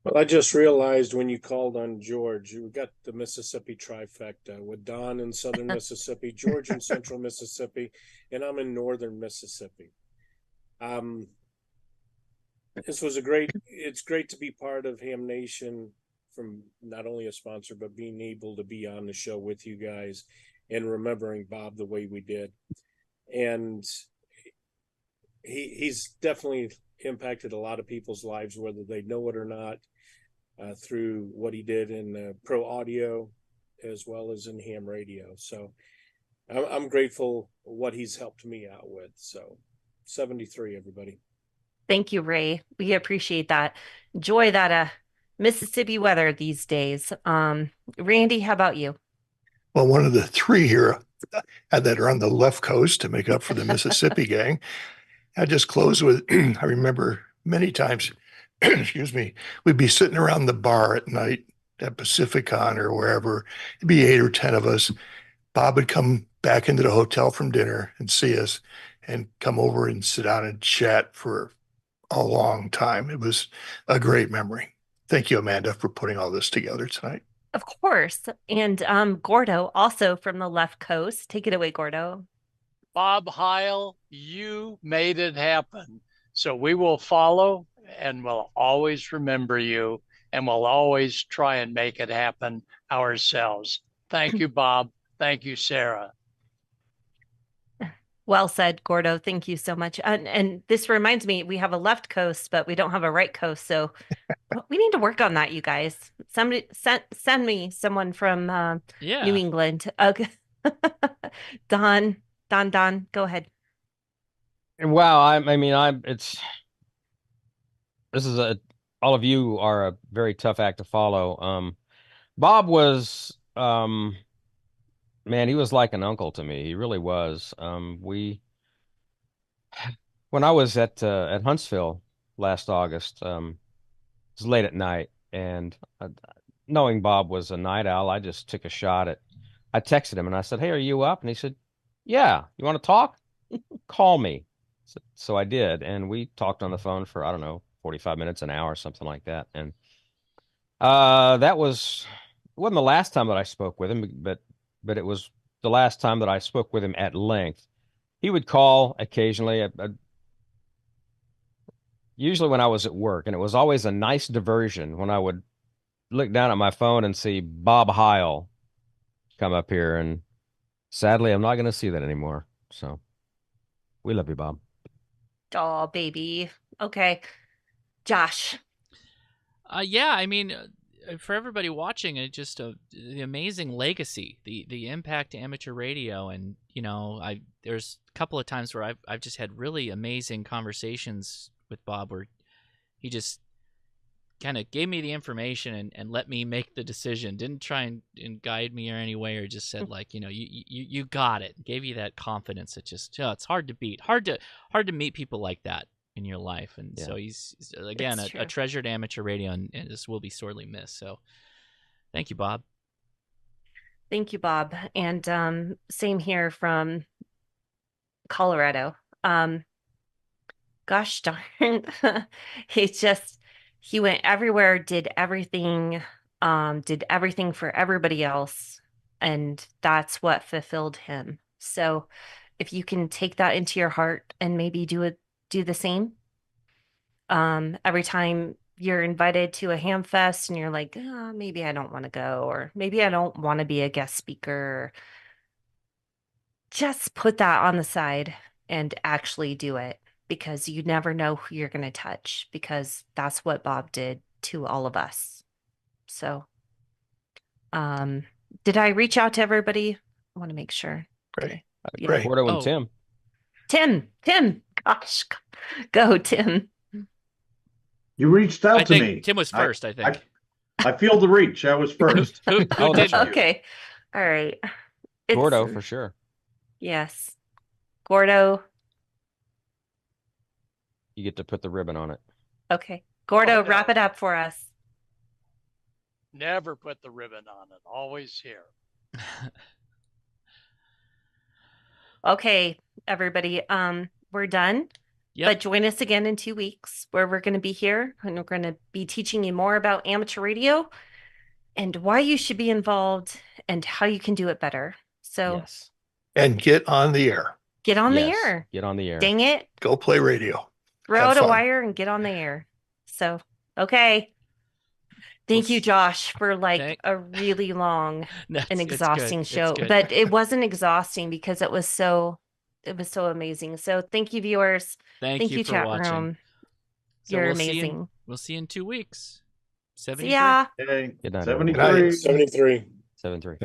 Well, I just realized when you called on George, we got the Mississippi trifecta with Don in southern Mississippi, George in central Mississippi, and I'm in northern Mississippi. It's great to be part of Ham Nation, from not only a sponsor, but being able to be on the show with you guys and remembering Bob the way we did. And he's definitely impacted a lot of people's lives, whether they know it or not, through what he did in pro audio as well as in ham radio. So I'm grateful what he's helped me out with. So 73, everybody. Thank you, Ray. We appreciate that. Enjoy that Mississippi weather these days. Randy, how about you? Well, one of the three here that are on the left coast to make up for the Mississippi gang. I just close with, I remember many times, excuse me, we'd be sitting around the bar at night at Pacificon or wherever. It'd be 8 or 10 of us. Bob would come back into the hotel from dinner and see us and come over and sit down and chat for a long time. It was a great memory. Thank you, Amanda, for putting all this together tonight. Of course. And Gordo, also from the left coast. Take it away, Gordo. Bob Heil, you made it happen. So we will follow, and we'll always remember you, and we'll always try and make it happen ourselves. Thank you, Bob. Thank you, Sarah. Well said, Gordo. Thank you so much. And this reminds me, we have a left coast, but we don't have a right coast. So we need to work on that, you guys. Somebody send me someone from New England. Okay. Don, go ahead. Wow, all of you are a very tough act to follow. Bob was, man, he was like an uncle to me. He really was. When I was at Huntsville last August, it was late at night, and knowing Bob was a night owl, I just took a shot at. I texted him and I said, "Hey, are you up?" And he said, "Yeah. You want to talk? Call me." So I did, and we talked on the phone for, I don't know, 45 minutes, an hour, something like that. And it wasn't the last time that I spoke with him, but it was the last time that I spoke with him at length. He would call occasionally, usually when I was at work, and it was always a nice diversion when I would look down at my phone and see Bob Heil come up here, and sadly, I'm not going to see that anymore. So we love you, Bob. Oh, baby. Okay. Josh. For everybody watching, just the amazing legacy, the impact to amateur radio, and there's a couple of times where I've just had really amazing conversations with Bob, where he just kind of gave me the information and let me make the decision. Didn't try and guide me or any way, or just said you got it. Gave you that confidence that just it's hard to beat. Hard to meet people like that in your life. And so he's again a treasured amateur radio, and this will be sorely missed. So thank you, Bob. Thank you, Bob. And same here from Colorado. Gosh darn. He went everywhere, did everything for everybody else, and that's what fulfilled him. So if you can take that into your heart and maybe do the same. Every time you're invited to a ham fest and you're like, oh, maybe I don't want to go, or maybe I don't want to be a guest speaker. Just put that on the side and actually do it, because you never know who you're going to touch, because that's what Bob did to all of us. So, did I reach out to everybody? I want to make sure. Great. Yeah. Great. Gordo and Tim. Tim. Gosh, go, Tim. You reached out to me. Tim was first, I think. I feel the reach. I was first. Who did you? Okay. All right. Gordo, for sure. Yes. Gordo. You get to put the ribbon on it. Okay. Gordo, wrap it up for us. Never put the ribbon on it. Always here. Okay, everybody. We're done. Yep. But join us again in 2 weeks, where we're going to be here and we're going to be teaching you more about amateur radio and why you should be involved and how you can do it better. So Yes. And get on the air. get on the Yes. air. Get on the air. Dang it. Go play radio. Throw Have out a fun. wire and get on the air. So, okay. Thank you, Josh, for a really long and exhausting show. But it wasn't exhausting because it was so amazing. So thank you, viewers. Thank you for chat watching. room. So You're we'll see amazing. We'll see you in 2 weeks. See ya. Good night, 73. 73. 73.